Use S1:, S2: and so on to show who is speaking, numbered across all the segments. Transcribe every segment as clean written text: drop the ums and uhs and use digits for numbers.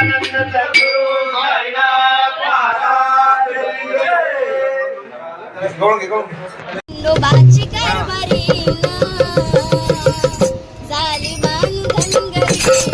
S1: सच्चिदानंद सद्गुरु साईनाथ महाराज की जय।
S2: खंडोबाची कारभारी झाली बांधनगरी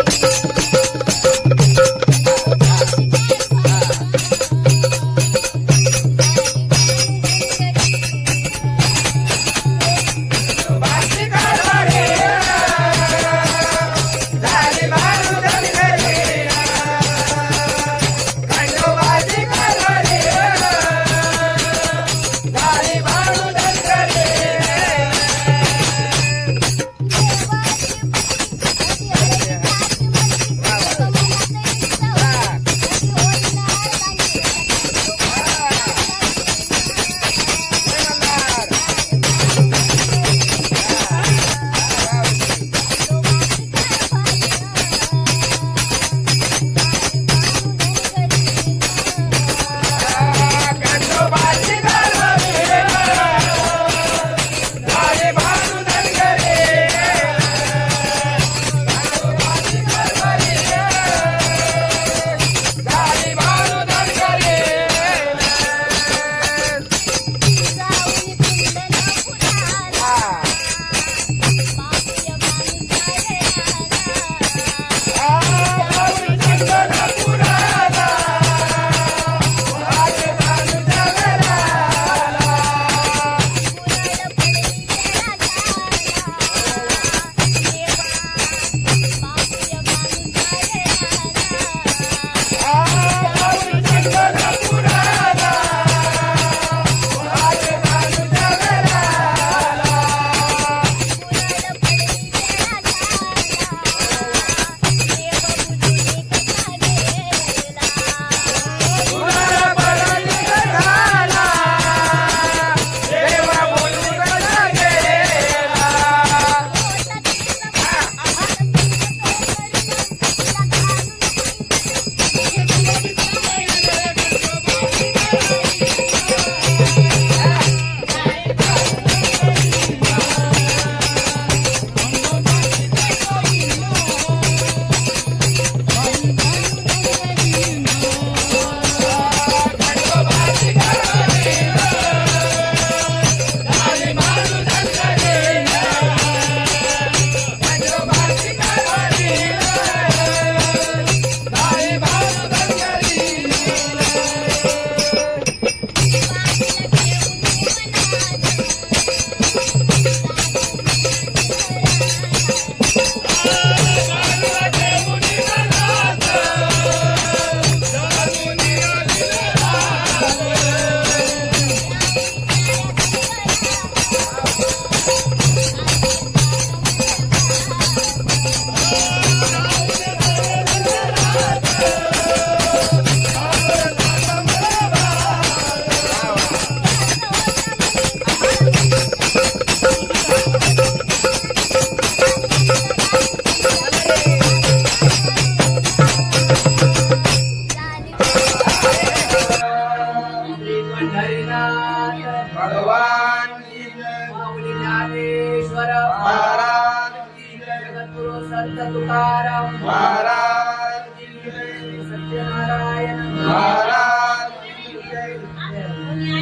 S1: भगवान की जय।
S3: माऊली ज्ञानेश्वर
S1: महाराज की जय।
S3: जगद्गुरु संत तुकाराम
S1: महाराज की जय।
S3: सत्यनारायण
S1: महाराज की जय।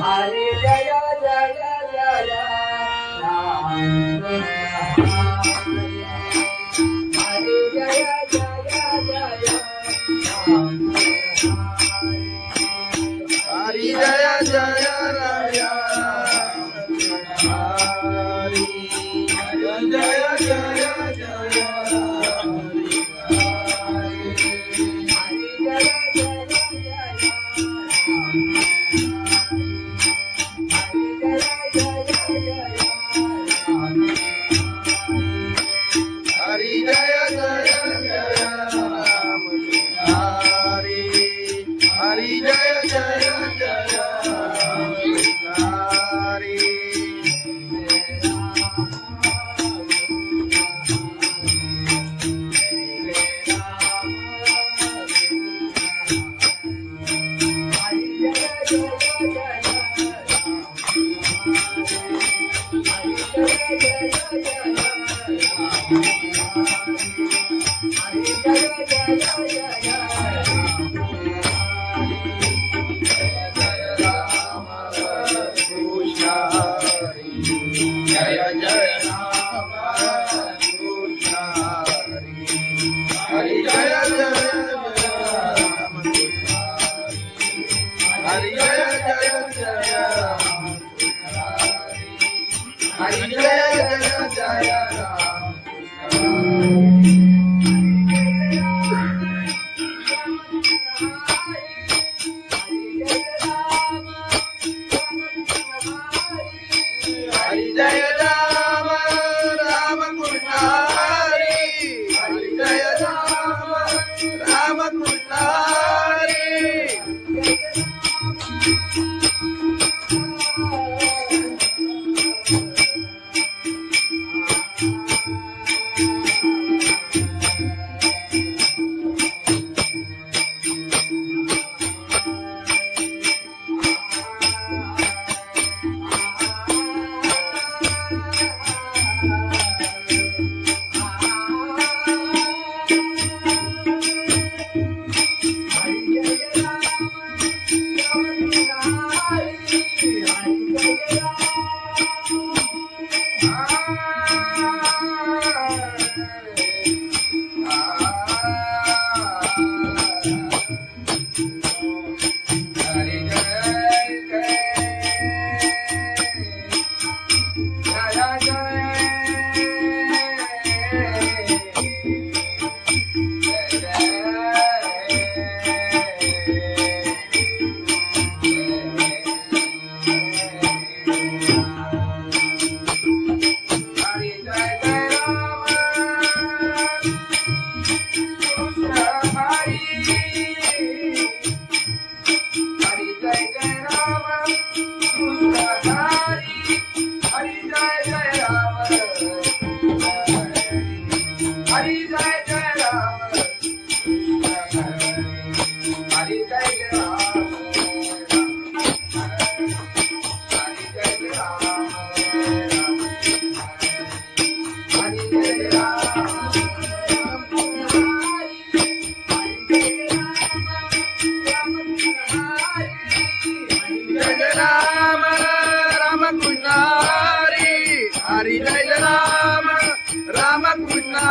S3: हरे जय जय जय राम हरे जय जय जय राम
S1: हरि जय जय राया हरि जय जय जय
S3: हरे जय जय जय राम
S1: हरी जय जय जय राम हरी जय राम राम कृष्ण हरी हरी जय राम राम कृष्ण हरी हरी जय राम राम कृष्ण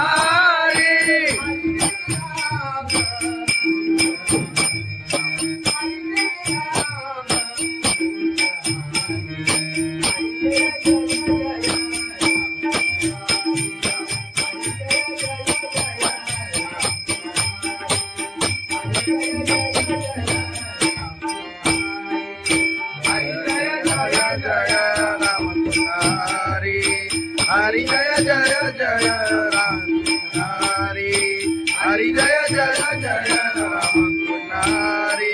S1: हरी हरी जय जय जय राम हरी हरी जय जय जय राम हरी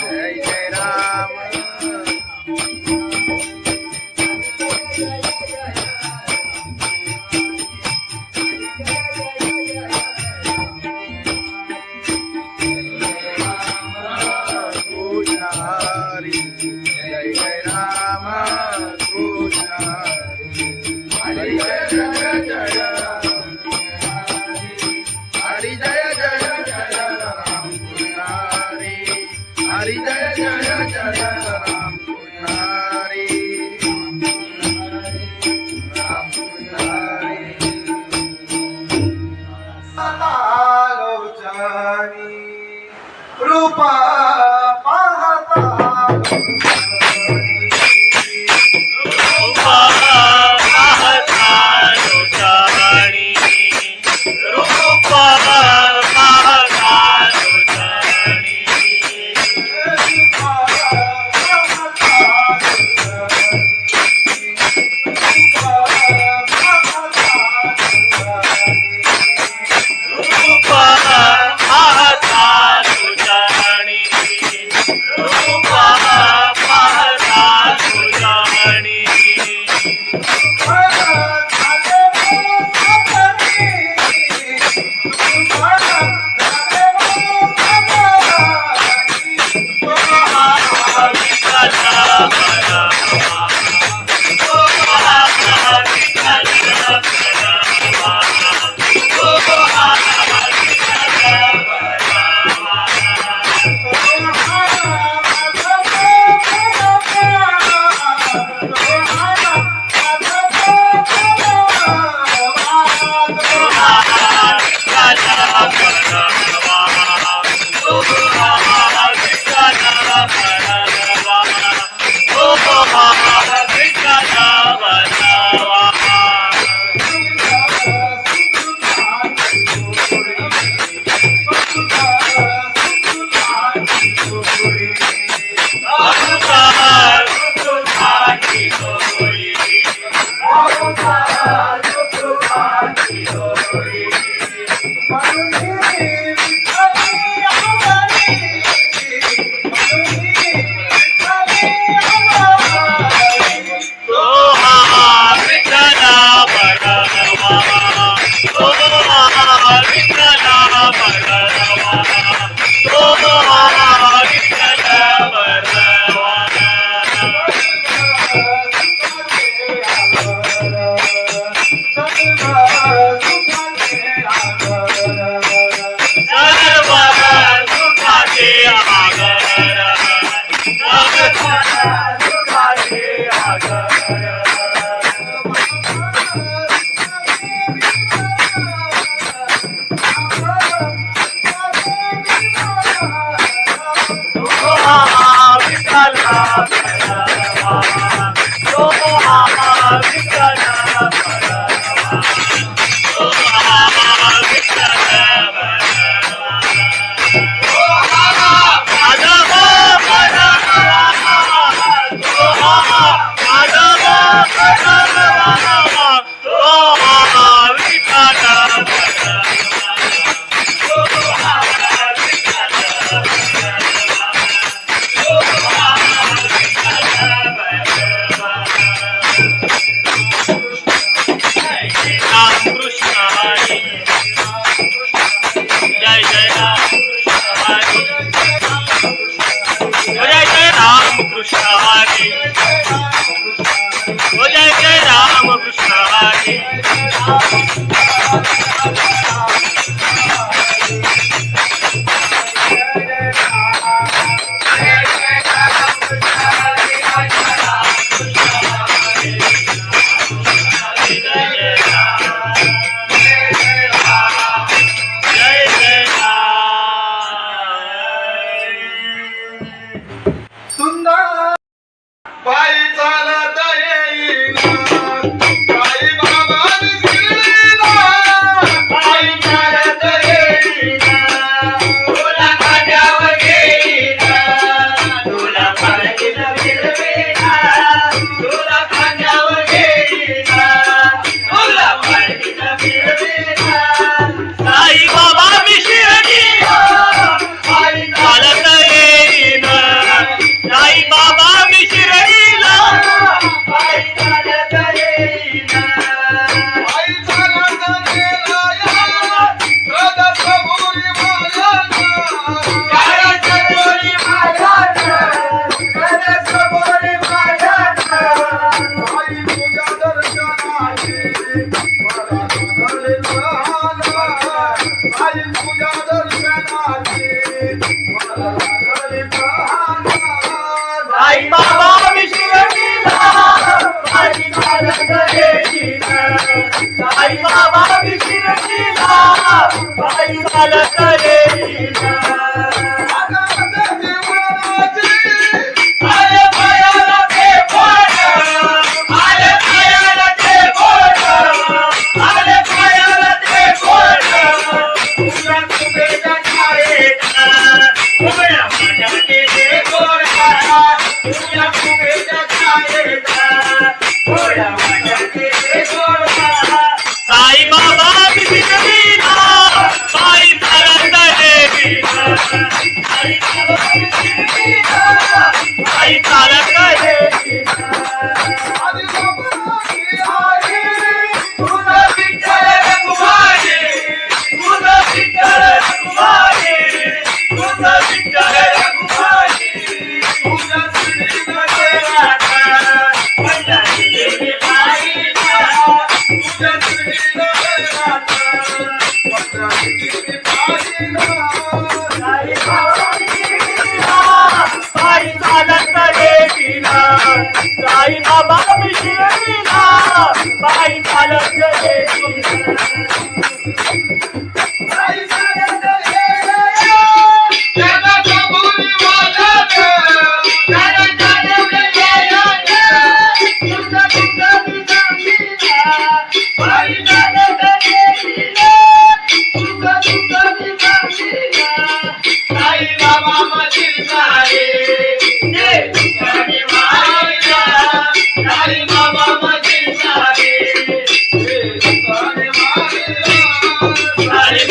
S1: जय जय राम हरी जय जय राम कृष्ण हरी जय जय जय हरी जय जय जय राम कृष्ण हरी जय जय जय राम कृष्ण राम कृष्ण हरी रूपा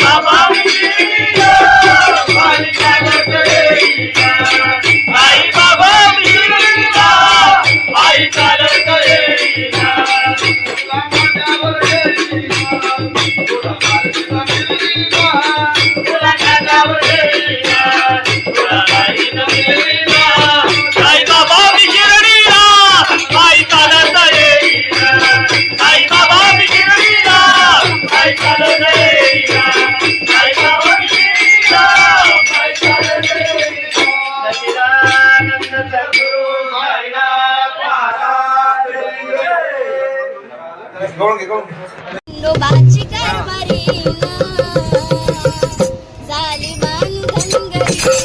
S4: Baba
S2: खंडोबाची कारभारी झाली धनगरी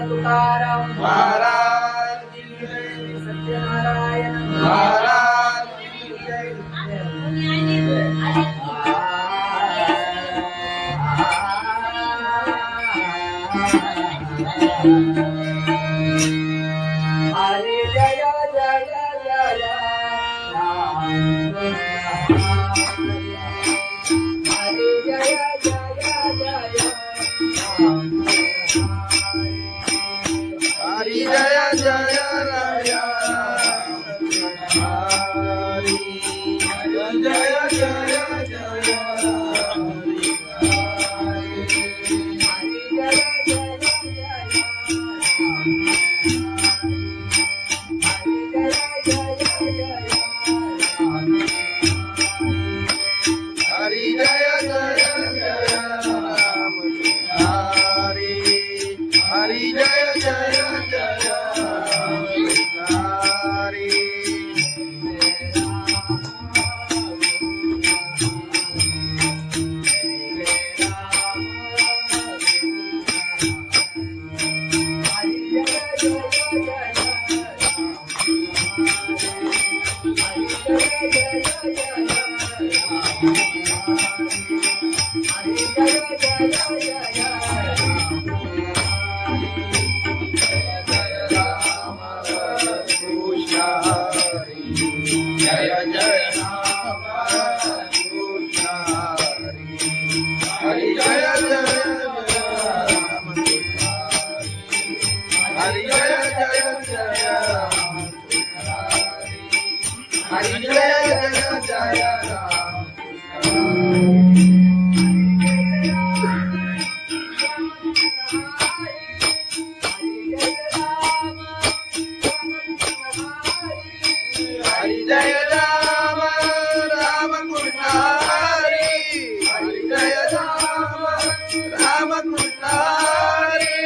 S3: तुकाराम
S1: महाराज की जय,
S3: सत्यनारायण
S1: महाराज की जय.
S3: हरे जय जय जय राम. हरे जय जय जय राम.
S1: हरी जय जय राया हरी जय जय जय हरी जय जय जय राम हरी हरी जय जय जय हरी जय जय जय राम हरी जय जय जय राम हरी जय राम राम कृष्ण हरी हरी जय राम राम कृष्ण हरी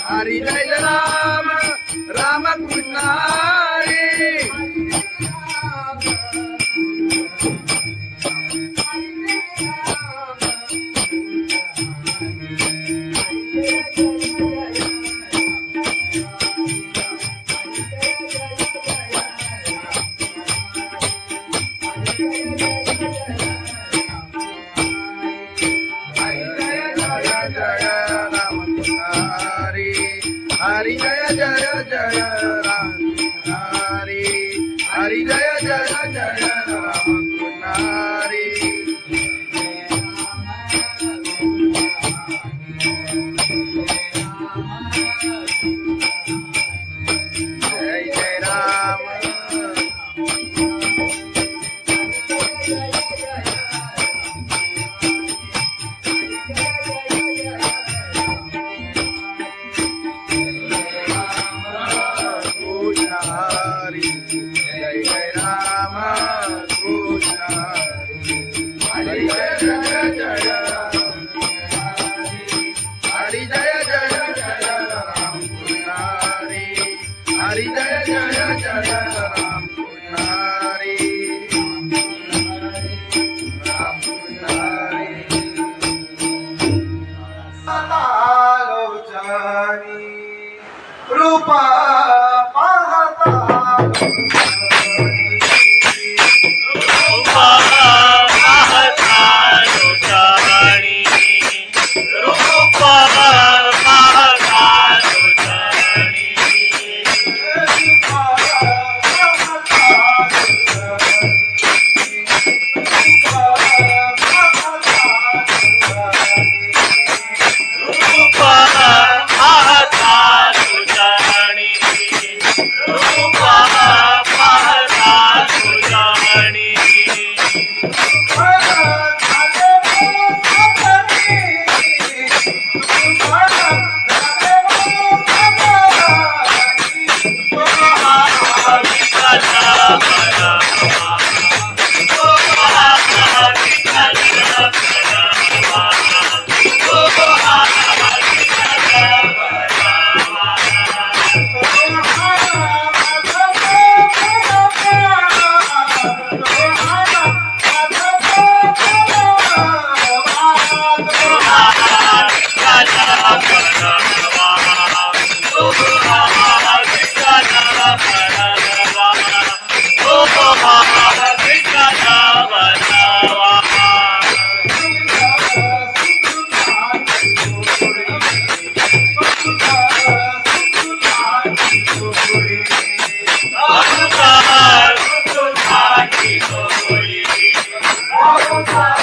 S1: हरी जय राम राम कृष्ण हरी हरी जय जय जय राम हरी हरी जय जय जय राम हरी जय जय राम
S3: Baba,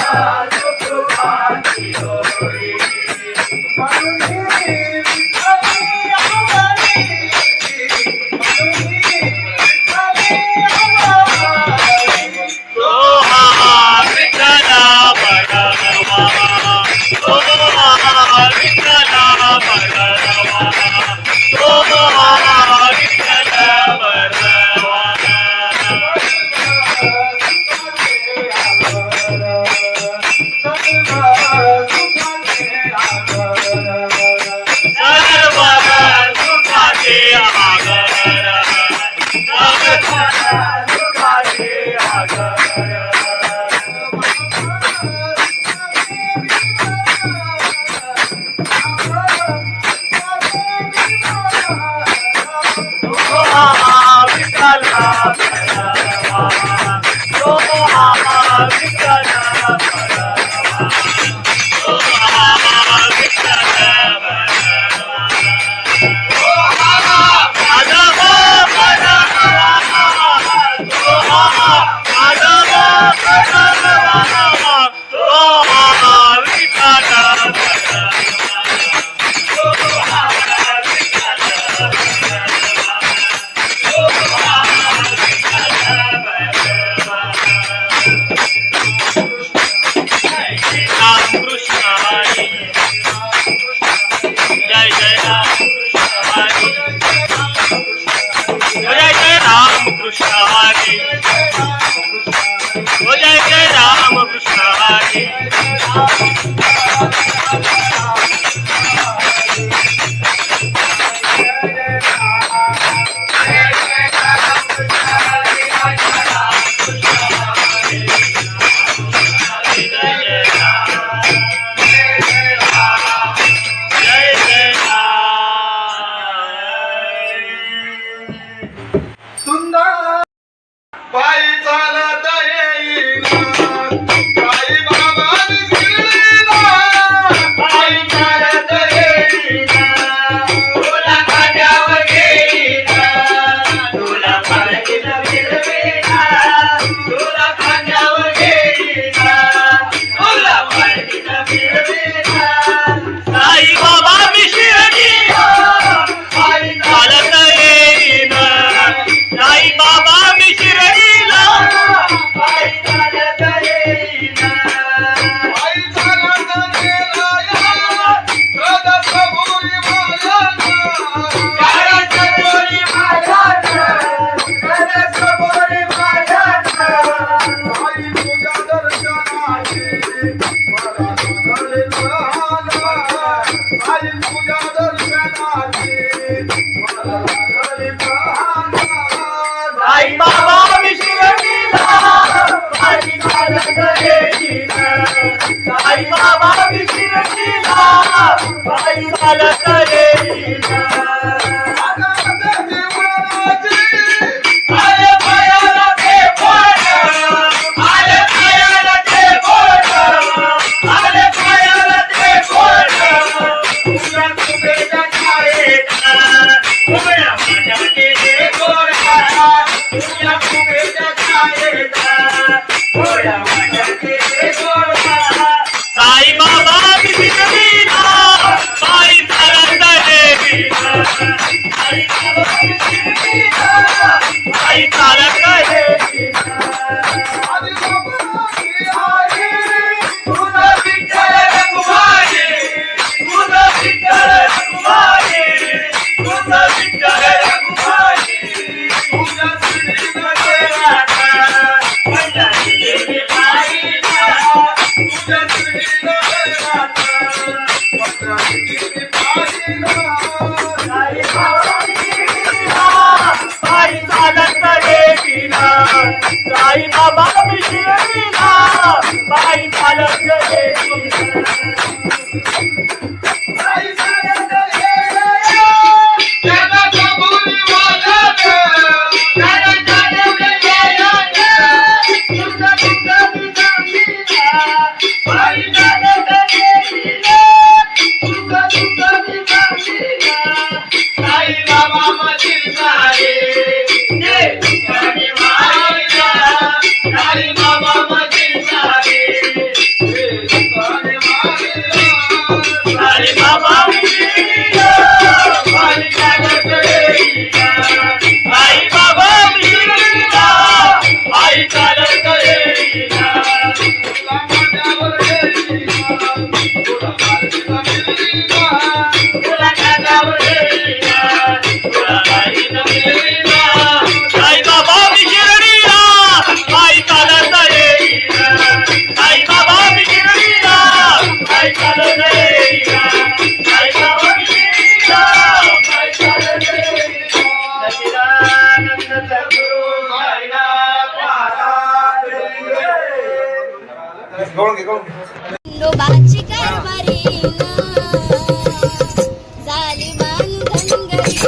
S1: गवळून घे, गवळून घे.
S2: खंडोबाची कारभारी झाली बांधन गरी.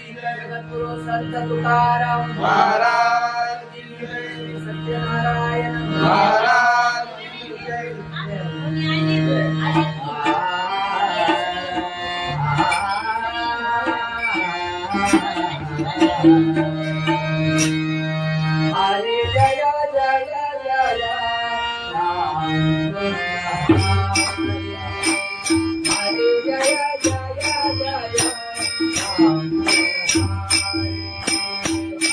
S3: संत तुकाराम
S1: महाराज
S3: सत्यनारायण
S1: महाराज
S3: हरे जय जय जय हरे जय जय जय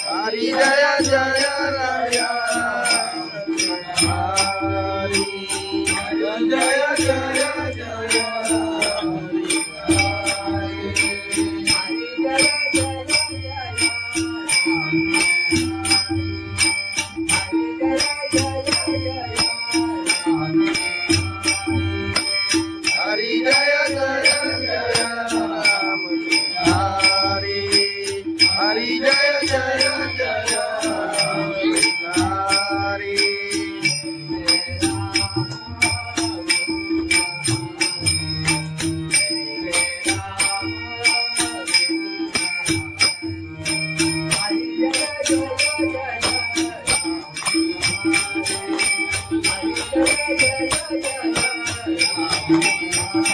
S1: हरि जय जय राया हरि जय जय जय हरि जय जय जय राम हरि हरि जय जय जय हरि
S3: Thank you.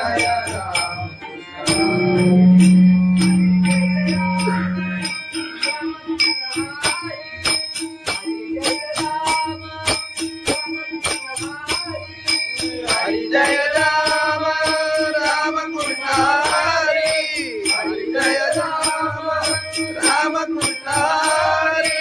S1: जय राम हरी जय राम राम कृष्ण हरी हरी जय राम राम कृष्ण हरी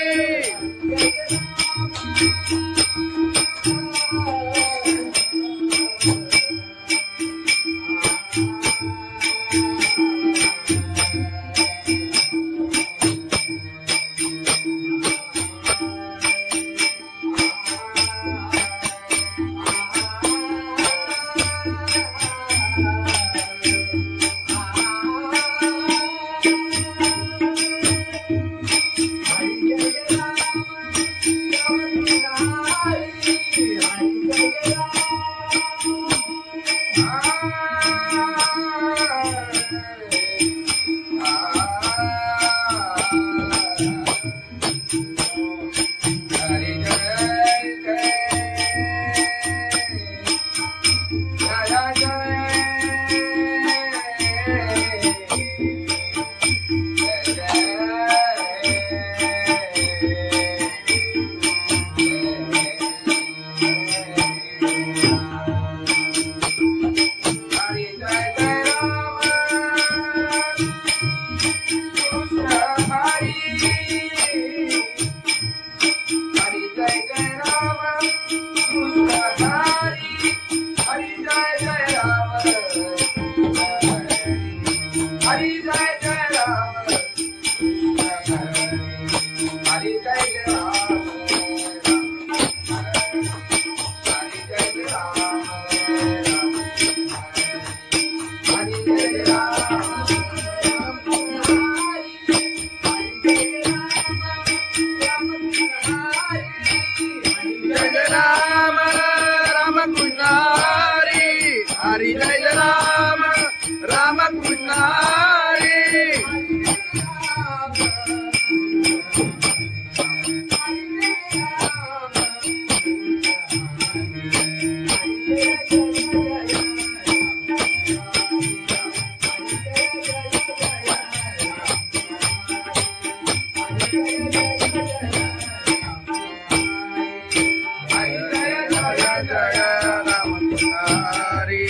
S1: हरी जय राम राम कृष्ण हरी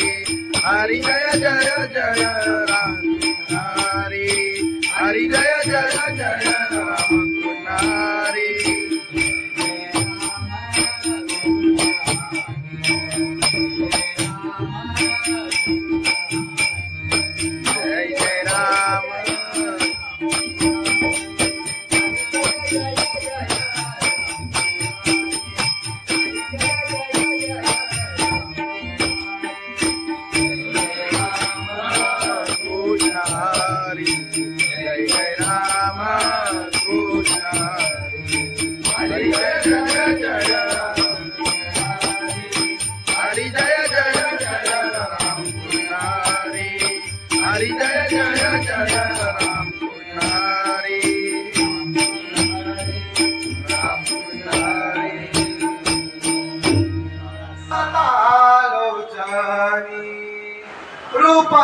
S1: हरी जय जय जय राम हरी हरी जय जय जय राम हरी जय जय राम हरी जय जय राम कृष्ण हरी जय जय जय हरी जय जय जय राम कृष्ण हरी हरी जय जय जय राम कृष्ण हरी राम कृष्ण हरी आलोचनी रूपा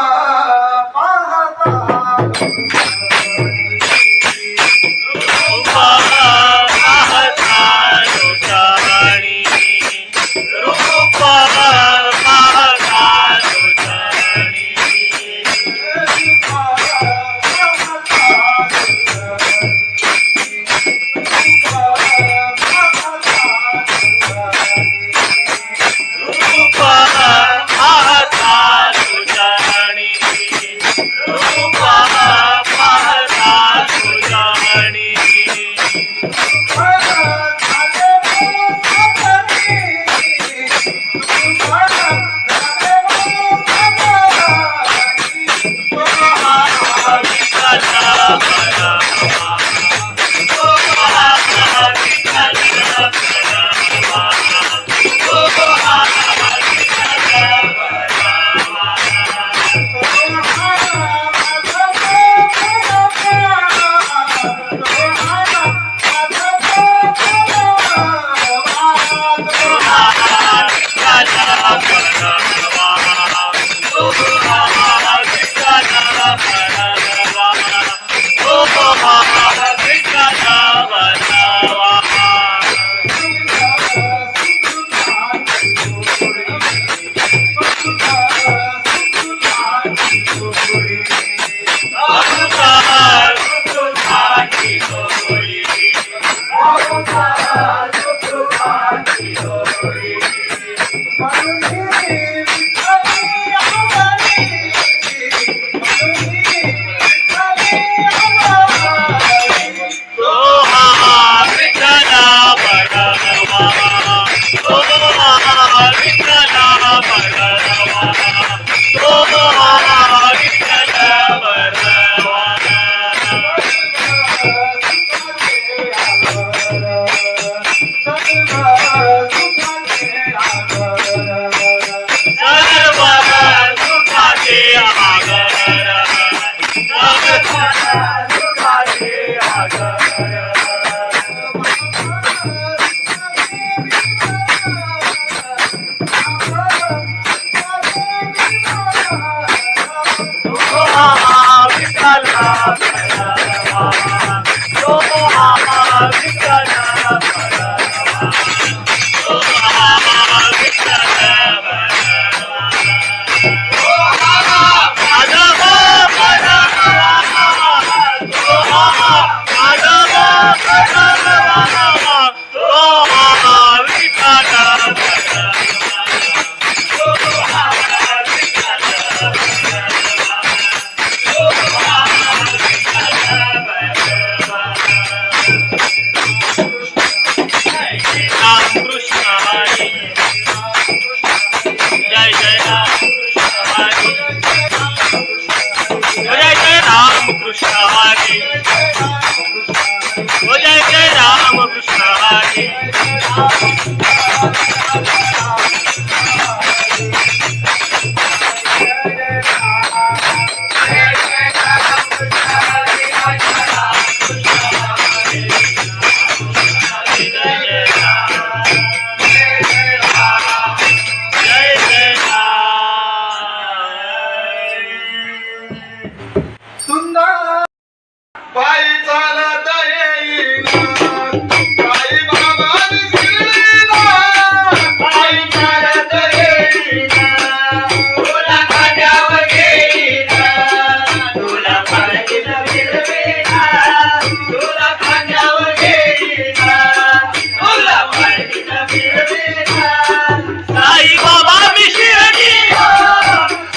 S1: सुंदर पायी चालत येईना साई बाबा शिर्डीला पायी चालत येईना तुला खांद्यावर घेईना तुला पालखीत फिरवीना तुला खांद्यावर घेईना तुला पालखीत फिरवीना साई बाबा मी शिर्डीला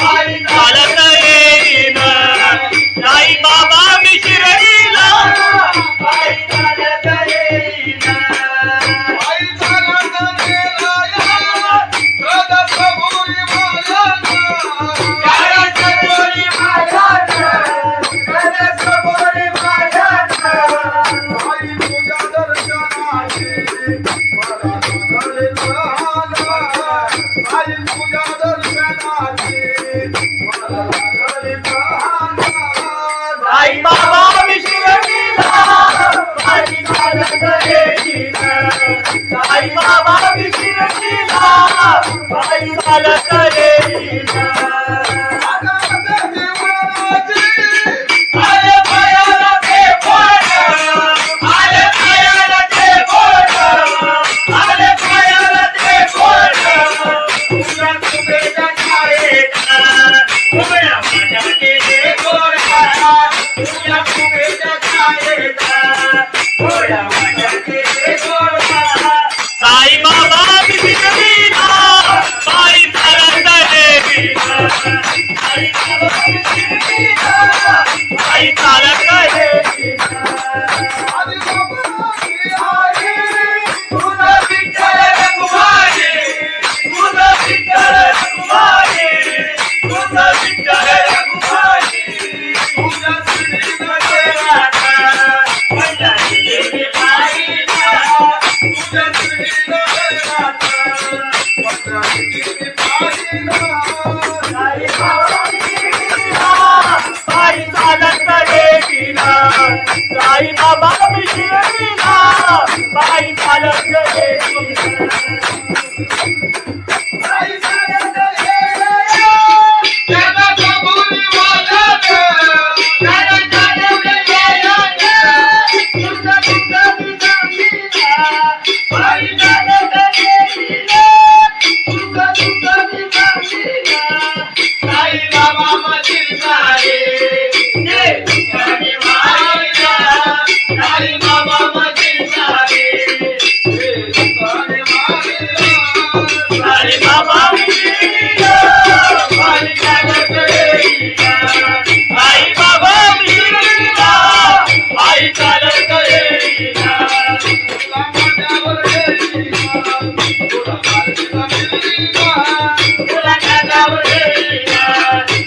S1: पायी चालत येईना साई बाबा मी शिर्डीला पायी चालत येईना पायी चालत गेला या गदसबुरी माझ्याना गदसबुरी माझ्याना गदसबुरी माझ्याना आई तुझ्या दर्शनाची मला झाले लहाना आई तुझ्या दर्शनाची मला झाले लहाना साई बाबा मी शिर्डीला पायी चालत येईना साई बाबा मी शिर्डीला पायी चालत येईना आले पायाला ते बोट आले पायाला ते बोट आले पायाला ते बोट तुझ्या कुबेच्या छायेत उभ्या माझ्या केले गोडा तुझ्या कुबेच्या छायेत उभ्या माझ्या केले गोडा साई बाबा मी शिर्डीला पायी चालत येईना साई बाबा मी शिर्डीला पायी चालत येईना आदी बाबा की आई तुझा विठ्ठल रघुमाई तुझा विठ्ठल रघुमाई तुझा विठ्ठल रघुमाई तुझ्या श्रीमध्ये राधा पंढरीची पायीला तुझ्या श्रीमध्ये राधा पंढरीची पायीला साई बाबा मी शिर्डीला पायी चालत येईना साई बाबा मी शिर्डीला पायी चालत येईना पायी चालत येईना गदसबुरी माझ्याना गदसबुरी माझ्याना तुझा तुझा दिसतीला पायी चालत येईना तुझा तुझा दिसतीला साई बाबा माझी साई जे तुझी माईला साई बाबा माझी साई जे तुझी माईला साई बाबा मी शिर्डीला पायी चालत येईना साई बाबा मी शिर्डीला पायी चालत येईना तुला माझ्यावर येईना तुला पालखीला फिरवीना तुला खांद्यावर घेईना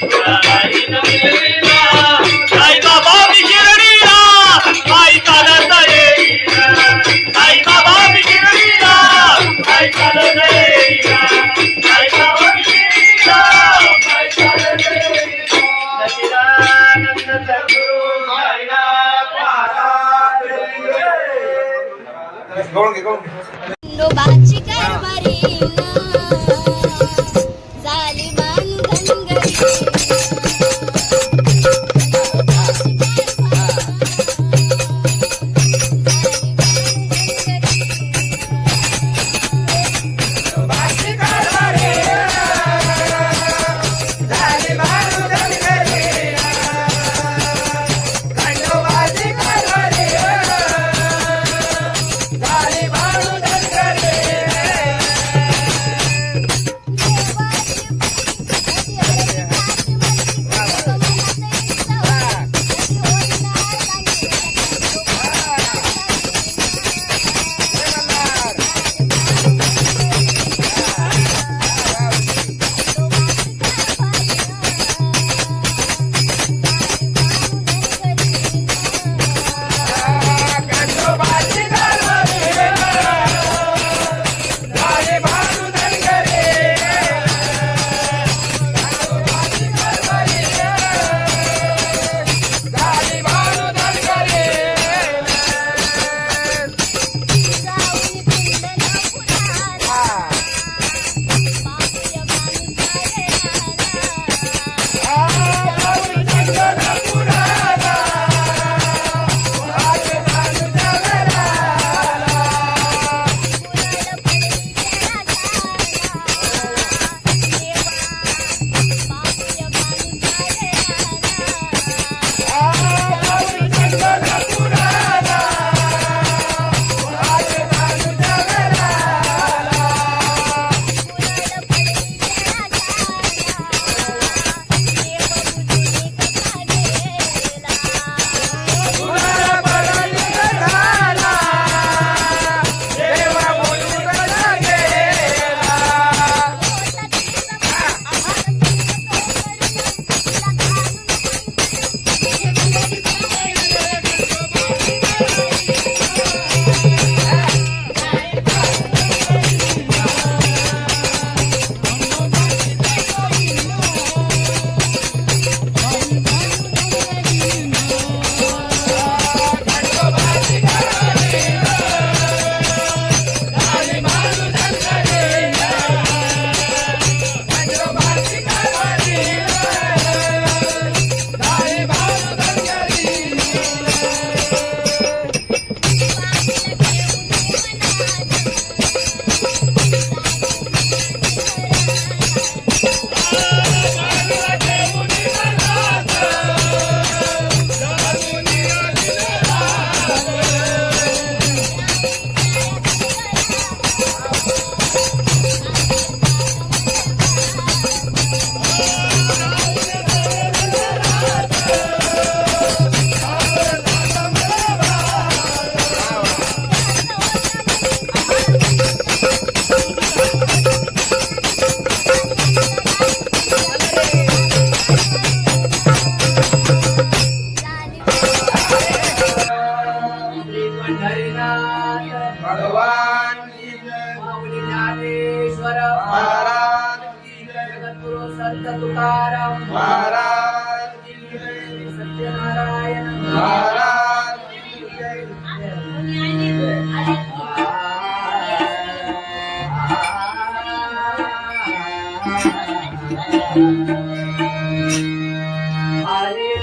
S1: तुला पालखीत फिरवीना साई बाबा मी शिर्डीला पायी चालत येईना साई बाबा मी शिर्डीला पायी चालत येईना साई बाबा मी शिर्डीला पायी चालत येईना सच्चिदानंद सद्गुरु साईनाथ महाराज
S2: नोबाची कारभारी झाली मान गंगरी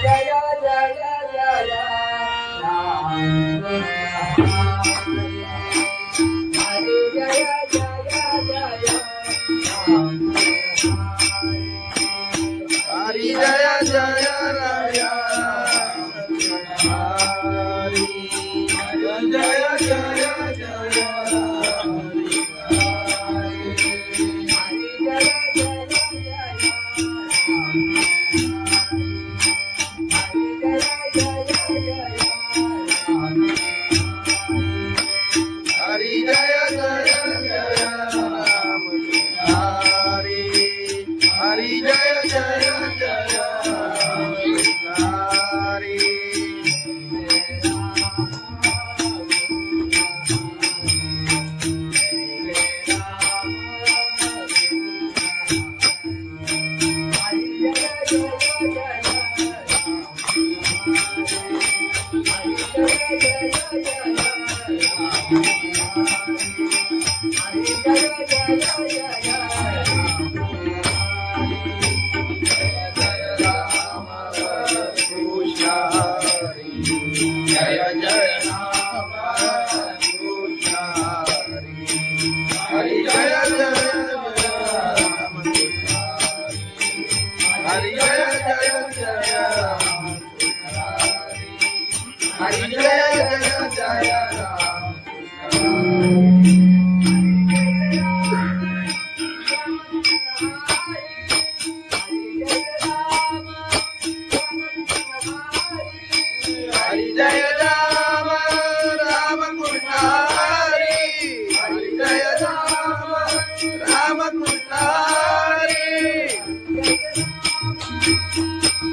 S3: जय जय जय राम हरे जय जय जय राम
S1: हरि जय जय राया हरि जय जय जय हरि जय जय जय राम हरि हरि जय जय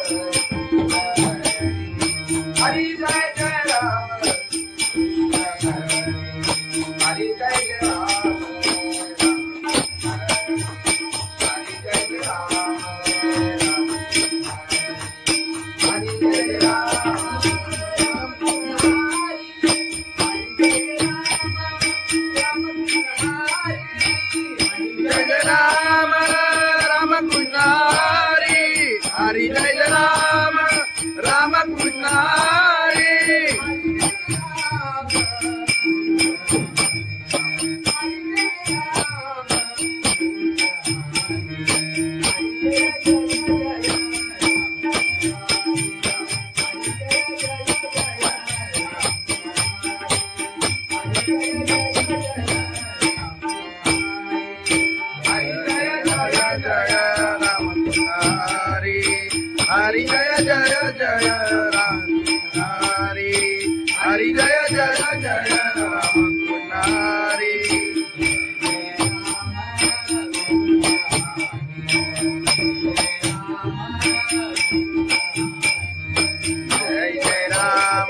S1: जय राम हरि हरि जय जय जय राम हरि हरि जय जय जय राम हरि जय जय राम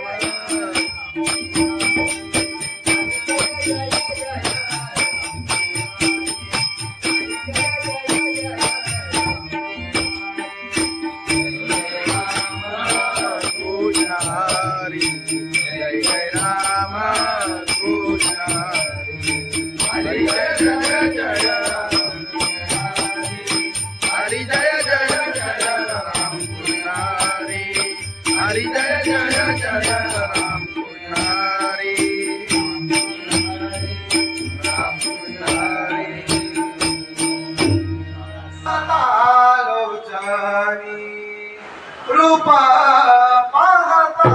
S1: हरी जय जय जय राम कृष्ण हरी राम कृष्ण हरी लोचनी रूपा पाहता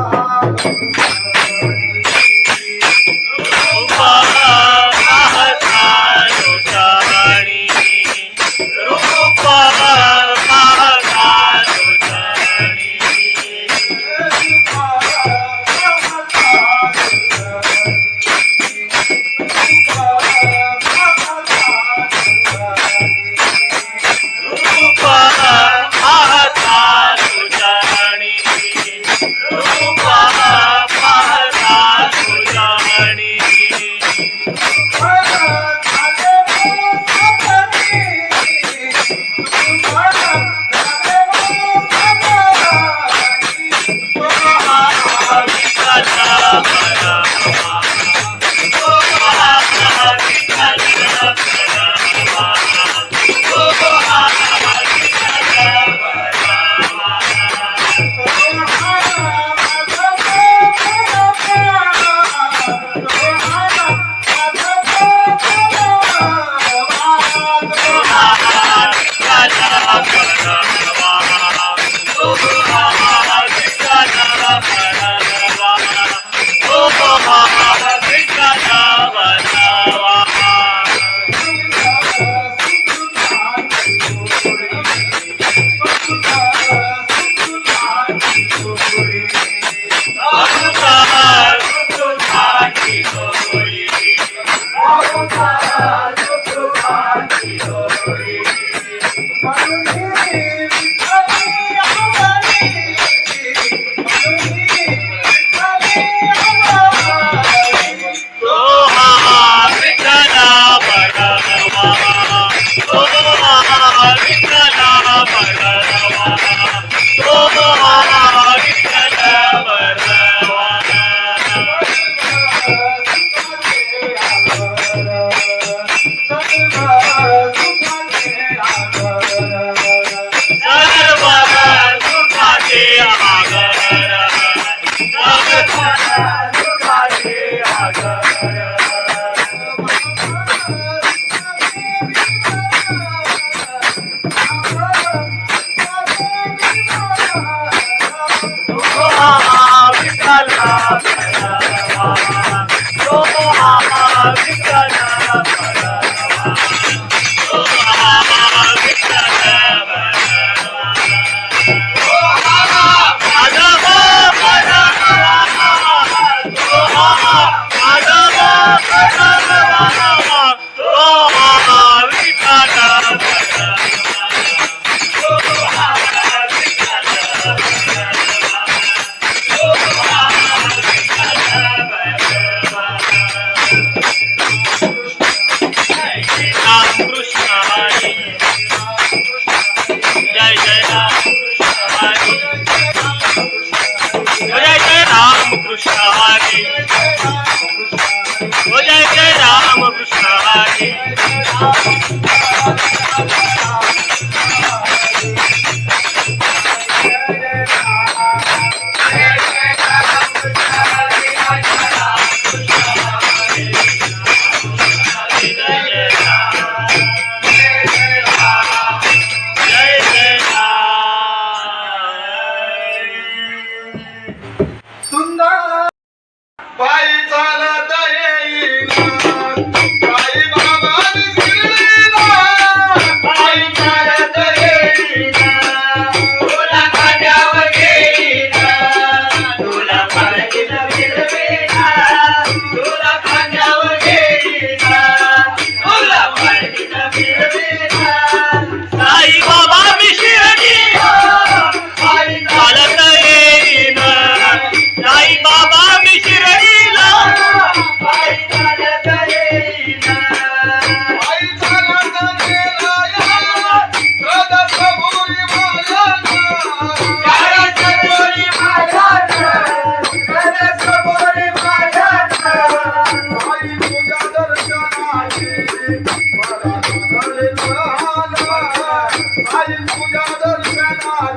S1: आई तुझ्या दर्शनाची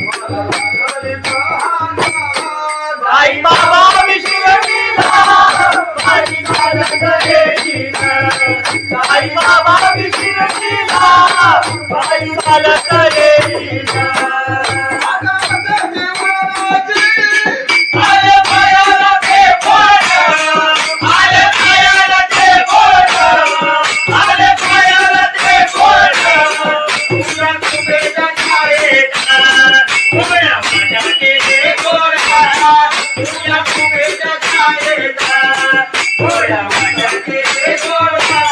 S1: मला लागली तहान.
S3: बाई चालत येईना आले पायाला ते बोट आले पायाला ते बोट आले पायाला ते बोट तुला तुझ्या छायेचा उभ्या माझ्या केले गोरा तुला तुझ्या छायेचा उभ्या माझ्या केले गोरा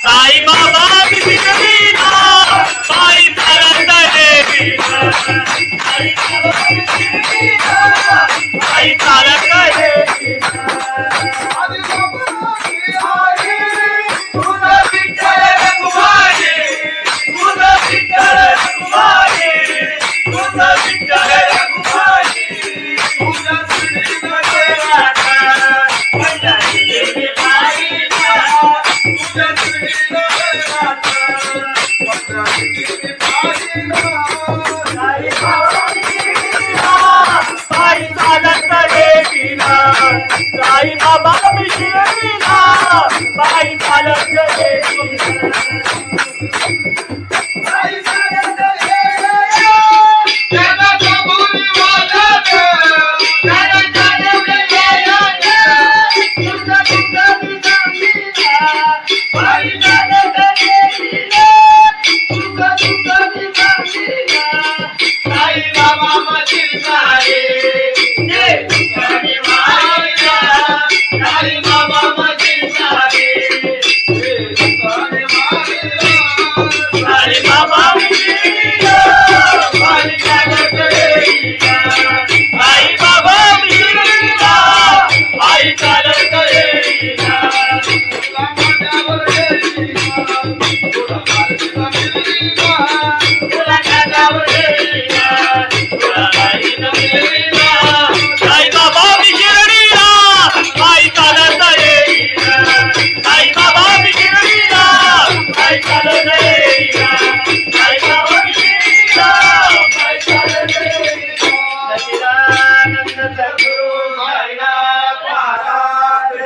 S3: साई बाबा बिना बाई चालत येईना साई बाबा बिना बाई चालत येईना तुझं विठ्ठल रघुमाई तुझं विठ्ठल रघुमाई तुझं विठ्ठल रघुमाई तुझं श्रीनाथ राधा पंजाबी देवी बाईला तुझं श्रीनाथ राधा पंजाबी देवी बाईला साई बाबा बिना बाई चालत येईना साई बाबा बिना बाई चालत येईना बाई चालत येईना त्याला कबुली वाजत त्याला चालवले यायला तुझं तुझं बिना बाई चालत येईना तुझं तुझं बिना साई बाबा मशील सारे ते तुझ्याने मारिया साई बाबा मशील सारे ते तुझ्याने मारिया साई बाबा मिलिया बाई चालत येईना साई बाबा मिलिया बाई चालत येईना तुला माझ्यावर येईना तुला माझ्यावर मिलिया तुला माझ्यावर येईना तुला बाईनं मिलिया साई बाबा मिलिया बाई चालत येईना साई बाबा मिलिया बाई चालत येईना साई बाबा मिलिया बाई चालत येईना सच्चिदानंद सद्गुरु साईनाथ महाराज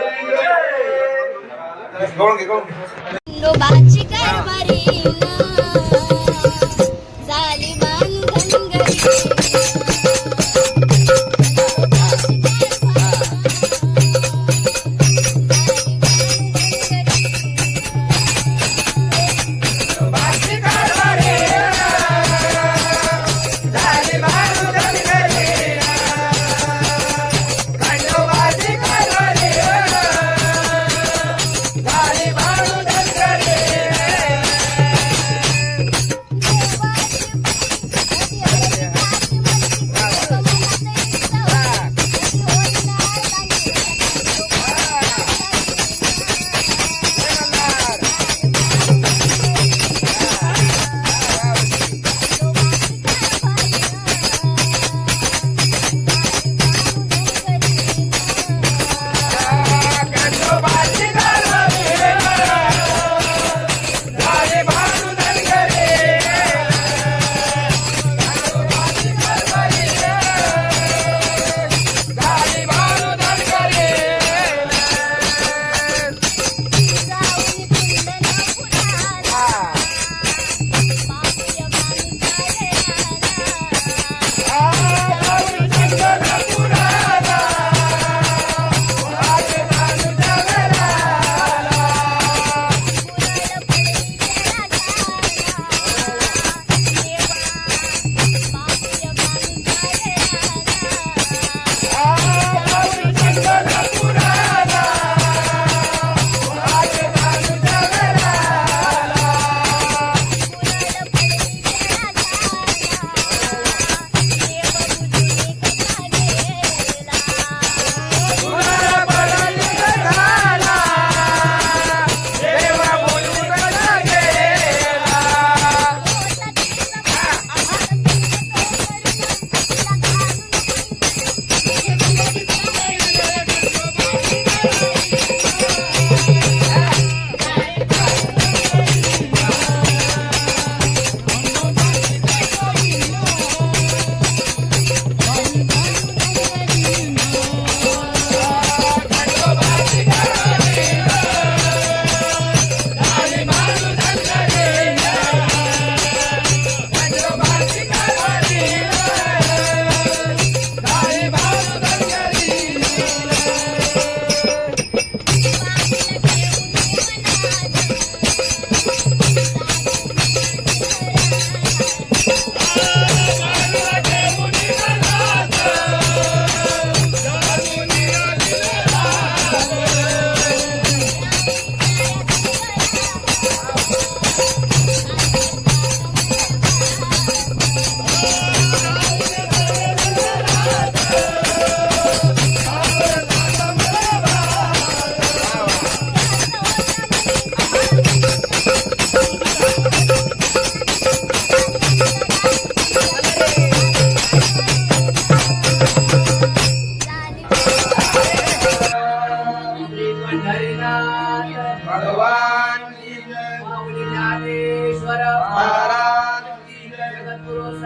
S2: खंडोबाची कारभारी झाली बांधन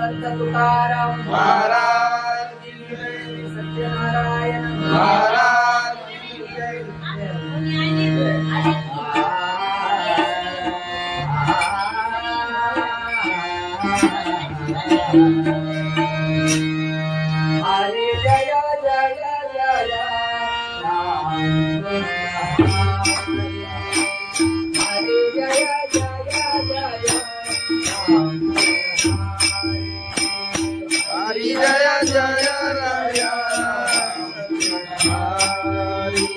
S3: समर्थ तुकाराम
S1: महाराज की जय.
S3: सत्यनारायण
S1: महाराज की जय.
S3: हरे जय जय जय राम हरे जय जय जय राम
S1: हरी जय जय राया. हरी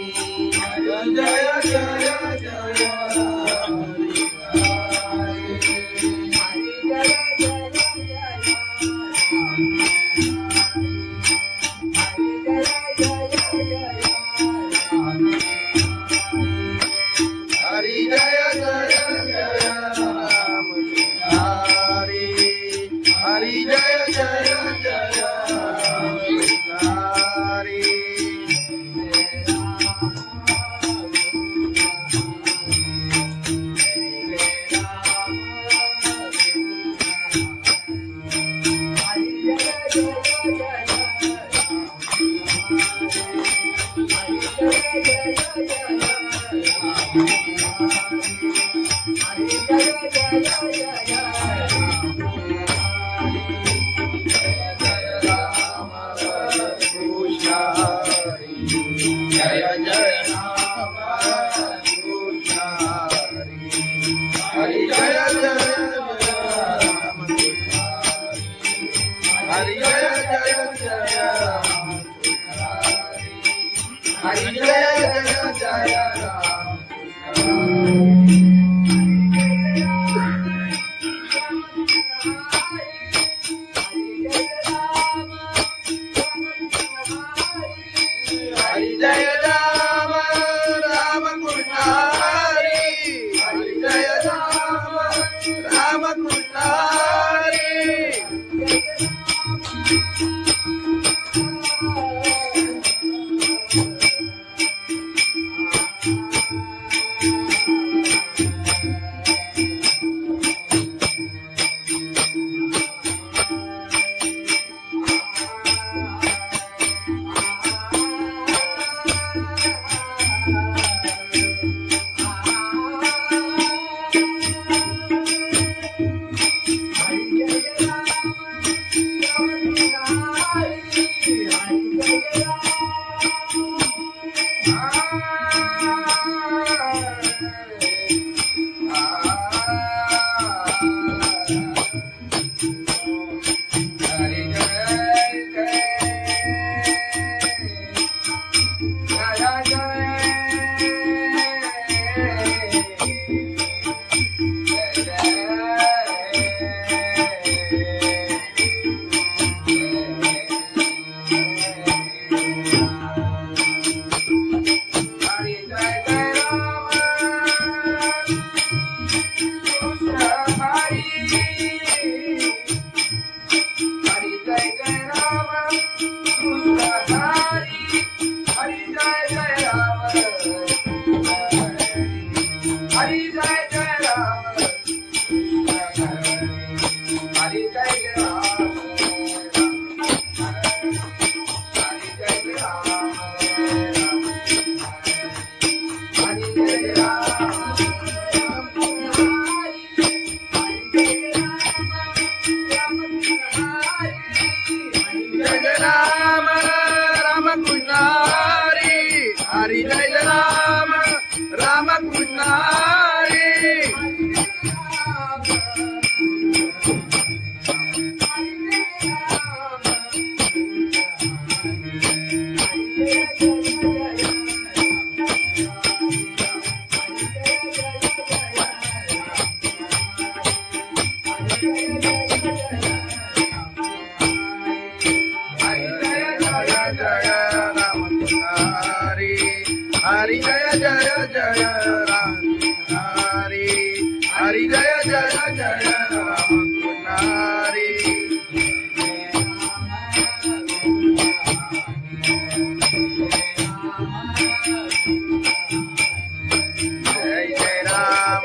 S1: जय जय जय हरी जय जय जय राम. हरी हरी जय जय जय हरी. जय जय राम कृष्ण हरि. हरि जय जय राम कृष्ण. हरि जय जय जय राम कृष्ण. हरि जय जय जय राम हरि जय राम राम कृष्ण हरि. हरि जय राम राम कृष्ण हरि. हरी जय राम राम कृष्ण हरी. हरि जय जय जय राम हरि. हरि जय जय जय राम हरि. जय जय राम.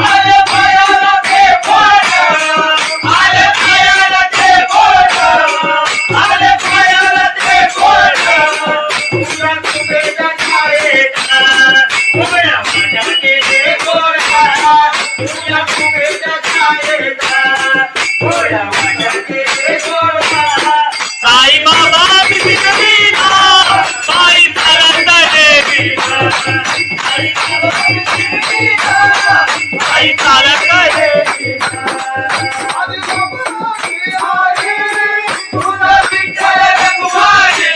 S1: अरे
S4: साई बाबा बिगडीला पायी चालत देवीला साई बाबा बिगडीला पायी चालत देवीला
S1: आदि बाबाची आई तुझा विठ्ठल रघुमाई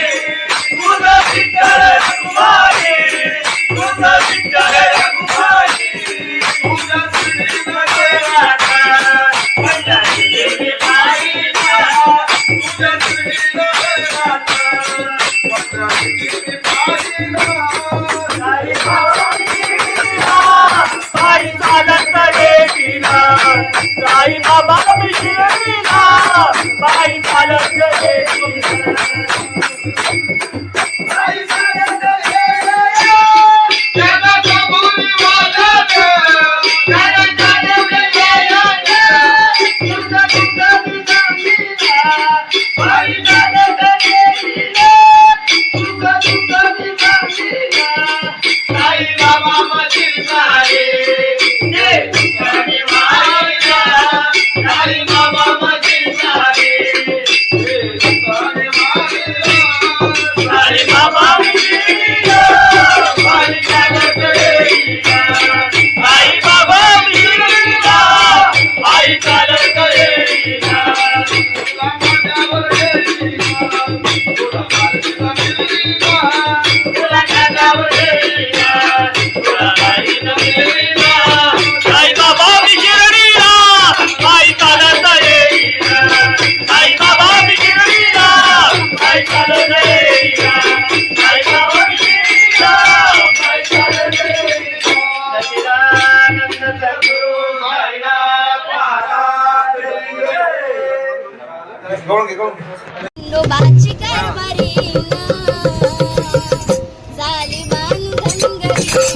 S4: तुझं विठ्ठल रघुमाई तुझं विठ्ठल रघुमाई
S1: तुझ्या श्रीनगर
S4: पंढरी देवी पायीला
S1: तुझ्या श्रीनगरात पंढरीची पाहिला
S4: साई बाबा बिगडीला पायी चालत देवीला साई बाबा बिगडीला पायी चालत देवीला
S1: आई सारंग ये त्याला कबुली वाजत
S4: त्याला चालवलं गेलं तुझं तुझं सांगितलं पायी चालत देवीला तुझं तुझं सांगितलं साई बाबा मधील सारे जे तुझ्याने वाहिला साई बाबा मधील सारे साई बाबा बिगडीला पायी चालत देवीला साई बाबा बिगडीला पायी चालत देवीला तुला कानावर देवीला तुला बाईनं मिळवीला साई बाबा बिगडीला पायी चालत देवीला साई बाबा बिगडीला पायी चालत देवीला साई बाबा बिगडीला पायी चालत देवीला सच्चिदानंद सद्गुरु साईनाथ महाराज
S2: खंडोबाची कारभारी झाली बांधनगरी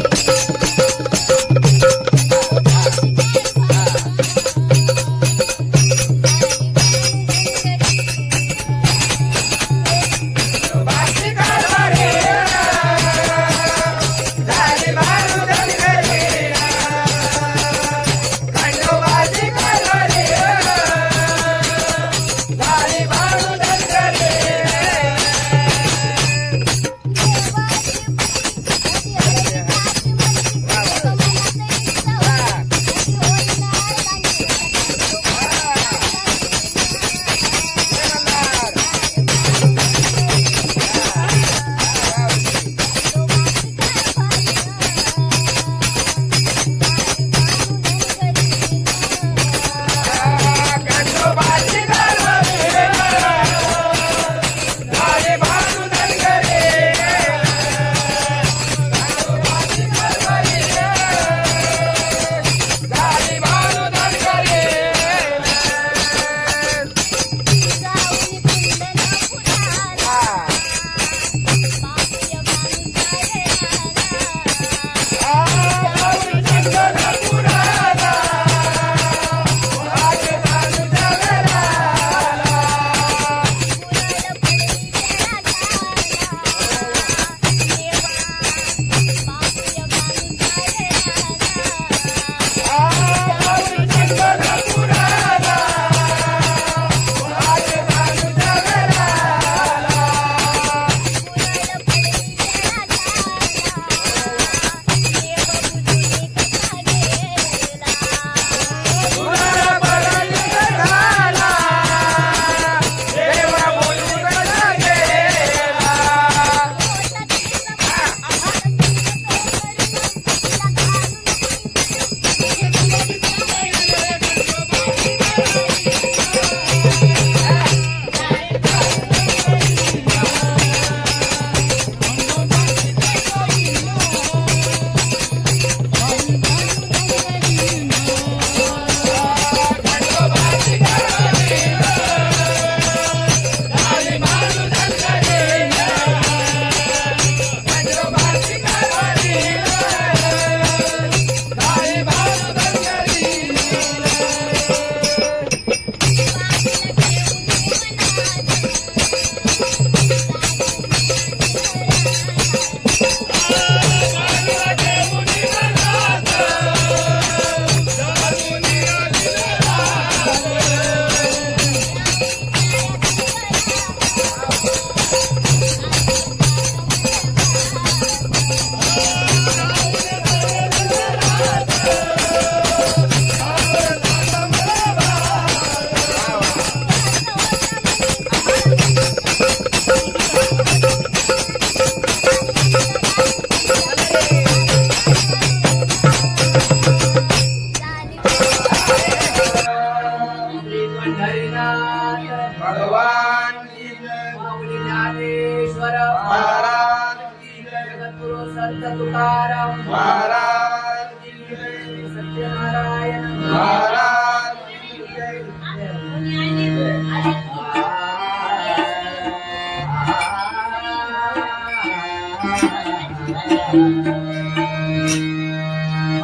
S3: पंढरीनाथ
S1: भगवान की जय
S3: माऊली ज्ञानेश्वर
S1: महाराज की जय
S3: जगद्गुरु संत तुकाराम
S1: महाराज की जय
S3: सत्यनारायण
S1: महाराज की जय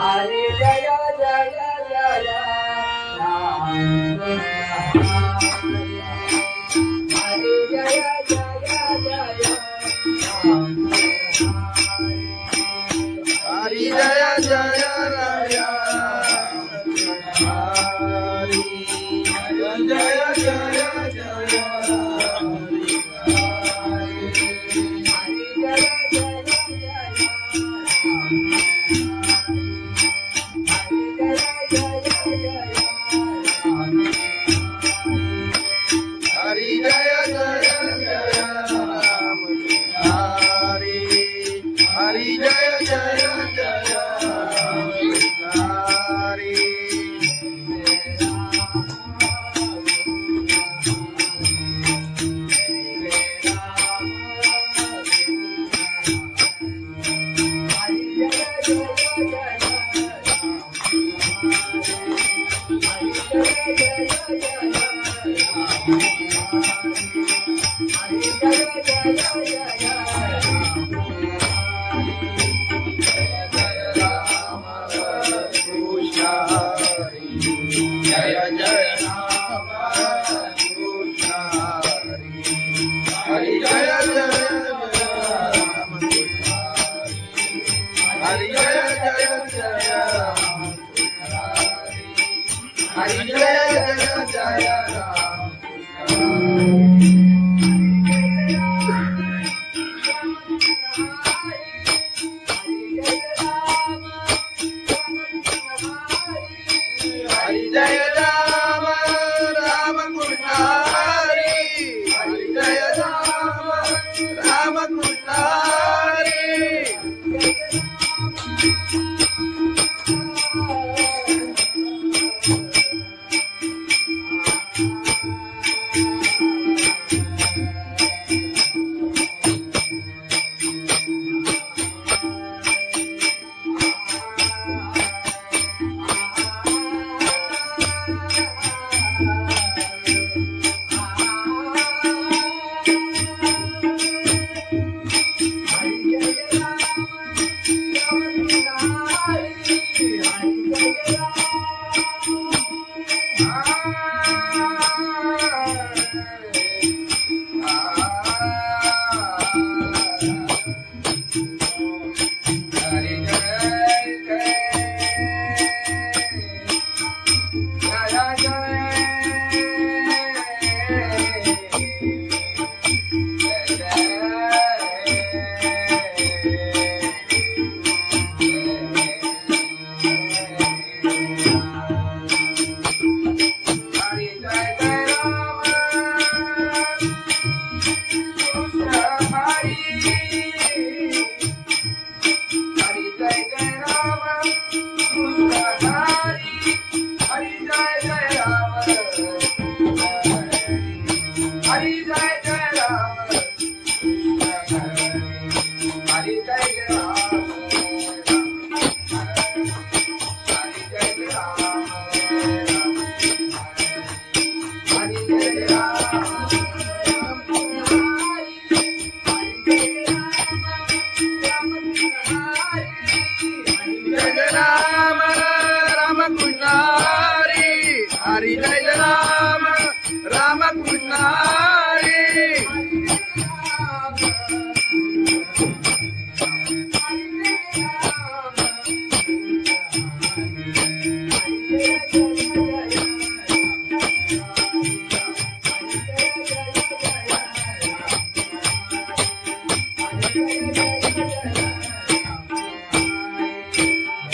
S3: हरे जय जय जय राम हरे जय जय जय राम
S1: हरि जय जय राया हरि जय जय जय हरि जय जय जय राम हरि हरि जय जय जय हरि जय जय राम कृष्ण हरि जय जय राम हरि जय जय जय राम हरि जय जय जय राम हरि जय राम राम कृष्ण हरि हरि जय राम राम कृष्ण हरि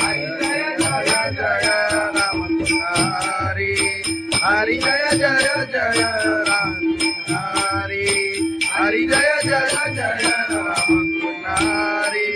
S1: हरि जय राम राम कृष्ण हरि हरि जय जय जय राम हरि हरि जय जय जय राम हरि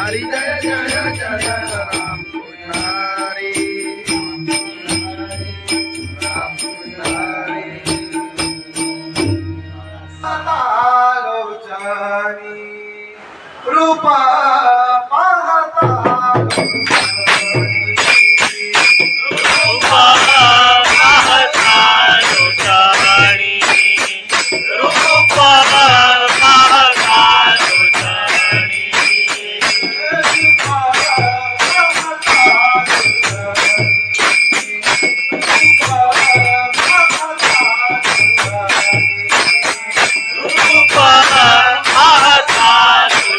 S1: हरी जय जय जय राम कृष्ण हरी राम कृष्ण हरी लोचनी रूपा पाहता
S4: रूपा पाहता लोचनी रूपा पाहता लोचनी रूपा पाहता लोचनी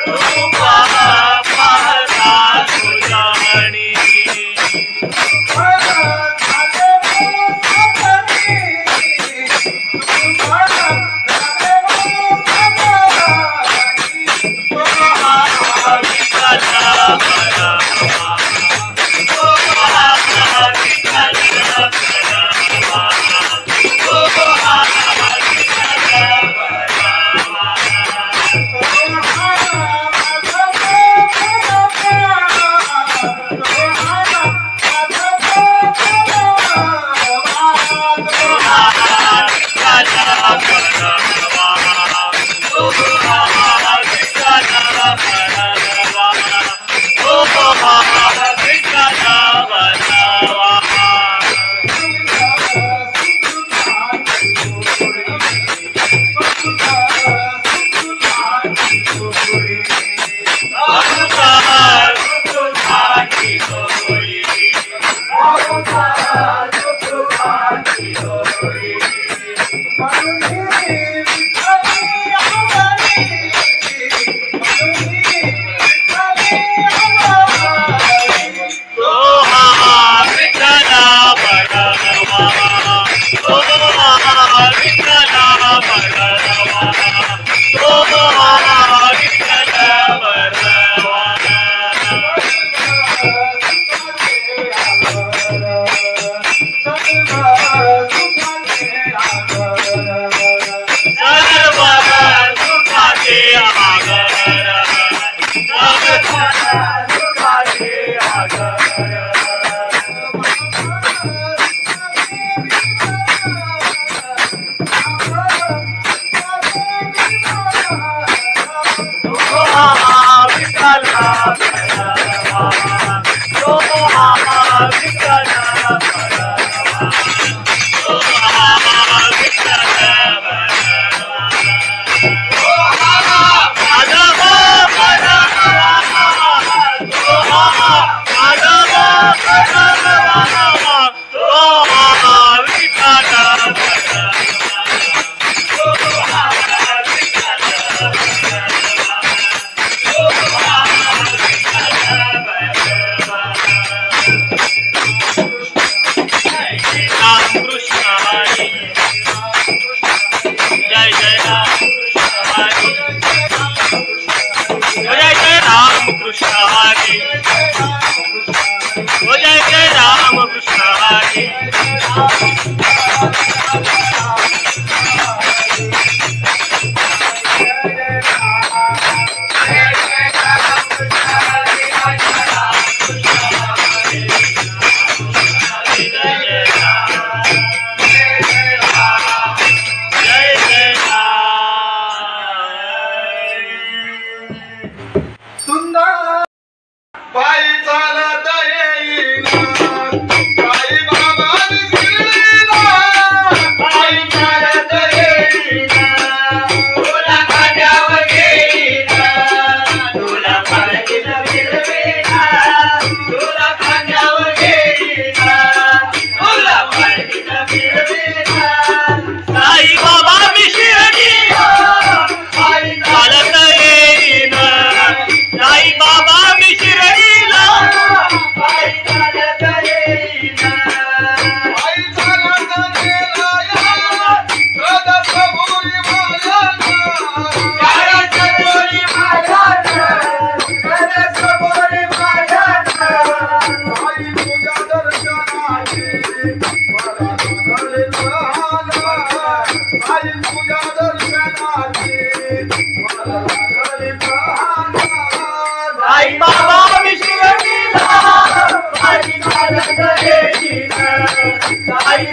S4: रूपा पाहता लोचनी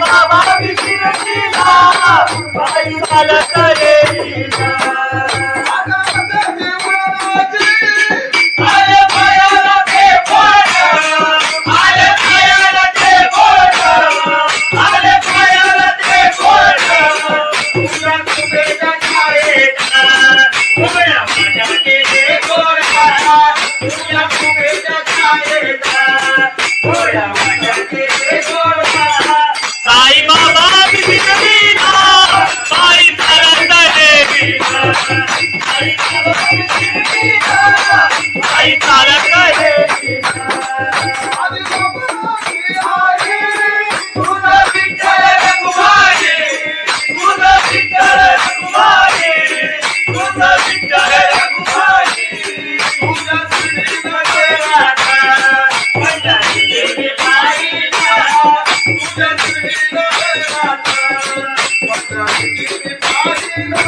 S4: बाबा विशिरतीला बाई चालत येईना आले पायाला ते बोट आले पायाला ते बोट आले पायाला ते बोट तुझ्या कुबेच्या छायेचा उभ्या माझ्या केले गोरा तुझ्या कुबेच्या छायेचा उभ्या माझ्या केले गोरा साई बाबा विशिरतीला बाई चालत येईना साई बाबा विशिरतीला बाई चालत येईना तुझा विठ्ठल रघुमाई तुझा विठ्ठल रघुमाई तुझा विठ्ठल रघुमाई तुझा श्रीमध्ये राधा पंढरी देवी बाईला तुझा श्रीमध्ये राधा पंढरी देवी बाईला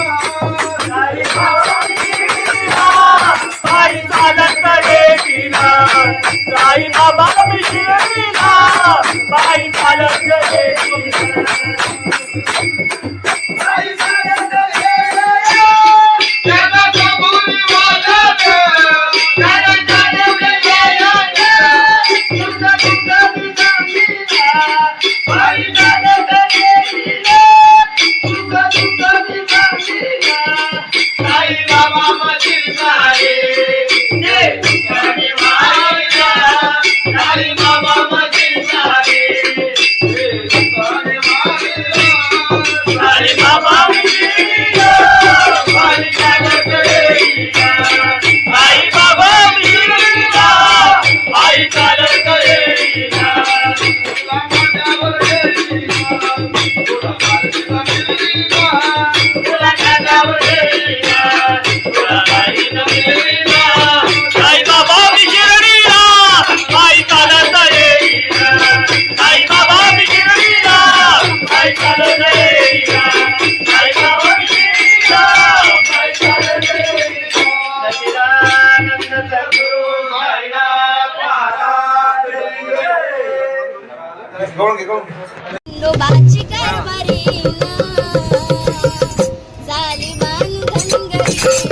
S4: साई बाबा विशिरतीला बाई चालत येईना साई बाबा विशिरतीला बाई चालत येईना साई चालत येईना त्याला कबुली वाजत त्याला जाणवले यायला तुझा तुझा विजामीला बाई चालत येईना तुझा तुझा विजामीला साई बाबा मधील सारे जे तुझ्याने मायला साई बाबा मधील सारे जे तुझ्याने मायला साई बाबा विशिरतीला बाई चालत येईना साई बाबा विशिरतीला बाई चालत येईना तुला माझ्यावर येईना तुला माझ्यावर येईना तुला माझ्यावर येईना तुला माझ्यावर येईना साई बाबा विशिरतीला बाई चालत येईना साई बाबा विशिरतीला बाई चालत येईना साई बाबा विशिरतीला बाई चालत येईना सच्चिदानंद सद्गुरु साईनाथ महाराज
S2: खंडोबाची कारभारी झाली बांधनगरी
S3: झाली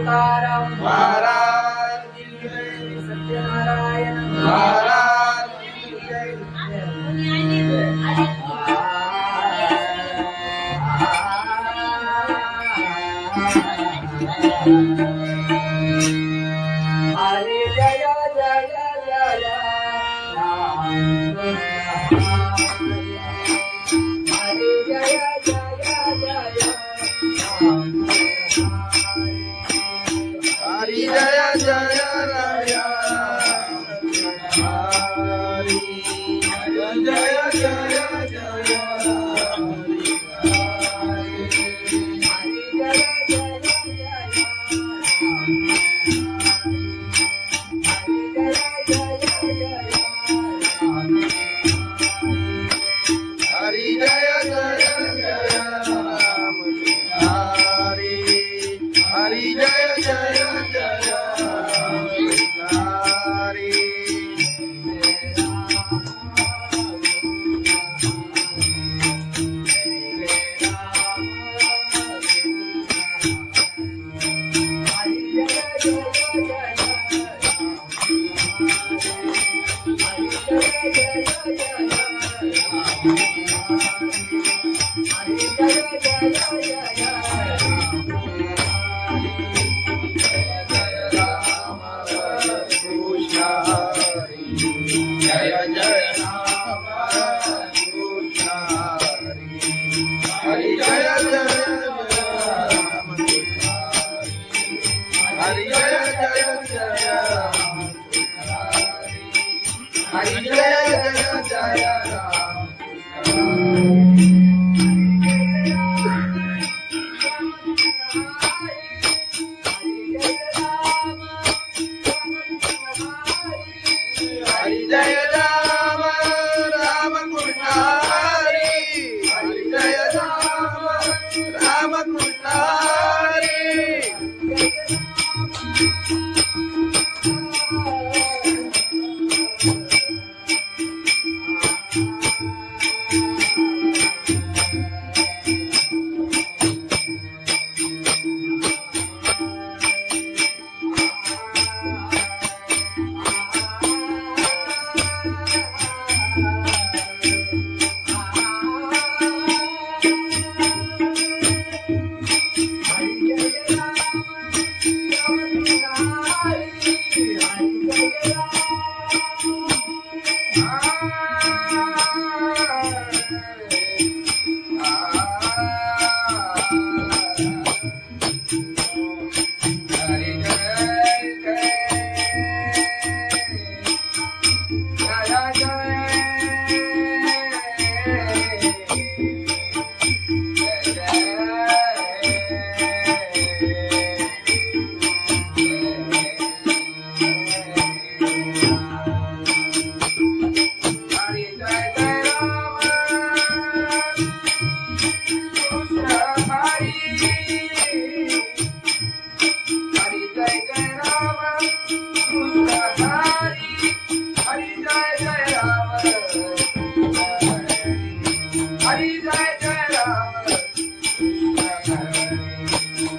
S3: तुकाराम
S1: महाराज की जय,
S3: सत्यनारायण
S1: महाराज की जय.
S3: हरे जय जय जय राम हरे जय जय जय राम
S1: हरि जय जय राया हरि जय जय जय हरि जय जय जय राम हरि हरि जय जय जय राम हरि जय जय राम कृष्ण हरि जय जय राम हरि जय जय जय राम हरि जय जय जय राम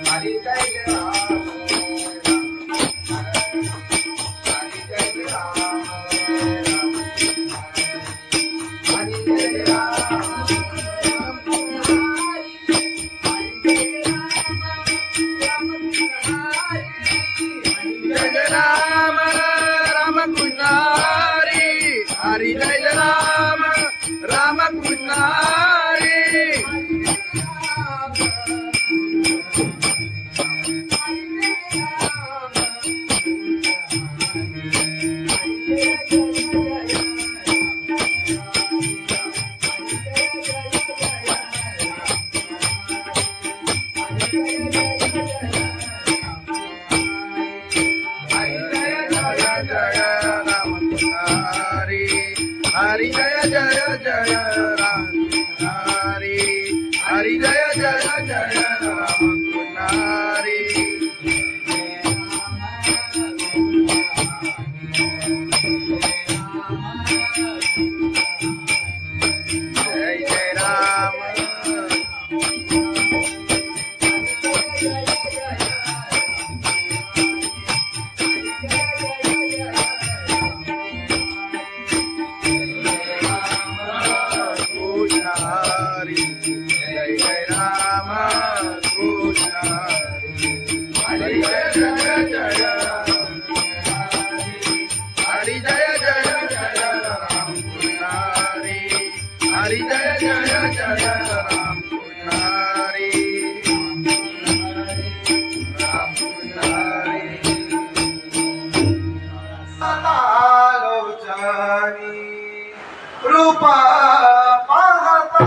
S1: हरि जय राम राम कृष्ण हरि हरि जय राम राम कृष्ण हरि हरि जय राम राम कृष्ण हरि हरि जय जय जय राम हरि हरि जय जय जय राम हरि जय जय राम लोचनी रूप पाहता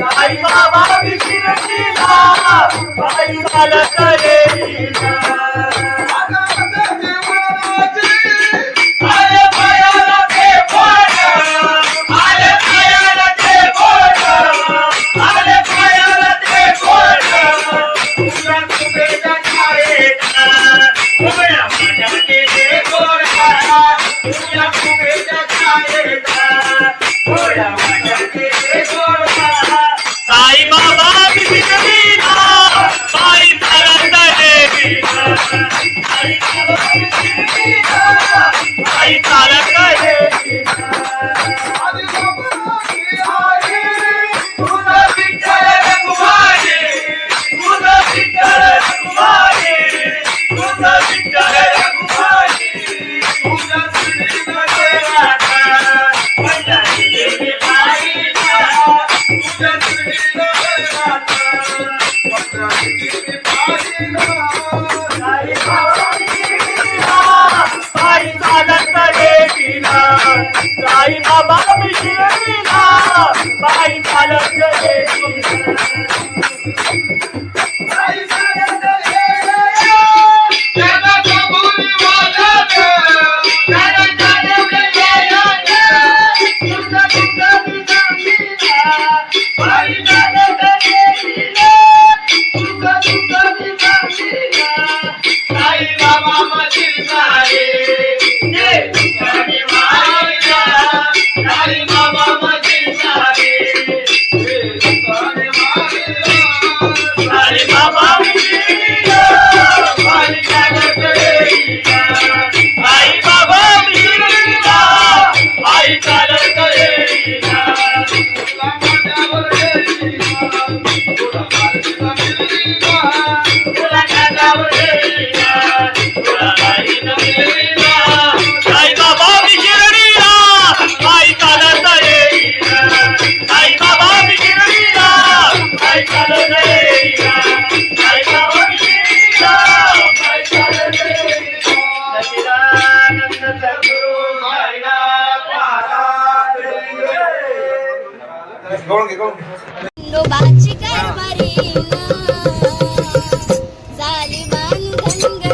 S3: साई बाबा विशिरशीला बाई चालत येईना
S4: आले पायाला ते बोट आले पायाला ते बोट आले पायाला ते बोट तुला कुबेच्या छायेत उभ्या माझ्याचे ते गोड तुला कुबेच्या छायेत उभ्या माझ्याचे ते गोड
S3: साई बाबा विष्णुवीरा बाई चालत येईना
S4: आई बाबा विष्णुवीरा
S3: बाई चालत येईना
S4: तुझा विठ्ठल रघुमाई तुझा विठ्ठल रघुमाई तुझा विठ्ठल रघुमाई तुझा श्रीनाथ पंजाबी देवी बाईला तुझा श्रीनाथ पंजाबी देवी बाईला
S3: साई बाबा विष्णुवीरा बाई चालत येईना साई बाबा विष्णुवीरा बाई चालत येईना
S4: आई सारंग येया त्याला कबुली वाजत त्याला जाणवले येया तुझा तुझा दिसामीला आई जाणत येईला तुझा तुझा दिसामीला आई बाबा मजील सारे ये तुझे माईला आई बाबा मजील सारे ये तुझे माईला
S3: साई बाबा विष्णुवीरा
S4: बाई चालत येईना
S3: आई बाबा विष्णुवीरा बाई चालत येईना
S4: तुला माझ्यावर येईना तुला माझीला मिळवीना तुला माझ्यावर येईना तुला माझीला मिळवीना
S3: साई बाबा विष्णुवीरा बाई चालत येईना साई बाबा विष्णुवीरा बाई चालत येईना साई बाबा विष्णुवीरा बाई चालत येईना सच्चिदानंद सद्गुरु
S4: साईनाथ महाराज
S2: खंडोबाची कारभारी झाली धनगरी
S1: झाली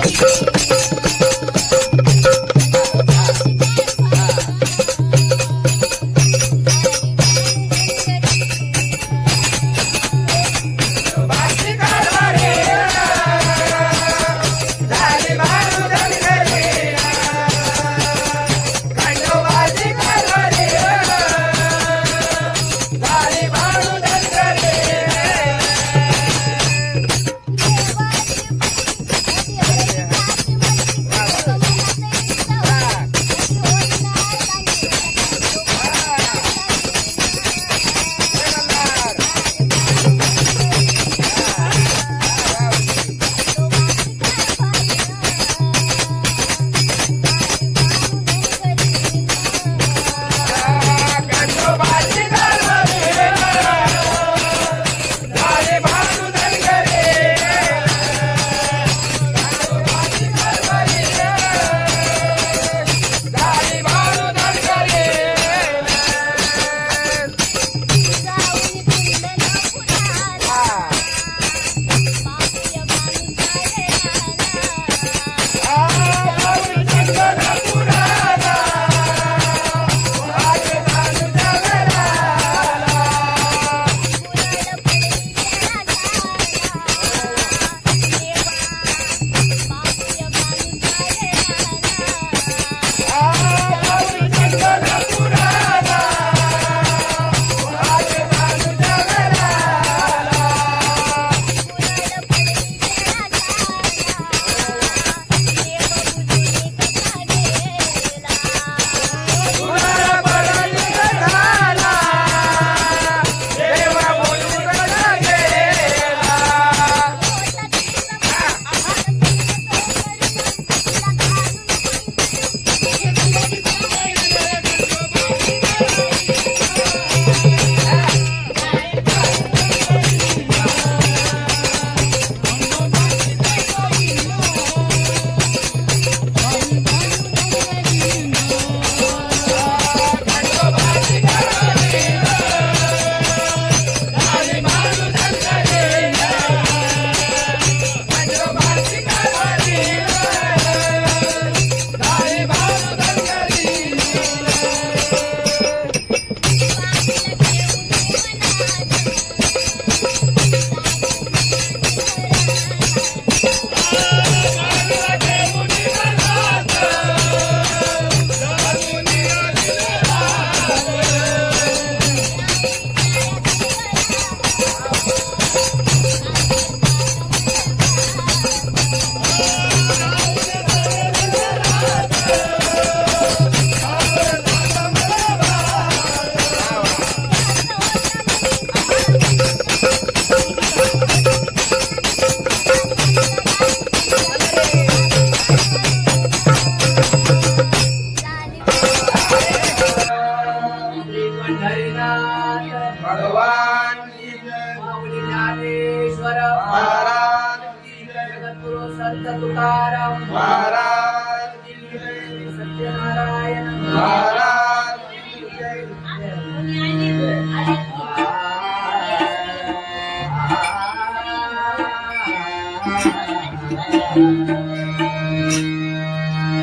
S5: समर्थ तुकाराम
S1: महाराज की जय.
S5: सत्यनारायण
S1: महाराज की जय.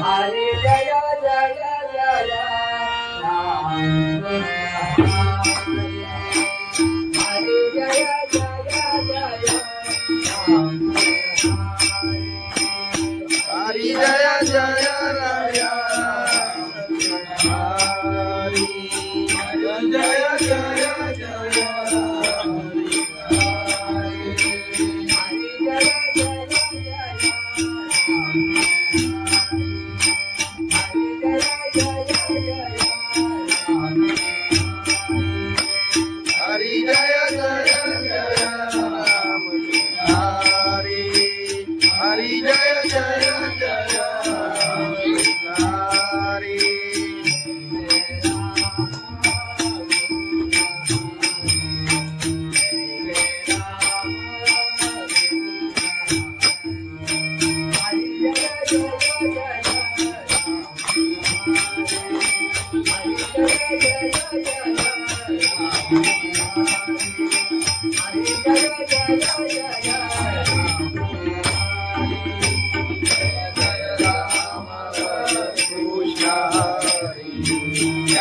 S5: हरे जय जय जय राम हरे जय जय जय राम
S1: हरी जय जय राय. हरी जय जय जय हरी जय जय जय राम. हरी हरी जय जय जय हरी.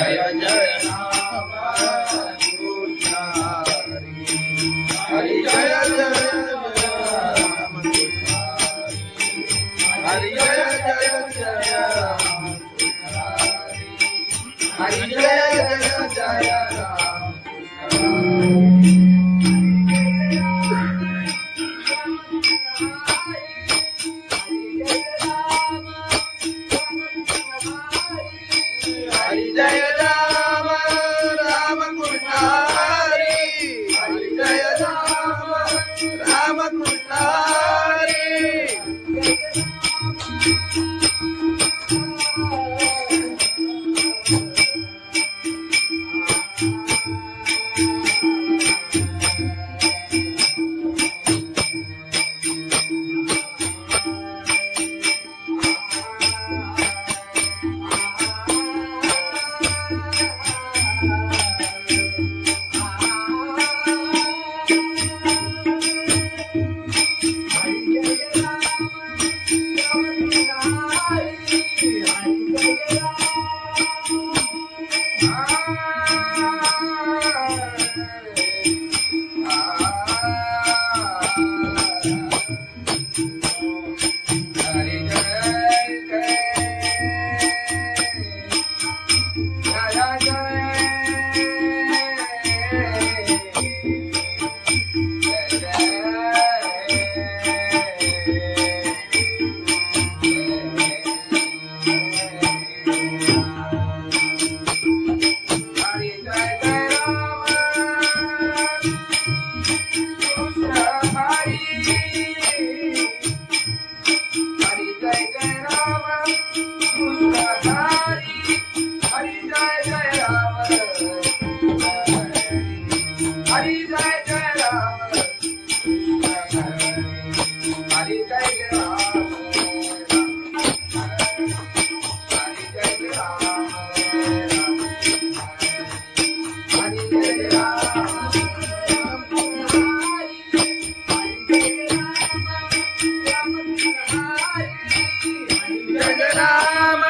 S1: जय जय राम कृष्ण हरि. हरि जय जय राम कृष्ण हरि. जय जय जय राम हरि. जय जय जय राम हरि. जय राम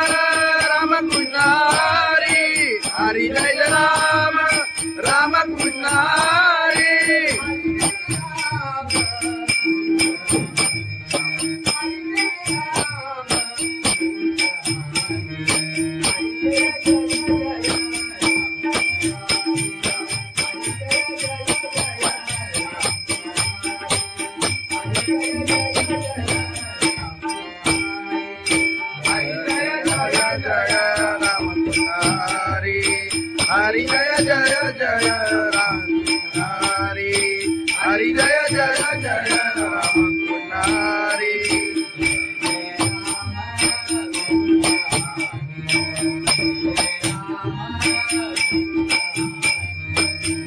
S1: राम कृष्ण हरि. हरि जय राम राम कृष्ण हरि. हरी जय राम राम कृष्ण हरी. हरि जय जय जय राम हरि. हरि जय जय जय राम हरि.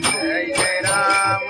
S1: जय जय राम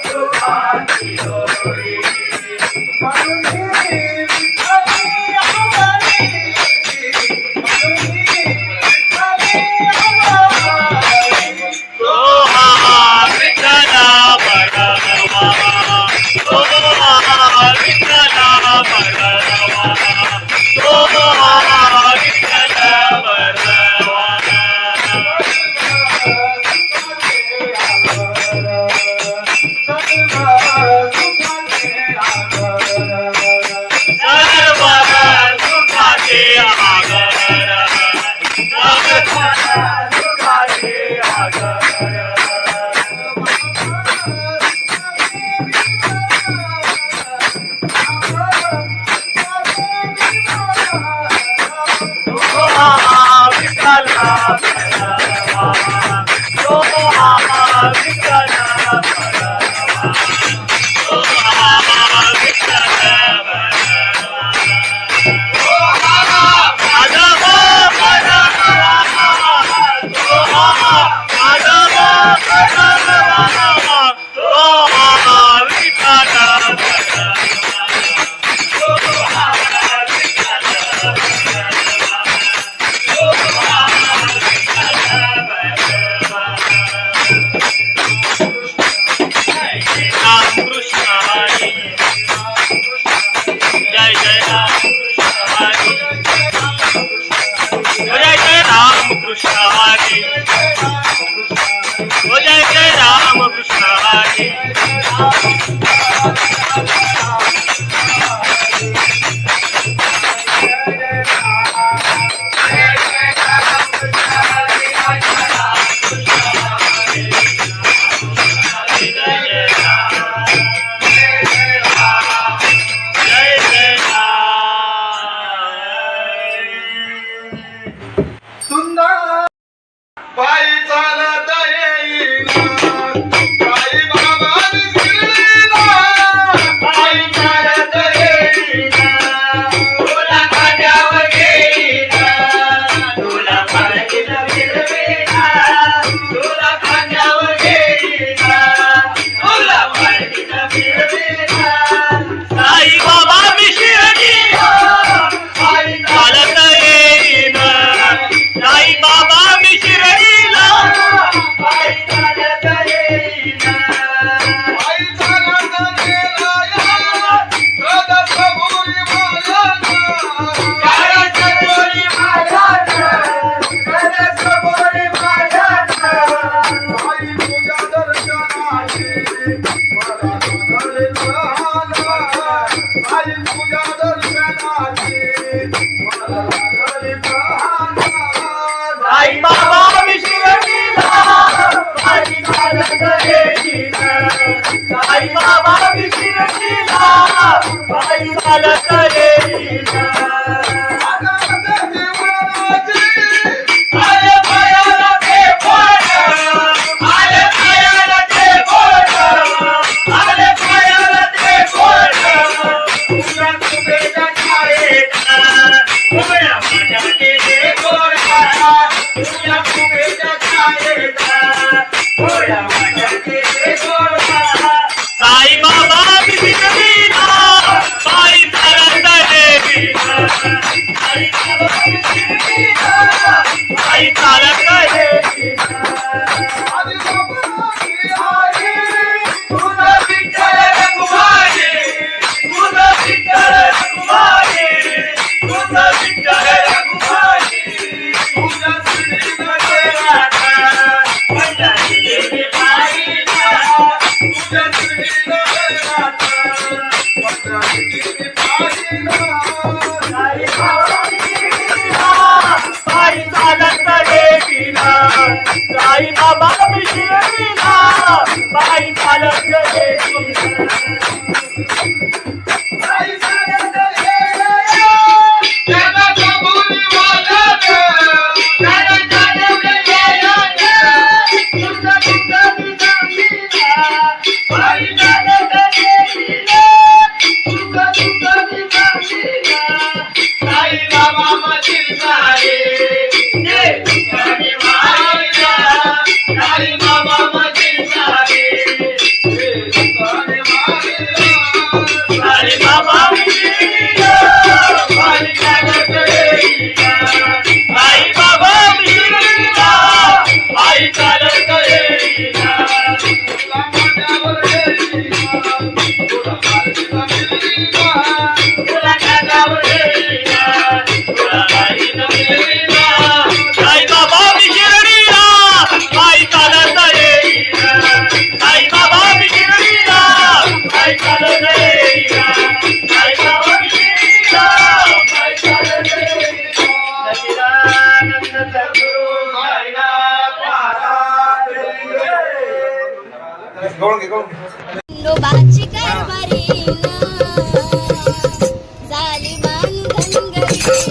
S3: सुखाची होई. तो हा विठ्ठला भगवा, तो हा विठ्ठला भगवा, तो हा विठ्ठला भगवा. सर्व सुखाचे आगर, सर्व सुखाचे आगर.
S1: पायी चालत येईन साई बाबा शिर्डीला.
S3: पायी चालत येईन, तुला खांद्यावर घेईन, तुला पालखीत फिरवीन, तुला खांद्यावर घेईन, तुला पालखीत फिरवीन. साई बाबा मी शिर्डीला पायी चालत येईन, साई बाबा मी शिर्डीला पायी चालत येईन.
S1: पायी चालत गेला या गदसपुरी मायाचा.
S3: गदसपुरी मायाचा, गदसपुरी मायाचा.
S1: साई तुझ्या दर्शनाची मला झाले प्रहार. साई तुझ्या दर्शनाची मला झाले प्रहार.
S3: साई बाबा मी शिर्डीला पायी चालत येईन, साई बाबा मी शिर्डीला पायी चालत येईन. आले पायाला ते बोट, आले पायाला ते बोट, आले पायाला ते बोट. तुझ्या तुझ्या छायेत उभ्या माझ्या केले गोडा, तुझ्या तुझ्या छायेत उभ्या माझ्या केले गोडा. साई बाबा मी शिर्डीला पायी चालत येईन, साई बाबा मी शिर्डीला पायी चालत येईन. तुझं विठ्ठल रघुमाई, तुझं विठ्ठल रघुमाई, तुझं विठ्ठल रघुमाई. तुझ्या श्रीनगरात पंढरीची पायीला, तुझ्या श्रीनगरात पंढरीची पायीला. साई बाबा मी शिर्डीला पायी चालत येईन, साई बाबा मी शिर्डीला पायी चालत येईन. पायी चालत येईन,
S1: गदसपुरी मायाचा.
S3: गाणं चालत येईन, तुझं तुझं मी सांगीन. पायी चालत येईन, तुझं तुझं मी सांगीन. साई बाबा माझी साई, जे तुझं मी माईला. साई बाबा माझी साई,
S1: गवळून घे गवळून घे.
S2: नोबाची कारभारी झाली बांधन गरी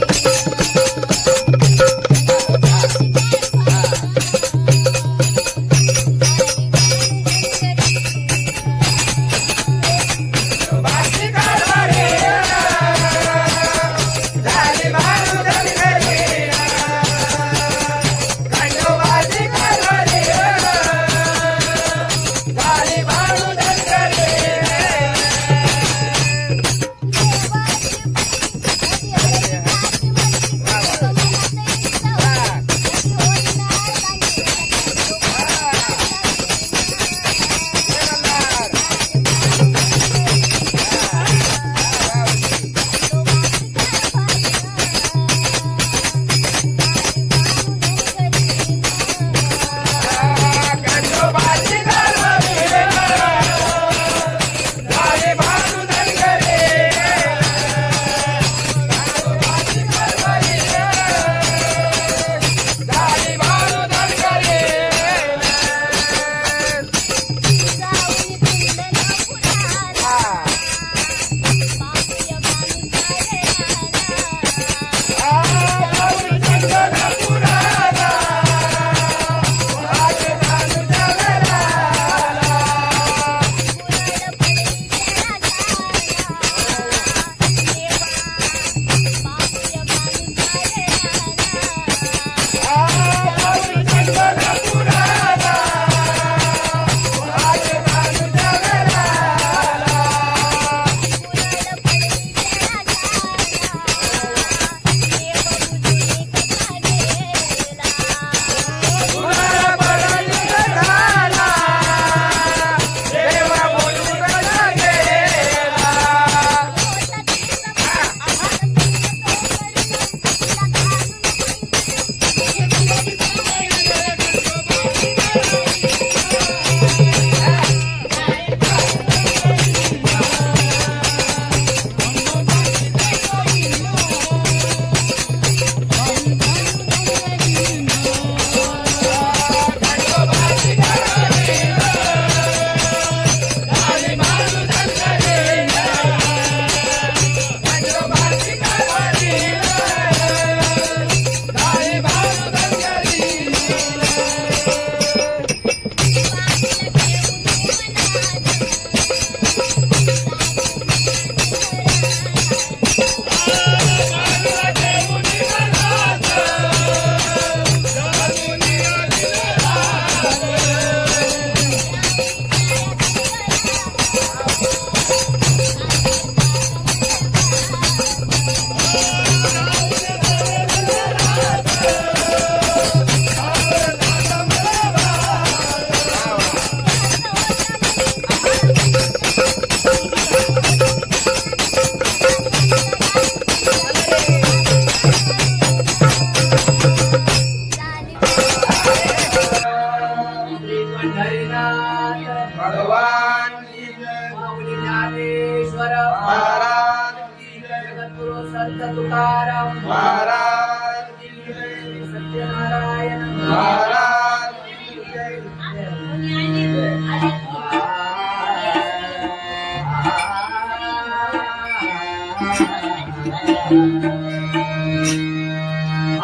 S1: भगवान की जय.
S5: माऊली ज्ञानेश्वर
S1: महाराज की जय.
S5: जगद्गुरु संत तुकाराम
S1: महाराज की जय.
S5: सत्यनारायण
S1: महाराज की जय.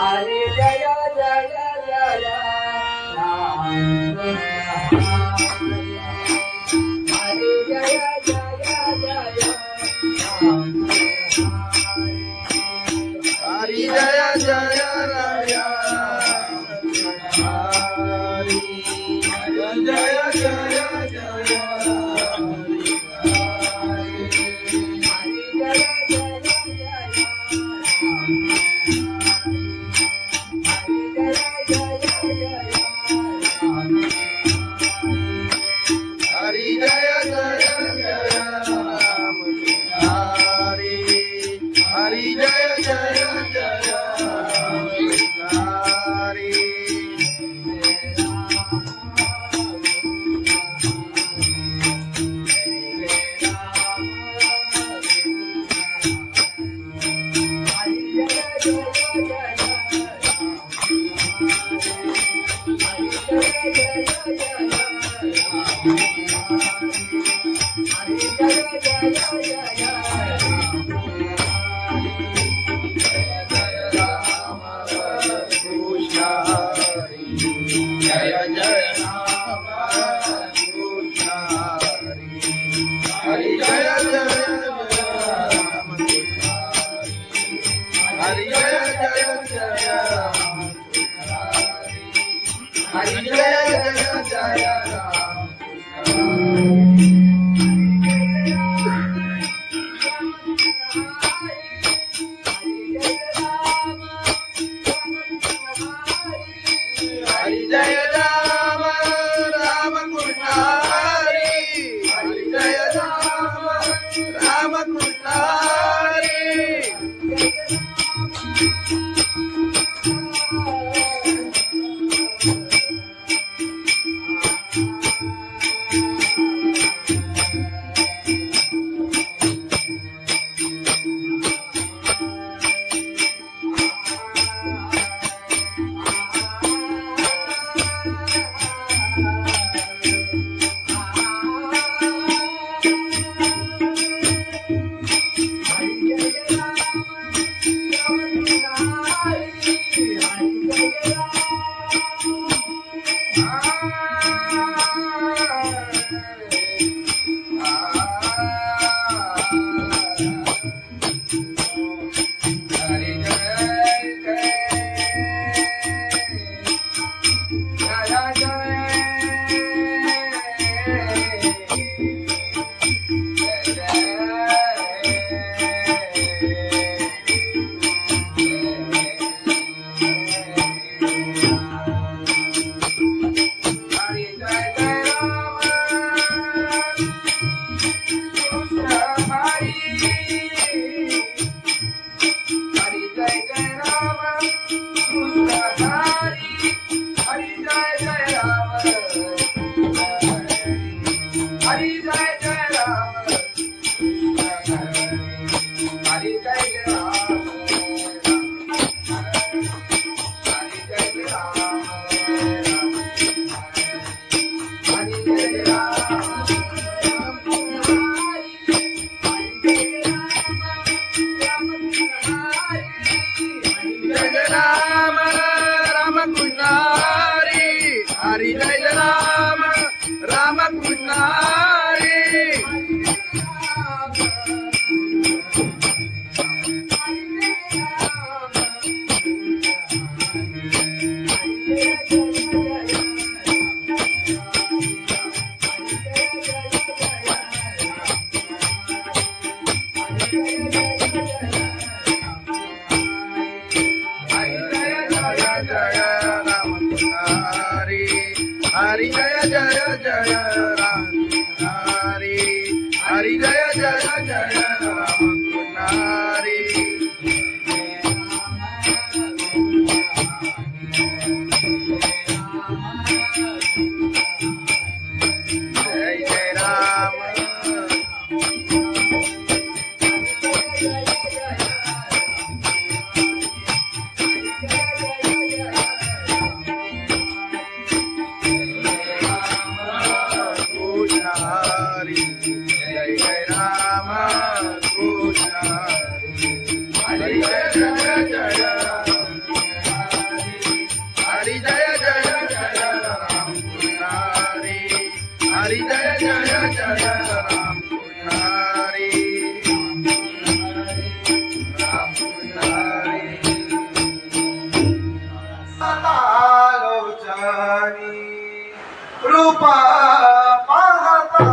S5: हरे जय जय जय राम हरे जय जय जय राम
S1: हरी जय जय राया. हरी जय जय जय जय. हरी जय जय जय राम. हरी हरी जय जय जय राम. हरी जय जय राम राम कृष्ण हरी हरी जय जय राम राम कृष्ण हरी हरि जय जय जय राम हरि हरि जय जय जय राम हरि जय जय राम कृष्ण हरि जय जय राम कृष्ण हरि जय जय जय हरि जय जय जय राम कृष्ण हरि हरि जय जय जय राम कृष्ण हरि राम कृष्ण हरि
S4: आलोचनी रूपा पाहता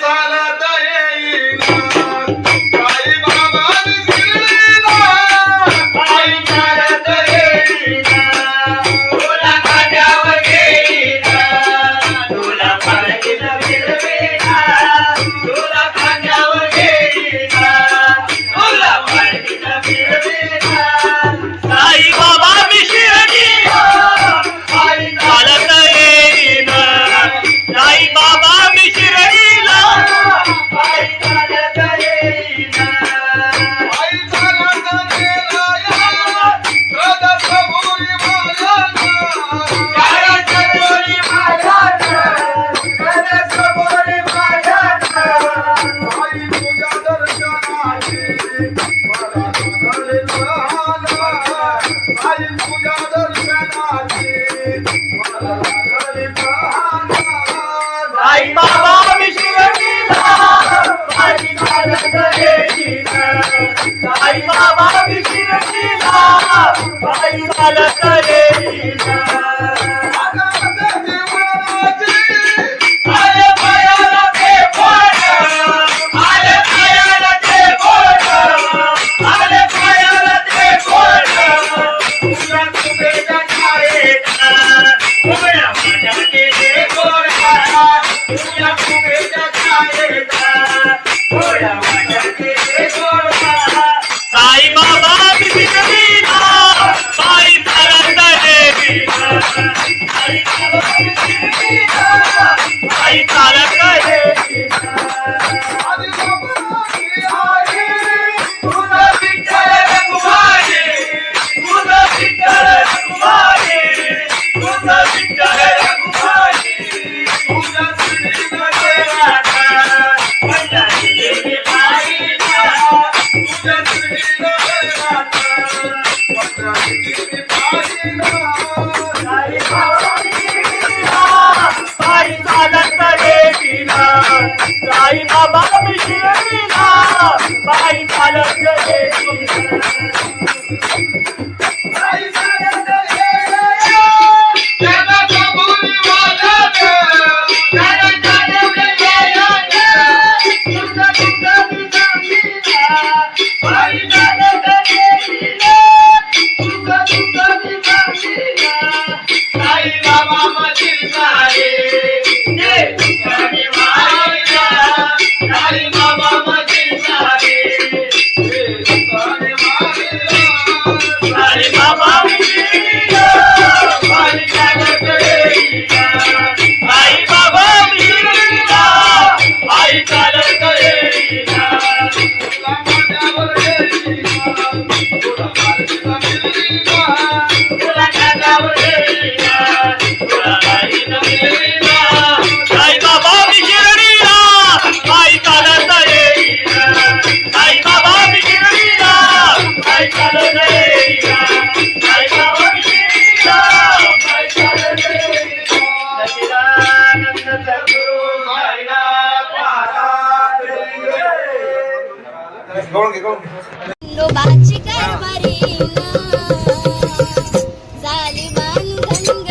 S4: चालत येईना साई बाबा शिर्डीला
S3: आई चालत येईना तुला खांद्यावर घेईना तुला पालखीत फिरवीना तुला खांद्यावर घेईना तुला पालखीत फिरवीना साई बाबा मी शिर्डीला आई चालत येईना साई बाबा मी शिर्डीला आई चालत येईना
S4: आई चालत गेला या रथसमोरी माझ्या
S3: बोली माझ्या बोली माझ्या
S4: आई तुझ्या दर्शनाची मला लागले तहान आई तुझ्या दर्शनाची मला लागले तहान
S3: आई बाबा मी शिर्डीला आई चालत येईना आई बाबा मी शिर्डीला आई चालत येईना आले पायाला ते बोट आले पायाला ते बोट आले पायाला ते बोट तुझ्या कुबेच्या छायेचा उघड्या माझ्या केले गोडा तुझ्या कुबेच्या छायेचा उघड्या माझ्या केले गोडा साई बाबा मी शिर्डीला आई चालत येईना आई बाबा मी शिर्डीला आई चालत येईना
S4: आधी बाबाची आई
S3: तुझा विठ्ठल रघुमाई तुझा विठ्ठल रघुमाई तुझा विठ्ठल रघुमाई तुझा श्रीमध्ये राधा पंढरी देवी माईला तुझा श्रीमध्ये राधा पंढरी देवी माईला साई बाबा शिर्डीला आई चालत येईना साई बाबा मी शिर्डीला आई चालत येईना
S4: आई चालत गेला त्याला कबुली वाजत
S3: त्याला चालवलं गेलं तुझं तुझं मी सांगीना आई चालत येईना तुझं तुझं मी सांगीना साई बाबा मधील सारे जे तुझ्याने माईला साई बाबा मधील सारे जे तुझ्याने माईला साई बाबा मी शिर्डीला आई चालत येईना आई बाबा मी शिर्डीला आई चालत येईना
S4: तुला माझ्यावर येईना तुला पालखीला मिळवीना
S3: तुला खांद्यावर घेईना तुला पालखीत फिरवीना आई बाबा मी शिर्डीला आई चालत येईना आई बाबा मी शिर्डीला आई चालत येईना आई बाबा मी शिर्डीला आई चालत येईना सच्चिदानंद सद्गुरु साईनाथ महाराज
S2: खंडोबाची कारभारी झाली बांधन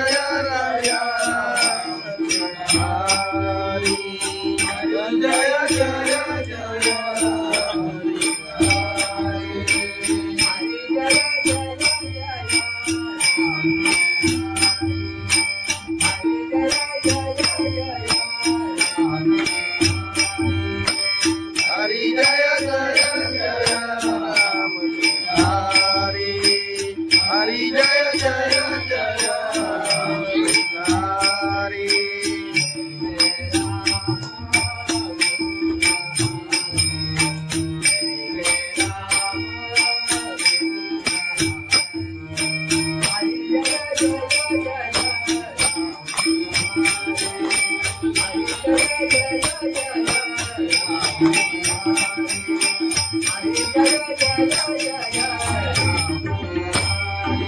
S1: जय राम हरी जय जय जय हरि जय जय जय राम हरि हरि जय जय जय राम हरि जय जय राम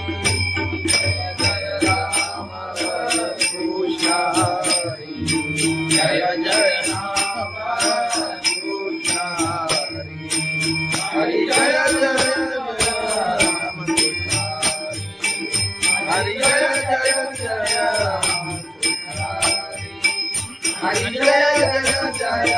S1: कृष्ण हरि जय जय राम हरि जय जय जय राम हरि जय जय जय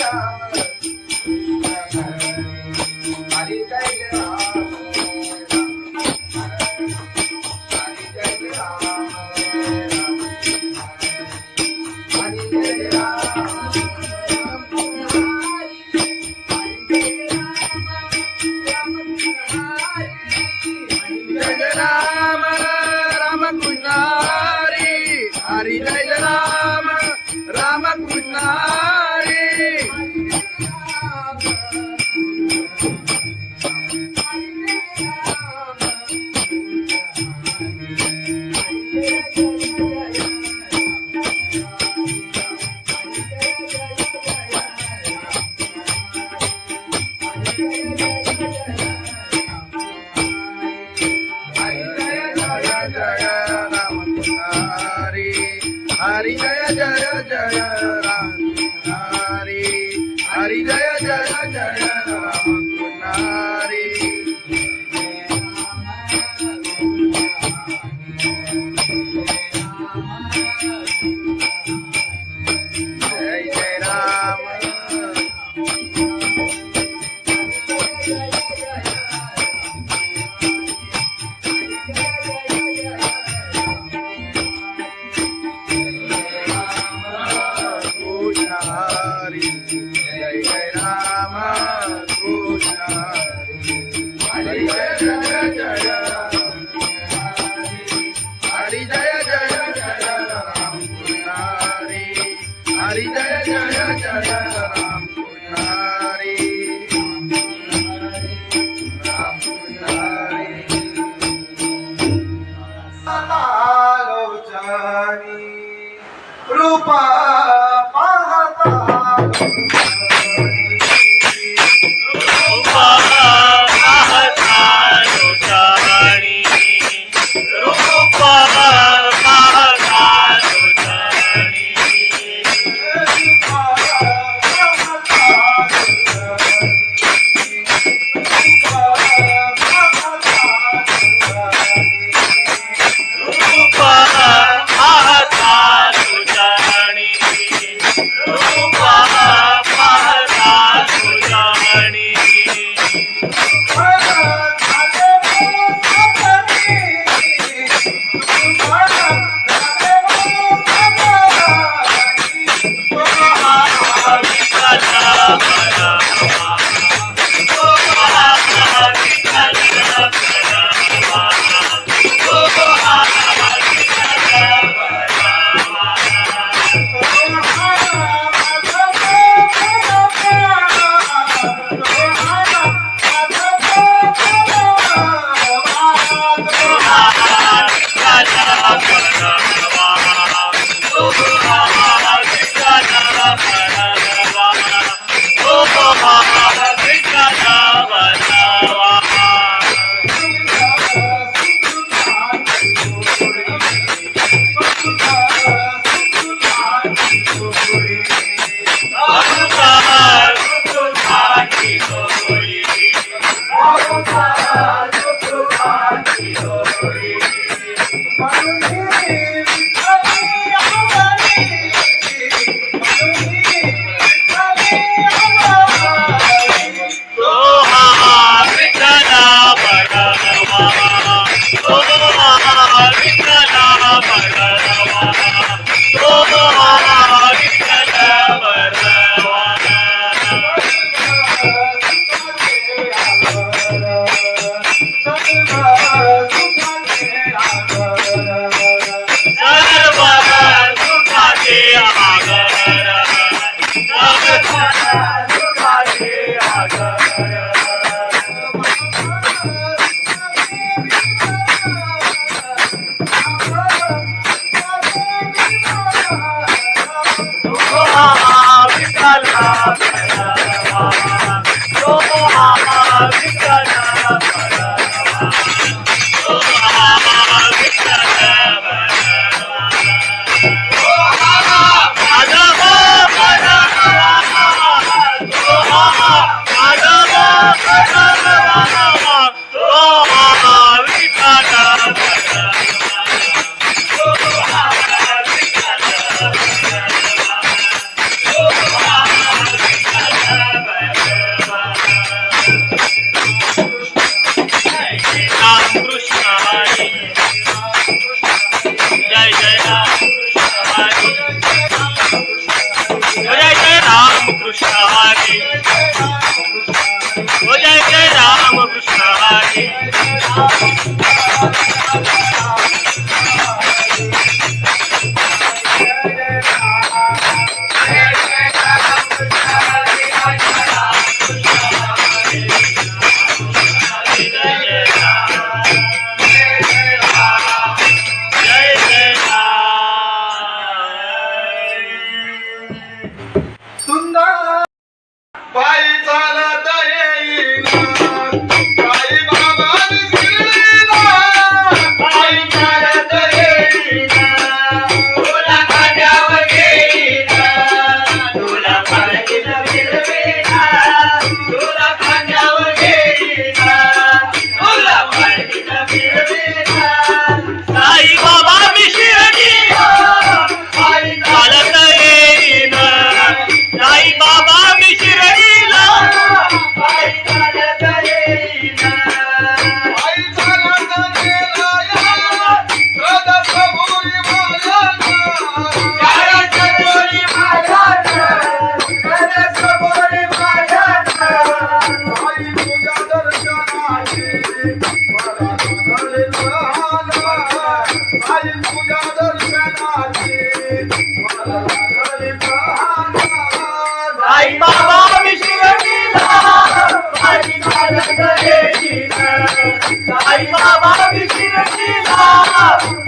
S1: राम हरि जय राम राम कृष्ण हरि हरि जय राम राम कृष्ण हरि हरि जय राम राम कृष्ण हरि हरि जय जय जय राम हरि हरि जय जय जय राम हरि जय जय राम हरि जय जय राम
S4: रूप पाहता
S3: रूपा पाहता लोटाणी रूपा पाहता लोटाणी रूपा पाहता लोटाणी रूपा पाहता लोटाणी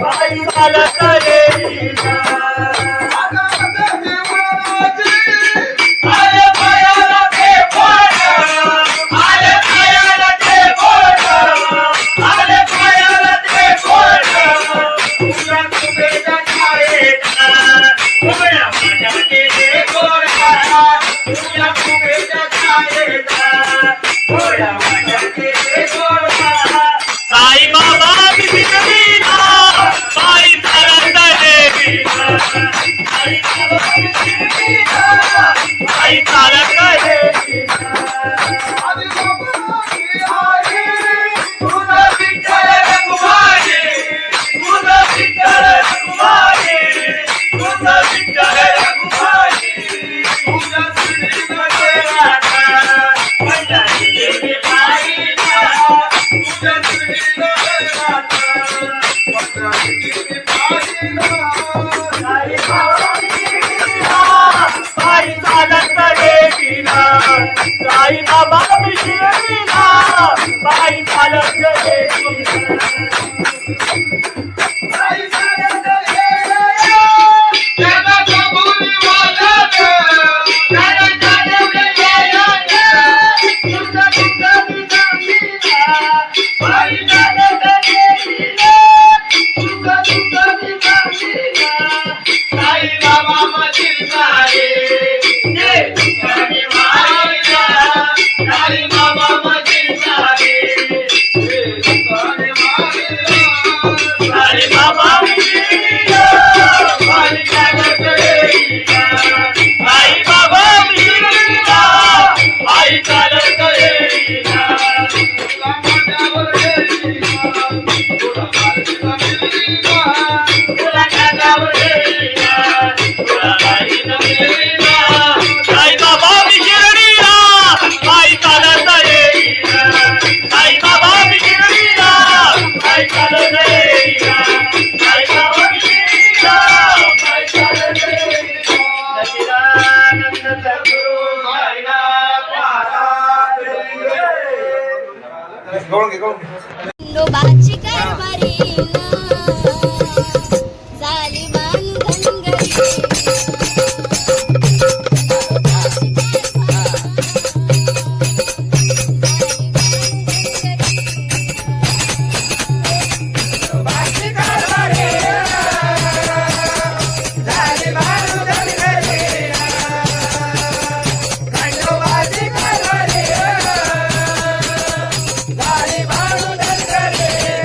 S5: बाई चालत येईना
S1: किती पाहिला
S3: साई बाबा मिशिरीला पायी चालत येतीला साई बाबा मिशिरीला पायी चालत येतीला
S1: आई चालत येया त्याला कबुली वाला त्याला चालत येया तुझा तुझा निजामीला आई चालत येतीला तुझा तुझा निजामीला साई बाबा मजीदा रे ये तुझी माईला साई बाबा मजीदा रे ये तुझी माईला
S3: साई बाबा मिशिरीला पायी चालत येतीला साई बाबा मिशिरीला पायी चालत येतीला
S1: तुला माझ्यावर येईना तुला माझ्या मिलीना
S3: तुला खांद्यावर येईना तुला बाईनं मिळवीना साई बाबा मिशिरीला पायी चालत येईना साई बाबा मिशिरीला पायी चालत येईना साई बाबा मिशिरीला पायी चालत येईना सच्चिदानंद सद्गुरु साईनाथ महाराज
S2: खंडोबाची कारभारी झाली बांधनगरी
S1: झाली बाळू धनगरी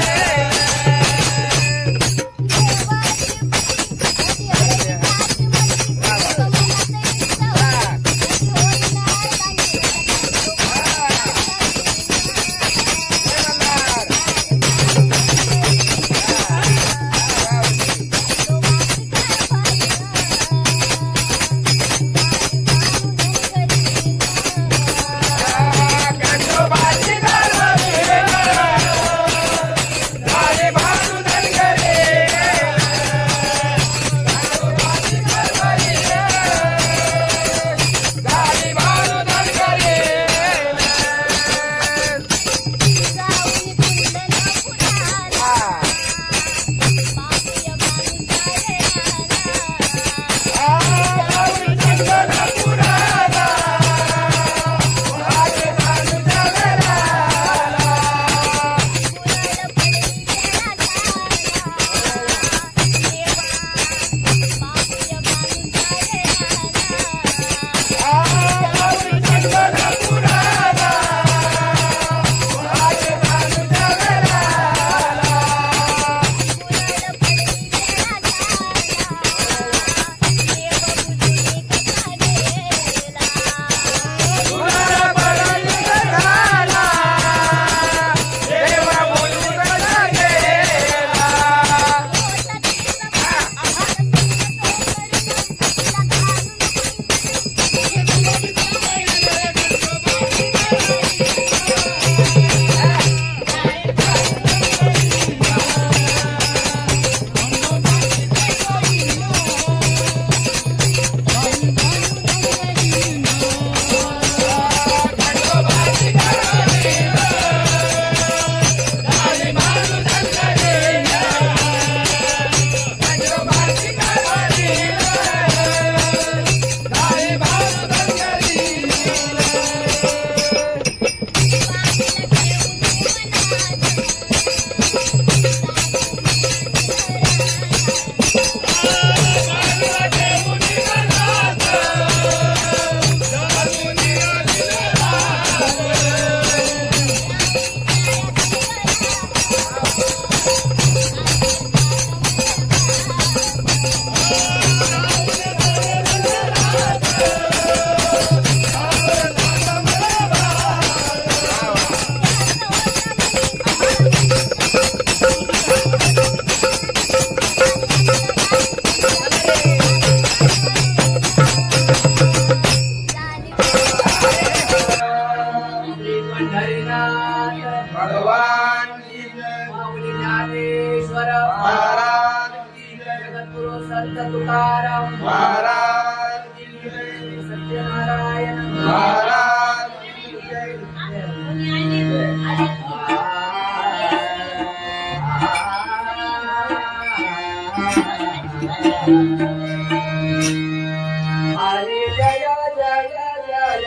S5: हरी जय जय जय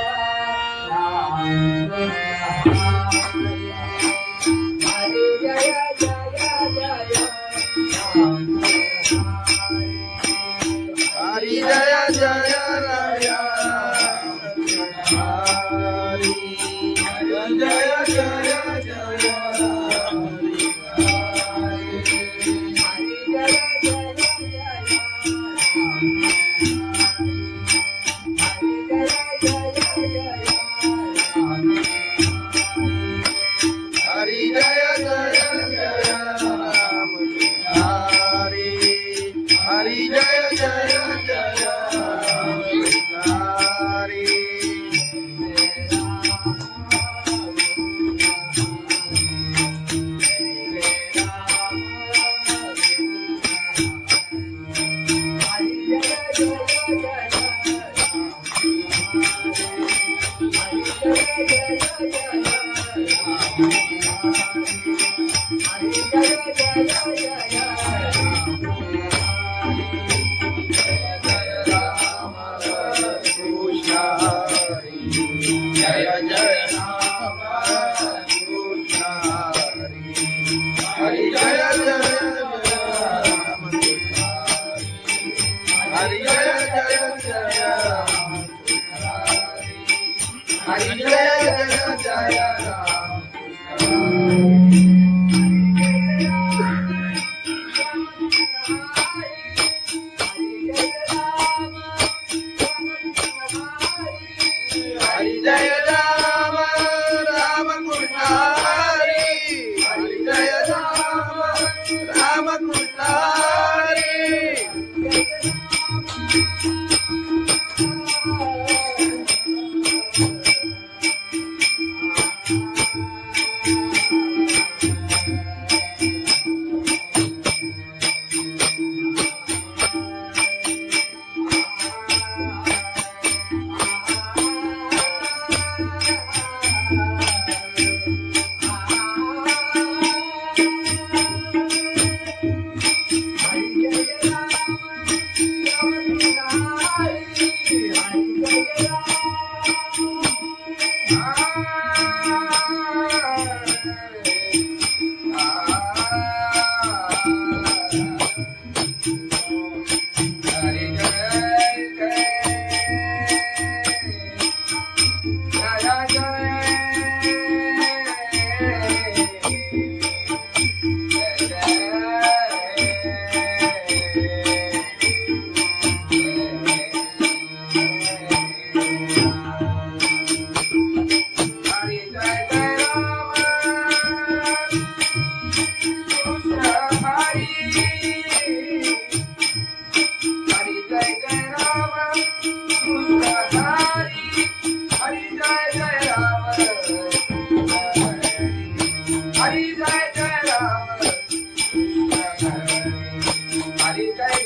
S5: राम हरी जय जय जय राम
S1: हरि जय जय राय हरि जय जय जय हरि जय जय जय राम हरि हरि जय जय जय हरि कृष्ण हरि जय जय राम कृष्ण हरि जय जय राम हरि जय जय जय राम हरि जय जय जय राम हरि जय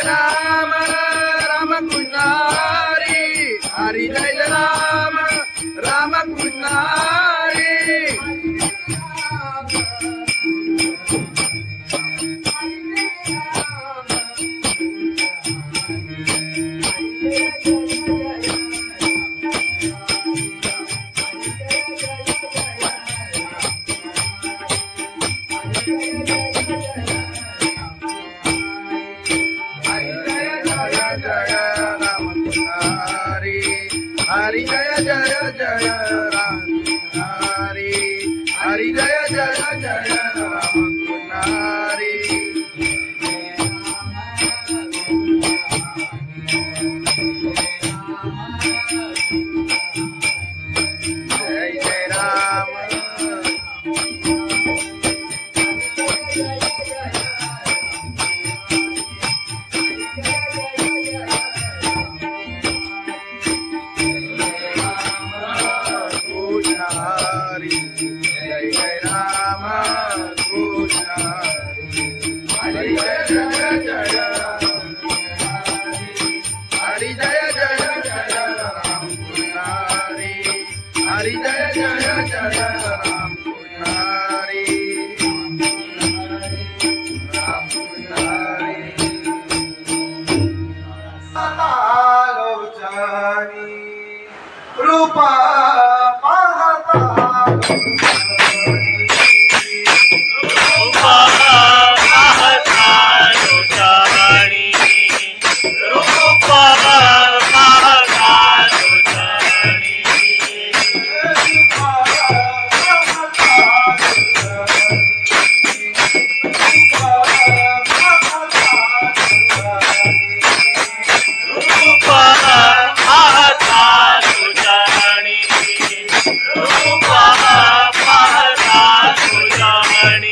S1: राम राम कृष्ण हरि हरि जय राम राम कृष्ण हरि हरि जय राम राम कृष्ण हरि हरि जय जय जय राम हरि हरि जय जय जय राम हरि जय जय राम हरि जय जय राम कृष्ण हरि हरी जय जय जय हरी जय जय जय राम कृष्ण हरी हरी जय जय जय राम कृष्ण हरी राम कृष्ण हरी
S4: आलोचनी रूपा पाहता
S3: रूपा पाहता लोचनी रूपा पाहता लोचनी रूपा पाहता लोचनी रूपा पाहता लोचनी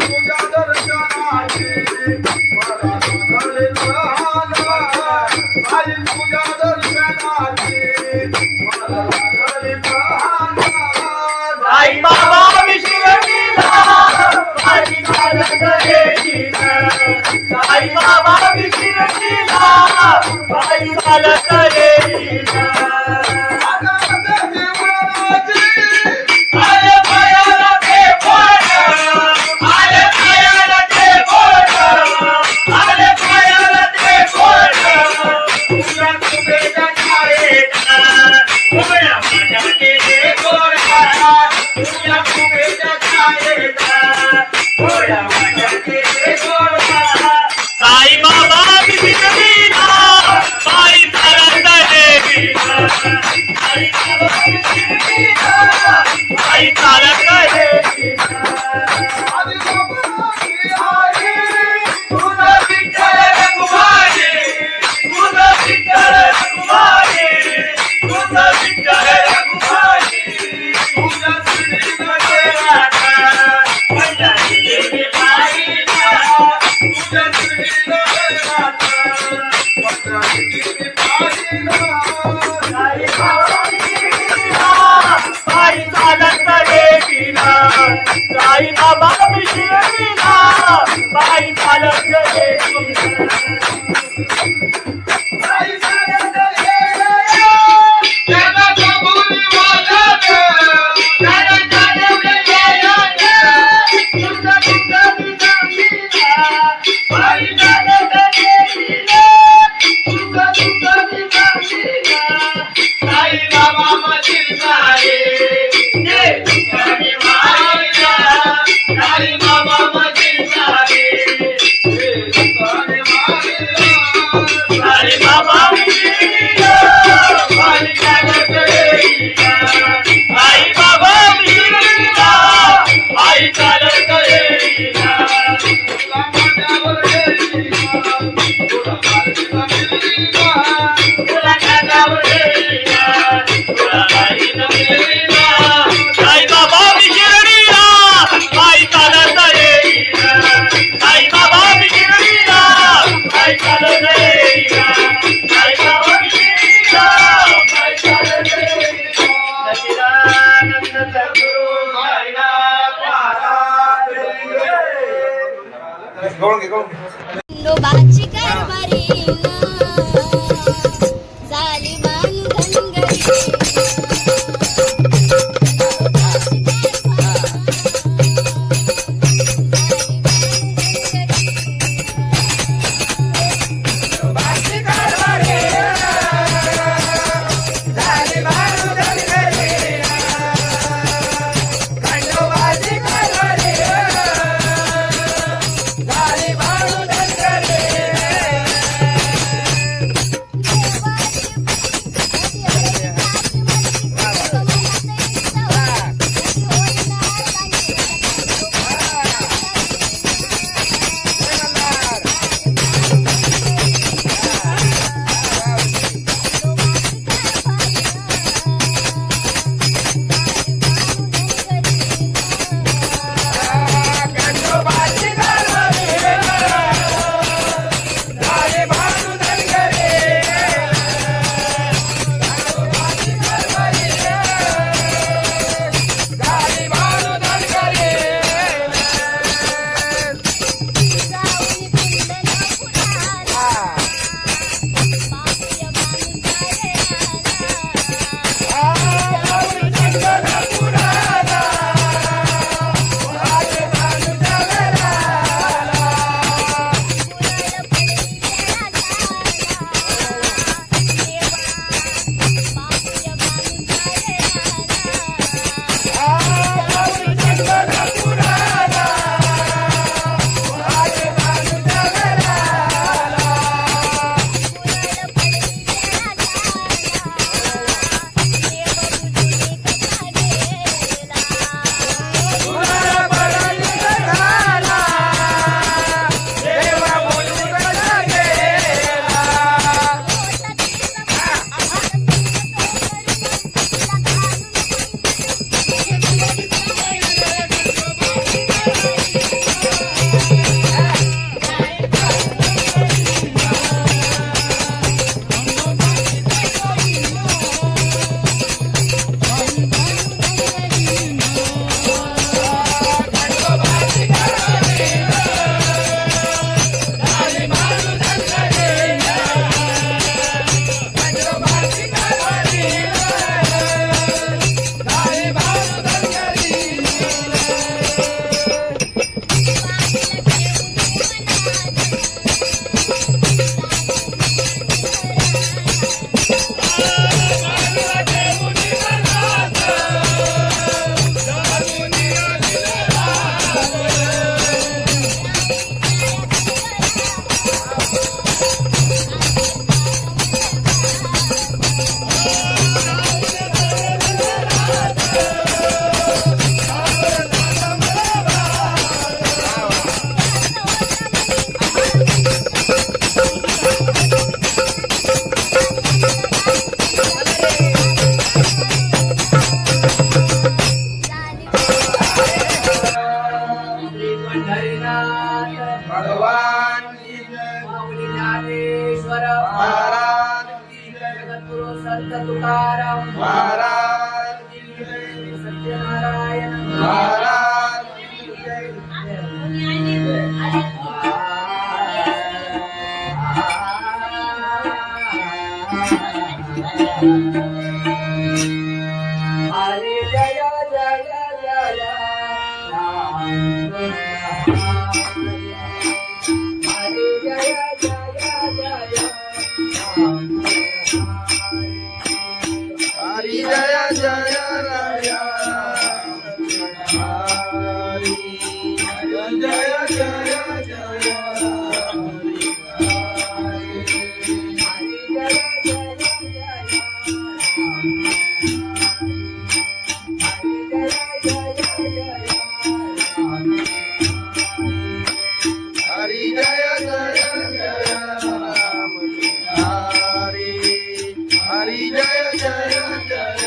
S4: तुझ्या दर्शनाची
S3: बाई चालत येईना आले पायाला ते बोट आले पायाला ते बोट आले पायाला ते बोट तुझ्या कुबेच्या छायेचा उभ्या माझ्याचे ते गोरखा तुझ्या कुबेच्या छायेचा उभ्या माझ्याचे ते गोरखा साई बाबा विधिना बाई चालत येईना साई बाबा विधिना बाई चालत येईना तुझं विठ्ठल रघुमाई तुझं विठ्ठल रघुमाई तुझं विठ्ठल रघुमाई तुझ्या श्रीनगराचा पंढरी देवी पाहिला तुझ्या श्रीनगराचा पंढरी देवी पाहिला साई बाबा विधिना बाई चालत येईना साई बाबा विधिना बाई चालत येईना
S2: खंडोबाची कारभारी झाली बांधनगरी
S5: हरिनाथ
S1: भगवान की जय
S5: माऊली ज्ञानेश्वर
S1: महाराज की जय
S5: जगद्गुरु संत तुकाराम
S1: महाराज की जय
S5: सत्यनारायण
S1: महाराज की जय
S5: हरे जय जय जय राम हरे जय जय जय राम
S1: हरि जय जय राय हरि जय जय जय हरि जय जय जय राम हरि हरि जय जय जय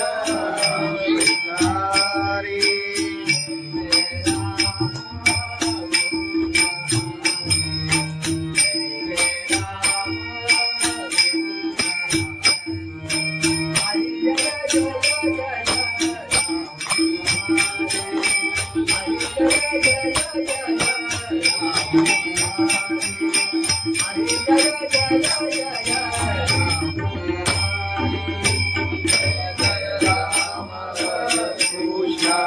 S1: हरि कृष्ण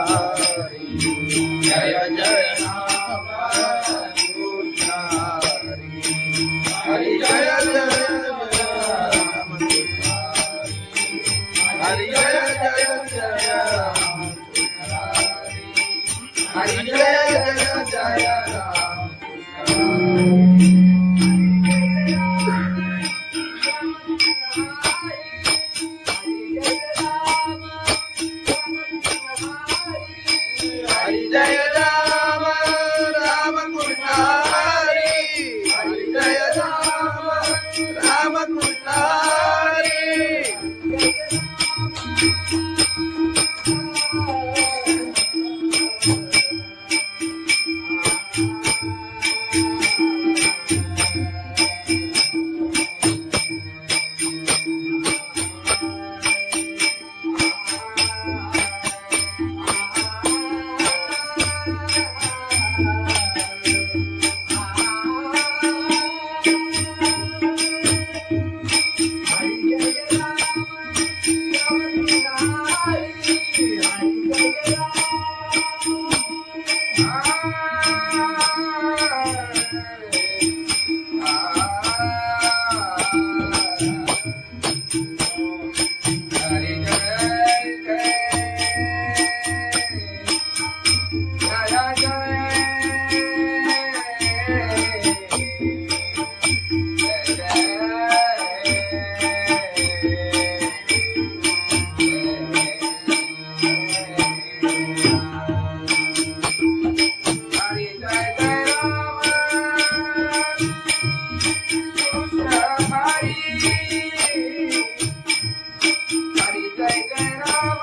S1: जय जय राम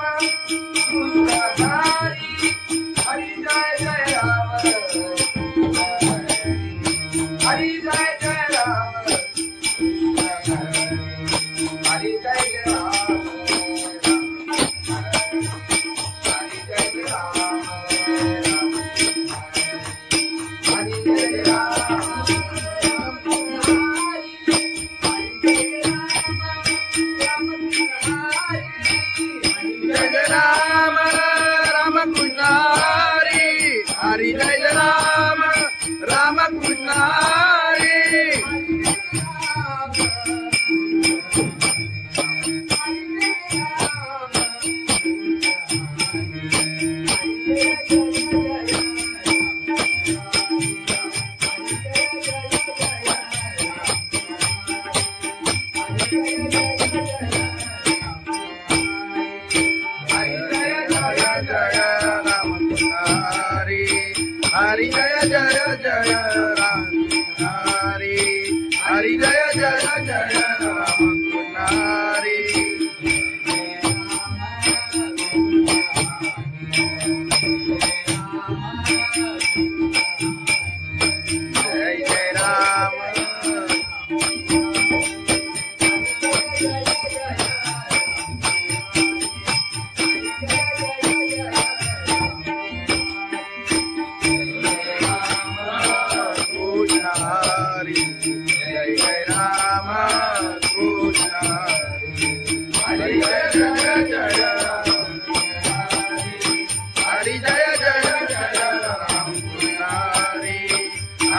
S1: कृष्ण हरि जय जय राम हरि जय जय राम हरि जय जय राम हरि जय राम राम कृष्ण हरि हरि जय राम राम कृष्ण हरि हरि जय राम राम कृष्ण हरि हरि जय जय जय राम हरि हरि जय जय जय राम हरि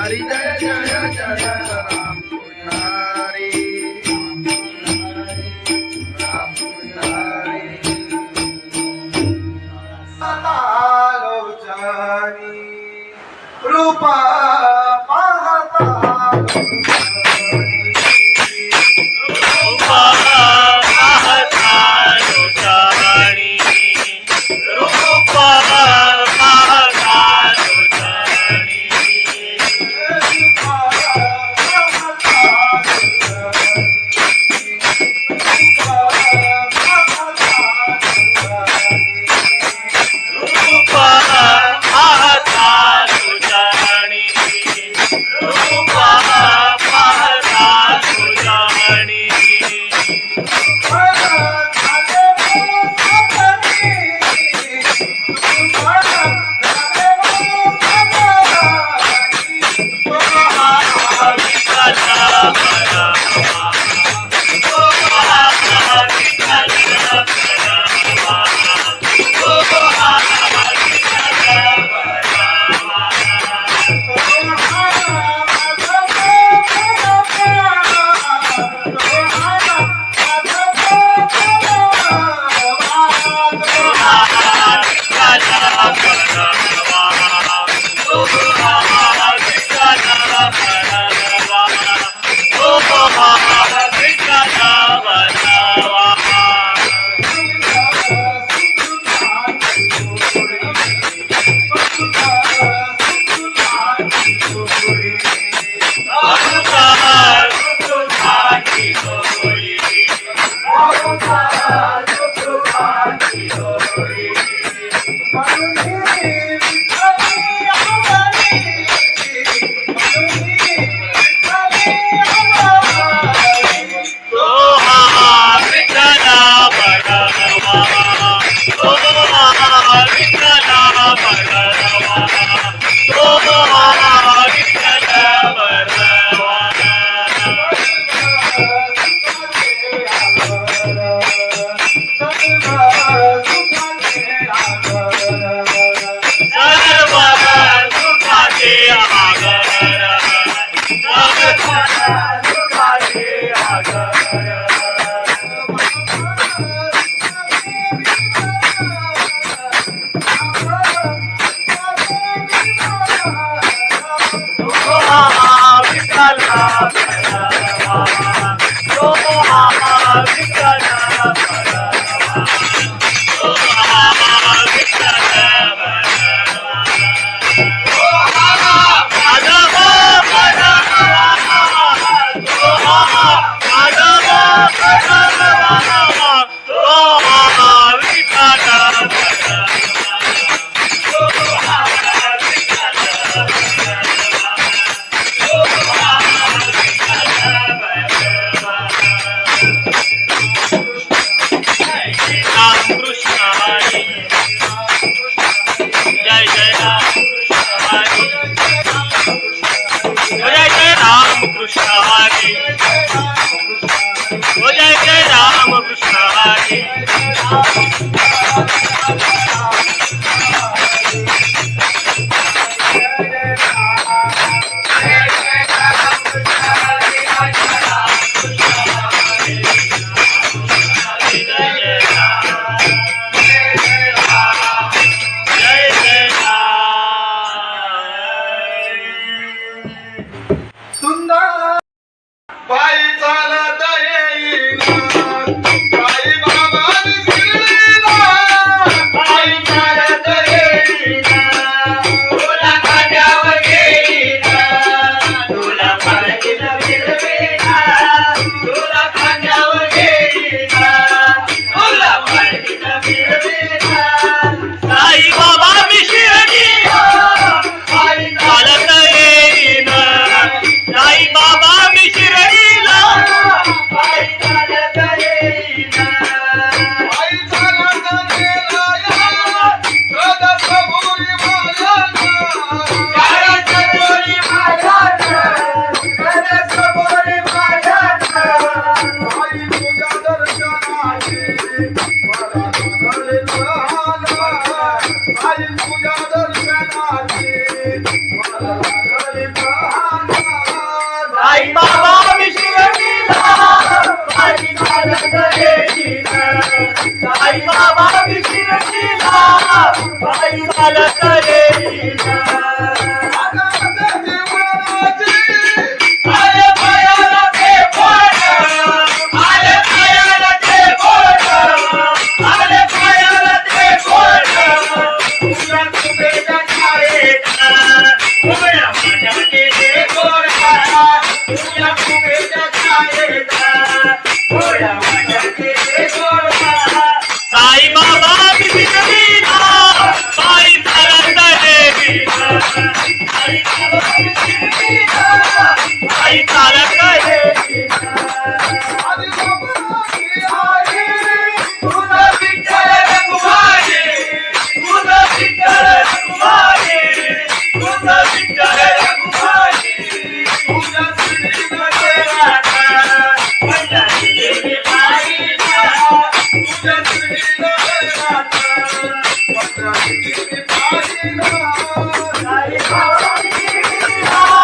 S1: हरी जय जय जय राम कृष्ण हरी राम कृष्ण हरी
S4: लोचनी रूपा पाहता
S3: रूपा पाहता लोचनी रूपा पाहता लोचनी रूपा पाहता लोचनी रूपा पाहता लोचनी बाबा शिर्डीला पायी चालत येईना आले पायाला ते बोट आले पायाला ते बोट आले पायाला ते बोट तुझ्या कुबेच्या छायेत उभ्या माझ्या केले गोरा तुझ्या कुबेच्या छायेत उभ्या माझ्या केले गोरा साई बाबा शिर्डीला पायी चालत येईना साई बाबा शिर्डीला पायी चालत येईना तुझं विठ्ठल रखुमाई तुझं विठ्ठल रखुमाई तुझं विठ्ठल रखुमाई तुझ्या श्रीमध्ये राधा माझ्या देवी बाईला तुझ्या श्रीमध्ये राधा माझ्या देवी बाईला साई बाबा शिर्डीला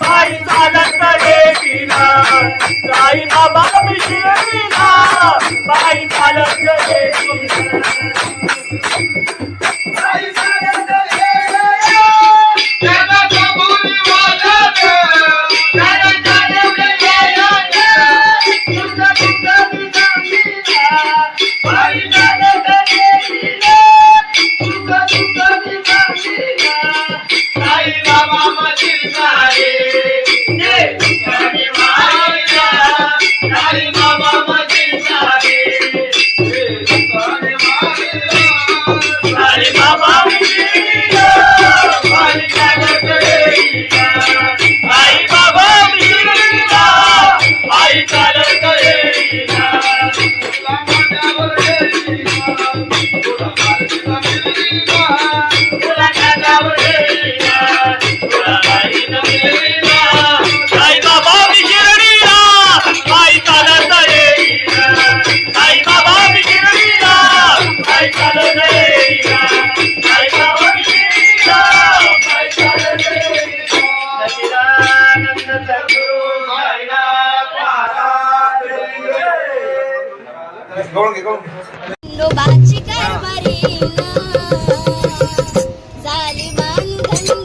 S3: पायी चालत येईना साई बाबा शिर्डीला पायी चालत येईना साई बाबा मशील साई बाबा मशील साई बाबा शिर्डीला पायी चालत येईना साई बाबा शिर्डीला पायी चालत येईना तुला खांद्यावर येईना तुला खांद्यावर येईना तुला बाईनं मिळवीना साई बाबा शिर्डीला पायी चालत येईना साई बाबा शिर्डीला पायी चालत येईना साई बाबा शिर्डीला पायी चालत येईना सच्चिदानंद सद्गुरु साईनाथ महाराज
S2: खंडोबाची कारभारी झाली बांधन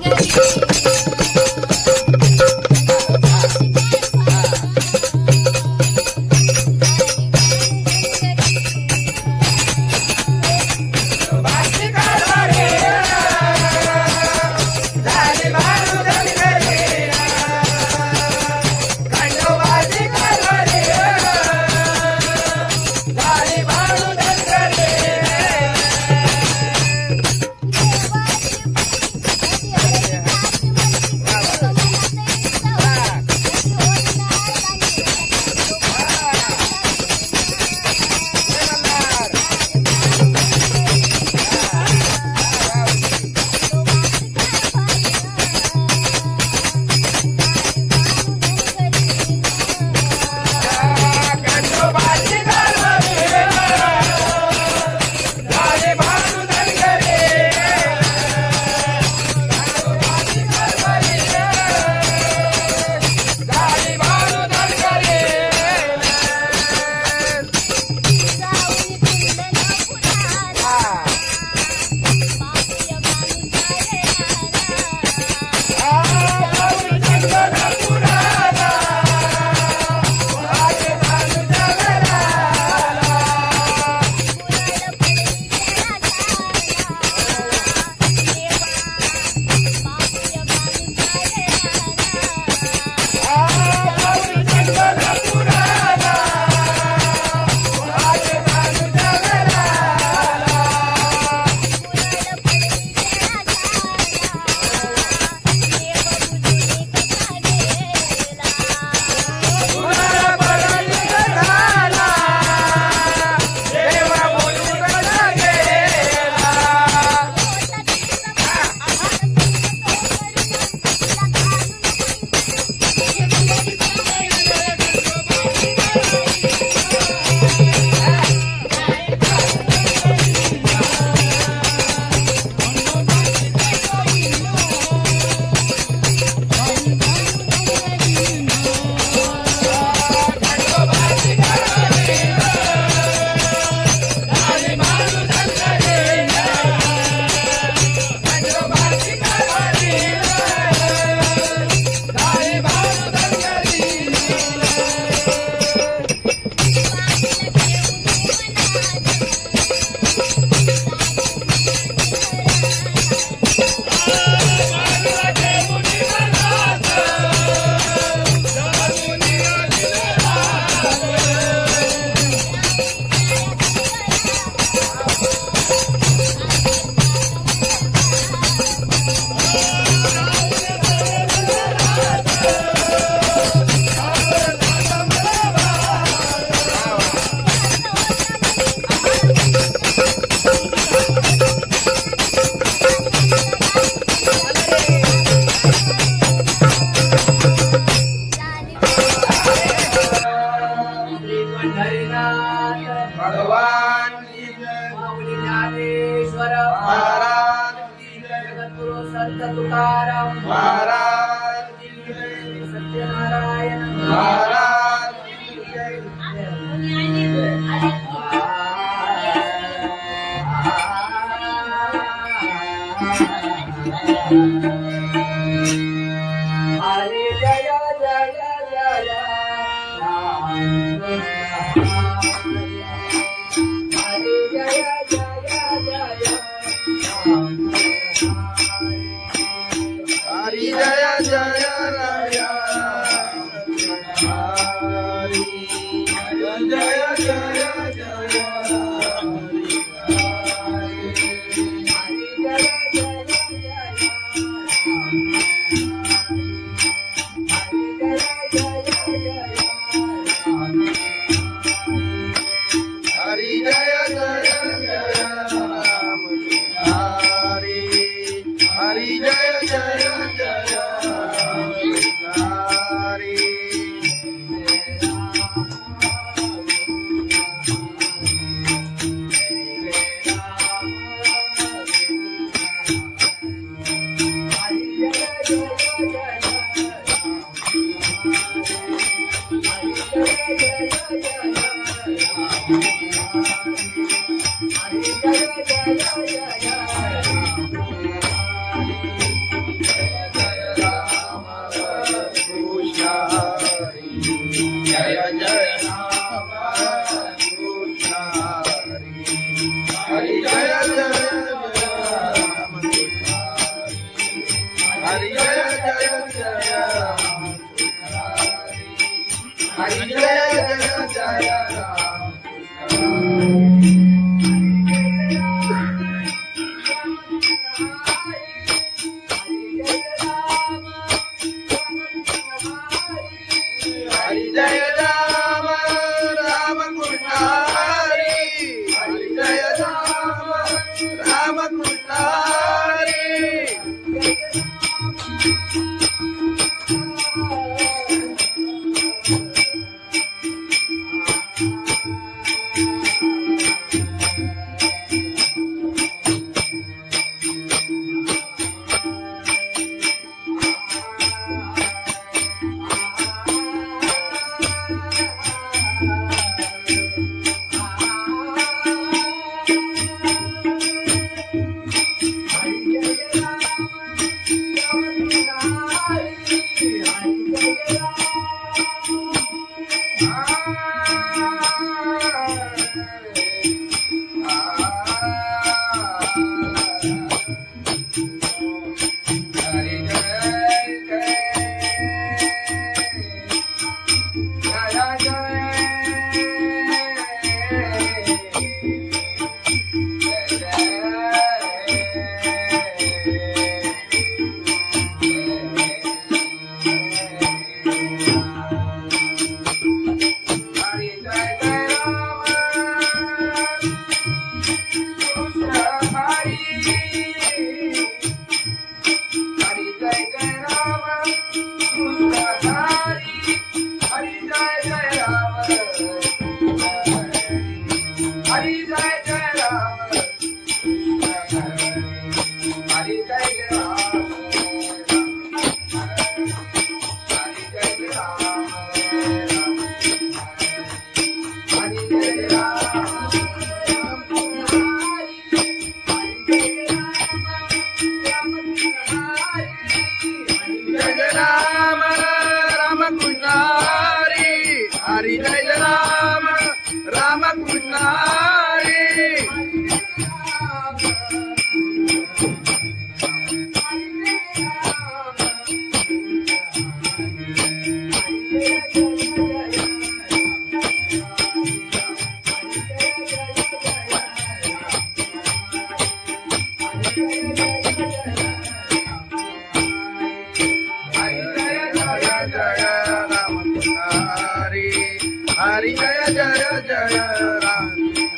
S1: जय जय राम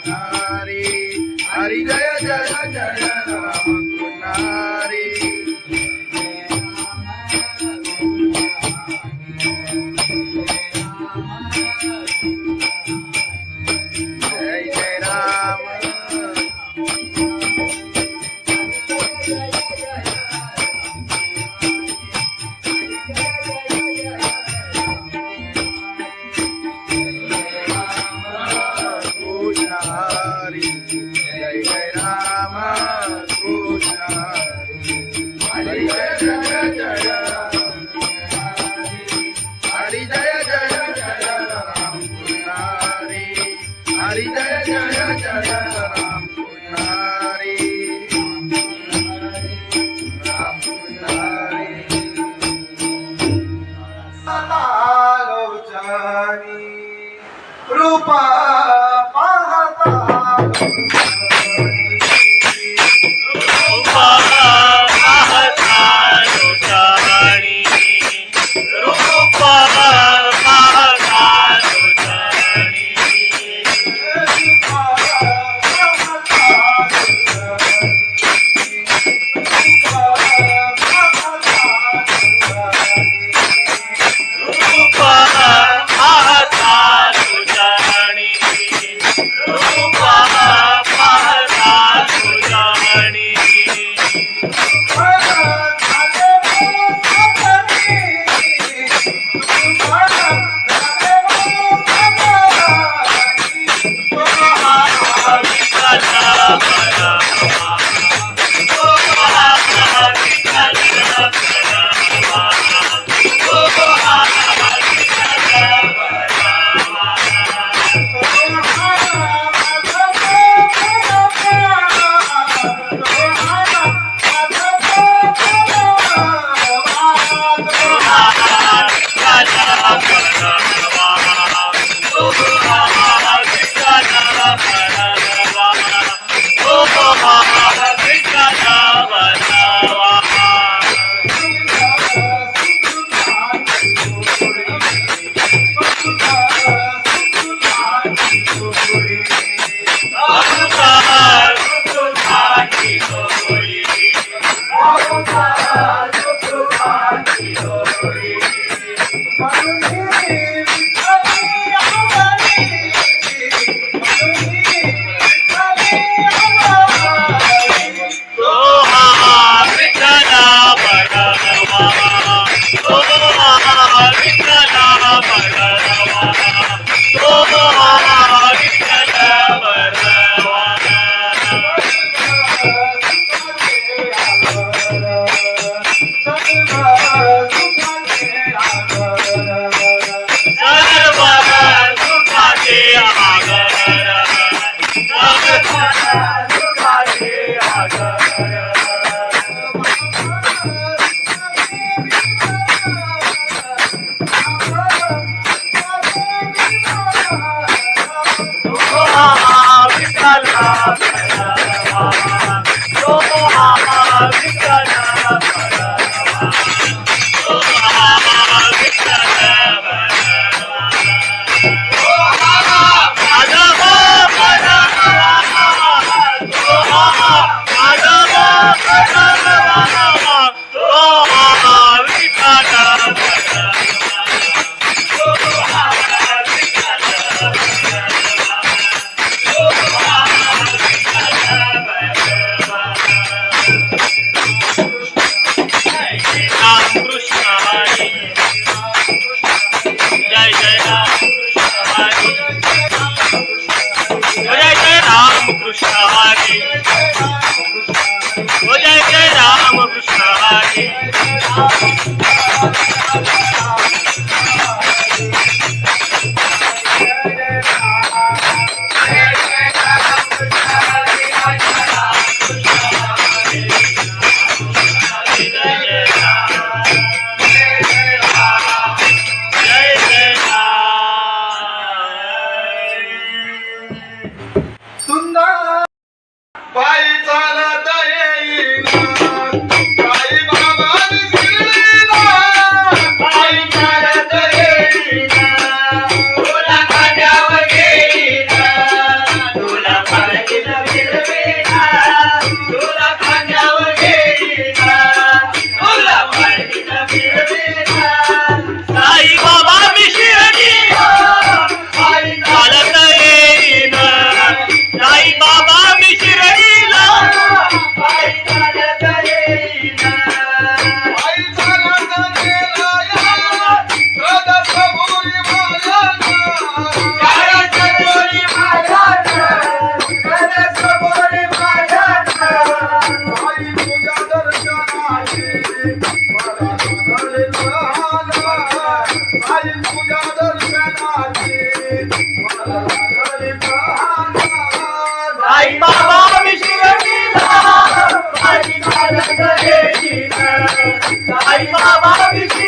S1: हरी हरी जय जय जय राम हरी जय जय राम कृष्ण हरी जय जय राम कृष्ण हरी जय जय जय हरि जय जय जय राम कृष्ण हरी हरि जय जय जय राम कृष्ण हरी राम कृष्ण हरी
S4: लोचनी रूपा पाहता
S3: रूपा पाहता लोचनी रूपा पाहता लोचनी रूपा पाहता लोचनी रूपा पाहता लोचनी
S4: Hallelujah.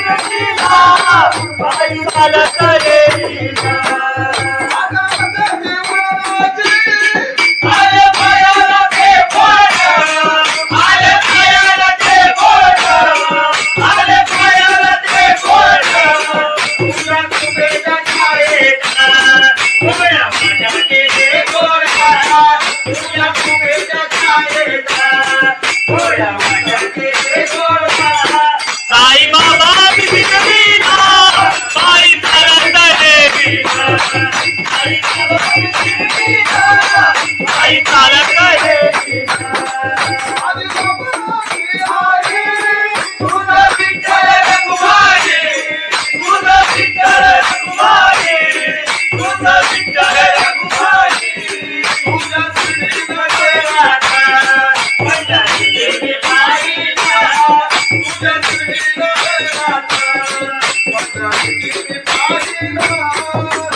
S3: शिर्डीला पायी चालत येईना. आले पायाला ते बोट, आले पायाला ते बोट, आले पायाला ते बोट. तुझ्या कुबेच्या छायेत उभ्या माझ्या केले गोडा, तुझ्या कुबेच्या छायेत उभ्या माझ्या केले गोडा. साईबाबा शिर्डीला पायी चालत येईना. साईबाबा शिर्डीला पायी चालत येईना. तुझं विठ्ठल रखुमाई, तुझं विठ्ठल रखुमाई, तुझं विठ्ठल रखुमाई. तुझ्या शिर्डीमध्ये राहता पंढरी देवी माईला, तुझ्या शिर्डीमध्ये राहता पंढरी देवी माईला.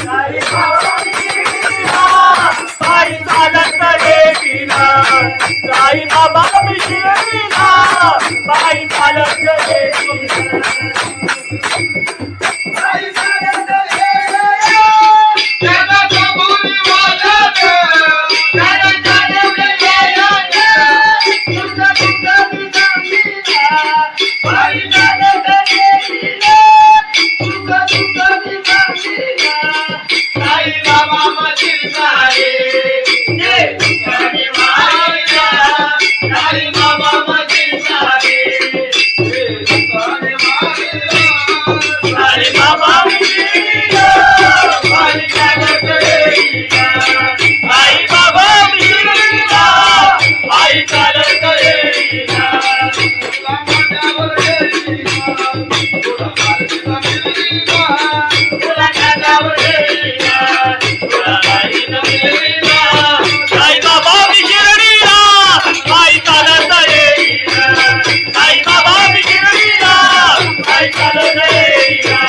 S3: साईबाबा शिर्डीला पायी चालत येईना. साईबाबा शिर्डीला पायी चालत येईना. पायी चालत येईना. त्याला कबुली वाजत, त्याला चालवलं यायला. तुझं तुझं मी सांगीना. पायी चालत येईना. तुझं तुझं मी सांगीना. साईबाबा मशीन झाले जे तुझ्याने माईला. साईबाबा मशीन झाले जे तुझ्याने माईला. साईबाबा शिर्डीला पायी चालत येईना. साईबाबा शिर्डीला पायी चालत येईना. तुला माझ्यावर येईना, तुला माझ्यावर येईना, तुला माझ्यावर येईना, तुला माझ्यावर येईना. साईबाबा शिर्डीला पायी चालत येईना. साईबाबा शिर्डीला पायी चालत येईना.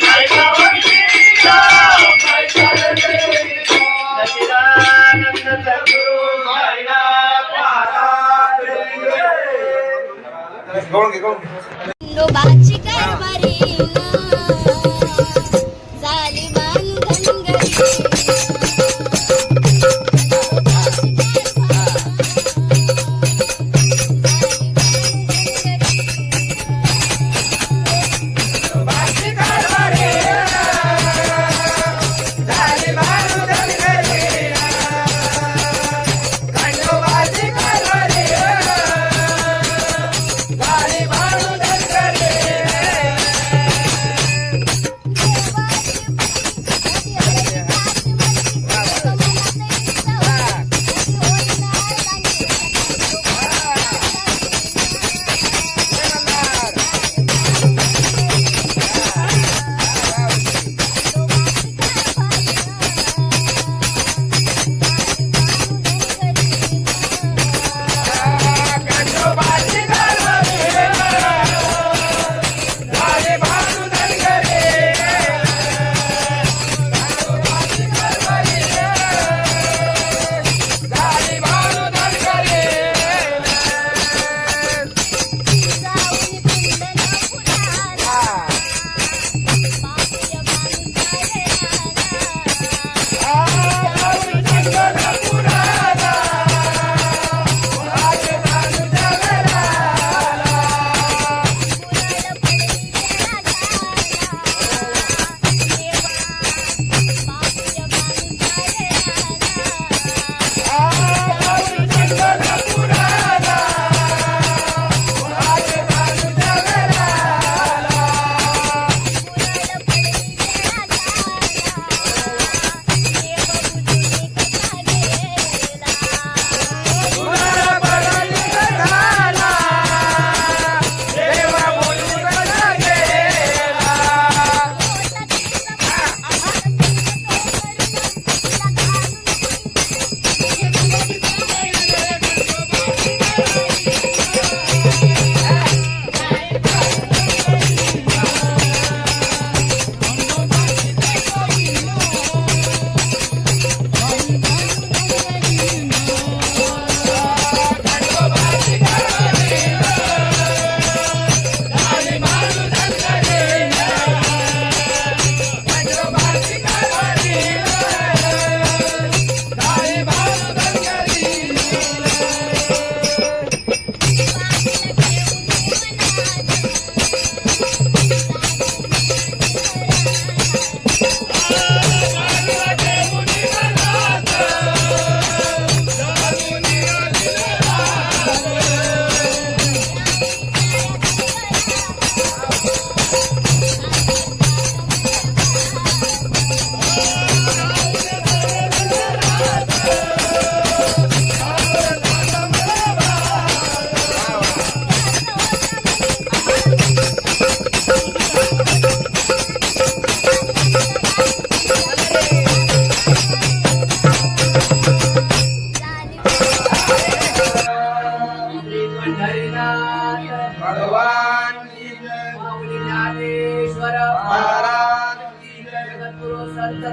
S3: साईबाबा शिर्डीला पायी चालत येईना. सच्चिदानंद सद्गुरू साईनाथ महाराज की जय.
S2: खंडोबाची कारभारी झाली बांधनगरी.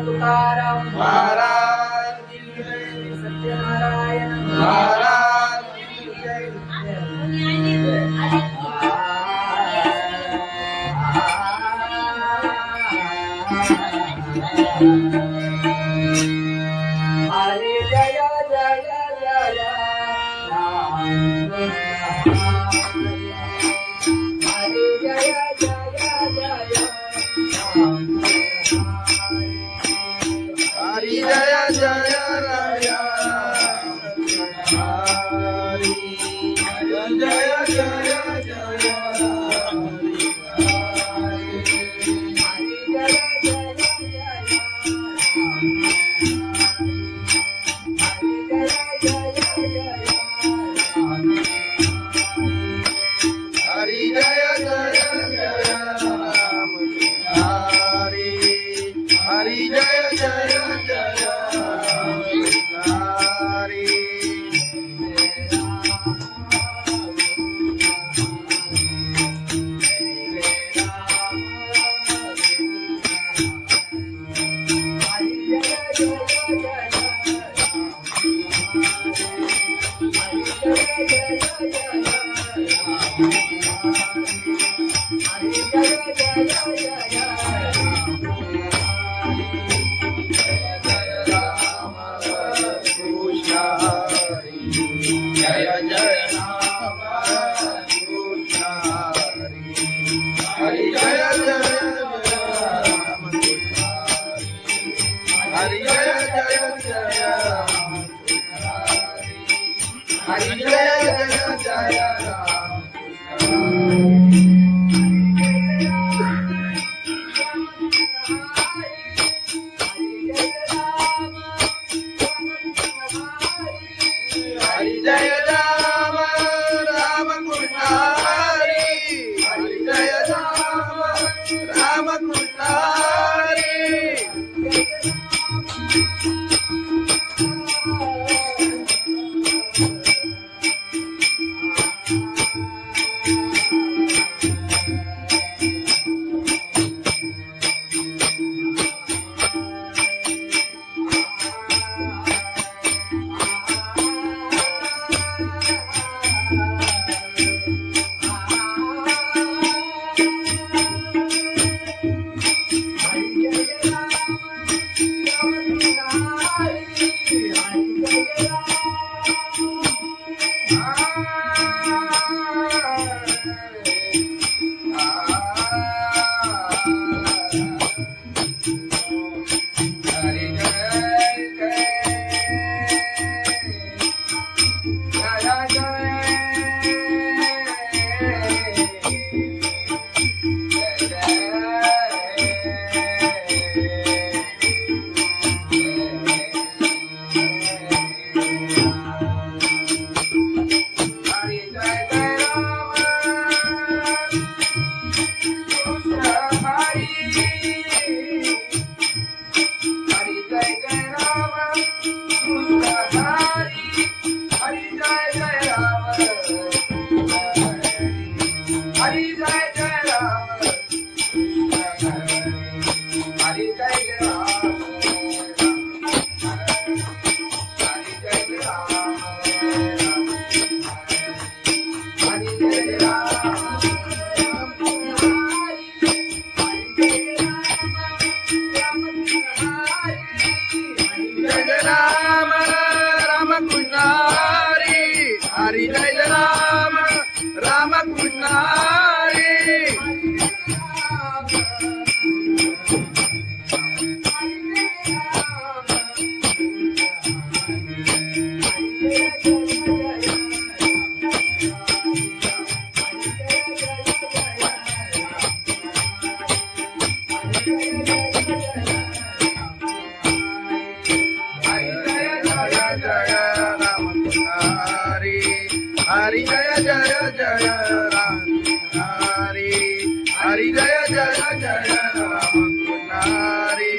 S5: तुकाराम
S1: महाराज की जय,
S5: सत्यनारायण
S1: महाराज की जय.
S5: हरे जय जय जय राम हरे जय जय जय राम
S1: हरि जय जय राया हरि जय जय जय हरि जय जय जय राम हरि हरि जय जय जय हरि कृष्ण हरि जय जय राम कृष्ण हरि जय जय राम हरि जय जय जय राम हरि जय जय जय राम हरि जय राम राम कृष्ण हरि हरि जय राम राम कृष्ण हरि हरि जय राम राम कृष्ण हरि हरि जय जय जय राम हरि हरि जय जय जय राम हरि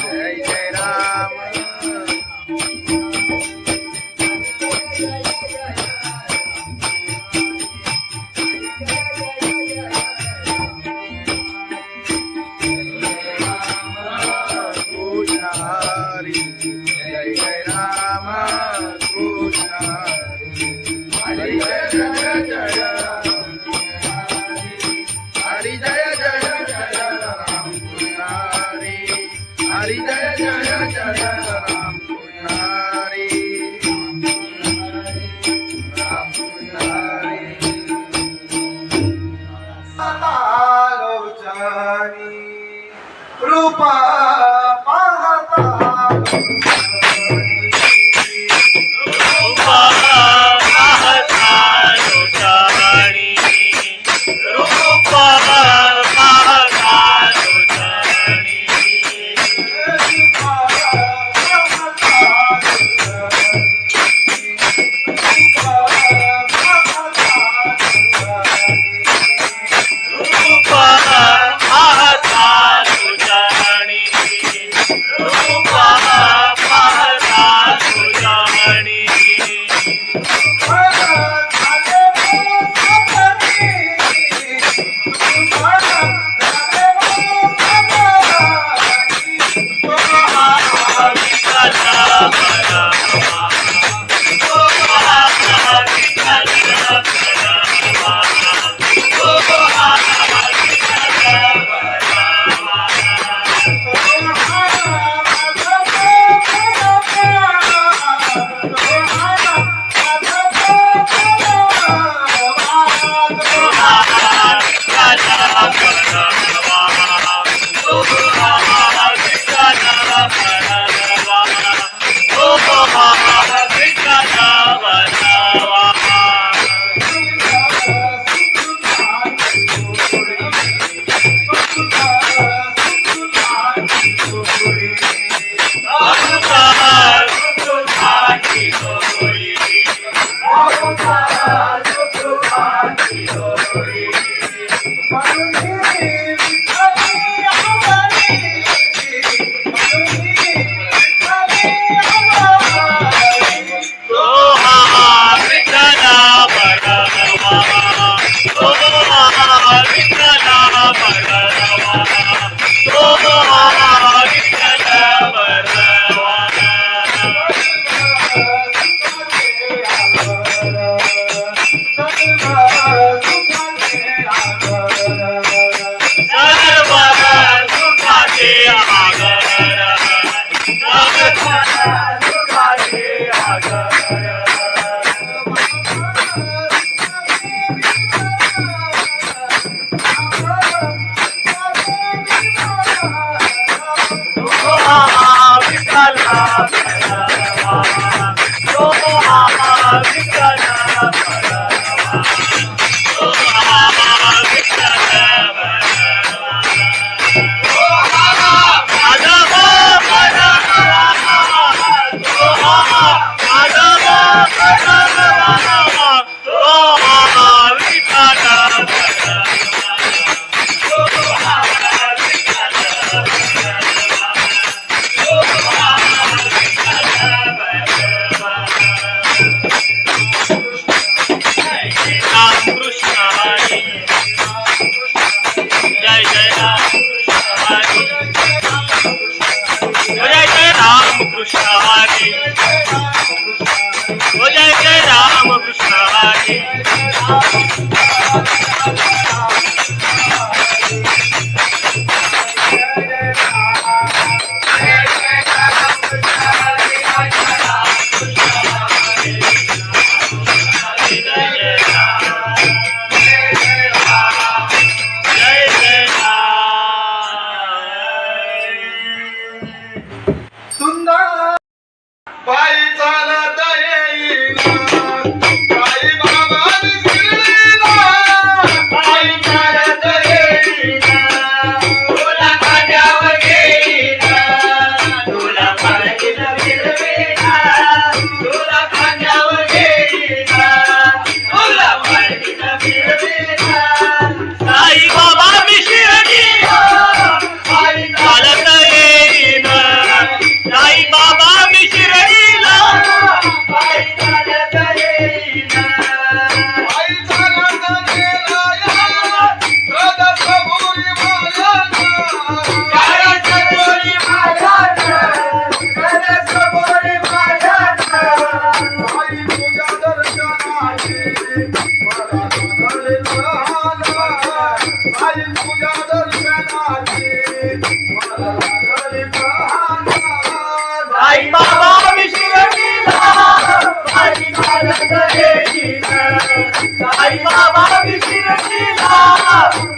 S1: जय जय राम कृष्ण हरी जय जय जय राम हरी जय जय जय राम कृष्ण हरी जय जय जय राम कृष्ण राम कृष्ण
S4: लोचनी रूपा पाहता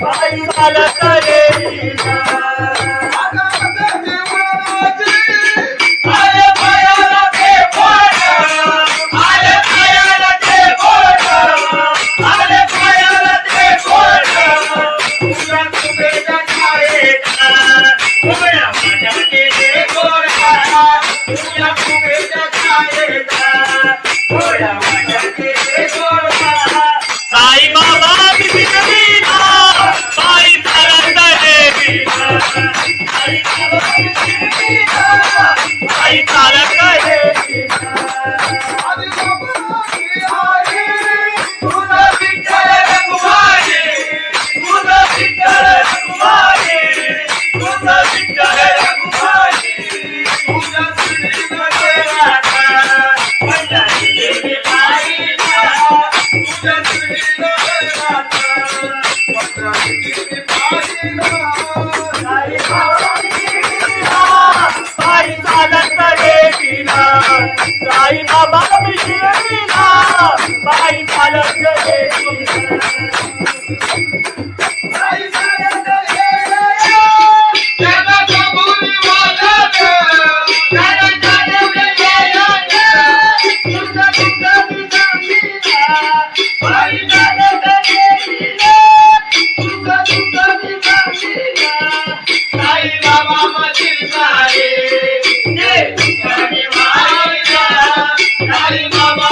S3: बाई चालत देवीला आले पायाला ते बोट आले पायाला ते बोट आले पायाला ते बोट तुला तुझ्या छायेचा उभ्या माझ्या केले गोरा तुला तुझ्या छायेचा उभ्या माझ्या केले गोरा साई बाबा बिबिना बाई चालत देवीला साई बाबा बिबिना बाई चालत देवीला तुझा विठ्ठल रघुमाई तुझा विठ्ठल रघुमाई तुझा विठ्ठल रघुमाई तुझा श्रीनाथ पंजाबी देवी बाईला तुझा श्रीनाथ पंजाबी देवी बाईला साई बाबा बिबिना बाई चालत देवीला साई बाबा बिबिना बाई चालत देवीला त्याला कबुली वाजत त्याला चालवले यायत तुझा तुझा बिबिना बाई चालत देवीला तुझा तुझा बिबिना साई बाबा मधील सारे ते तुझ्या निवाईला साई बाबा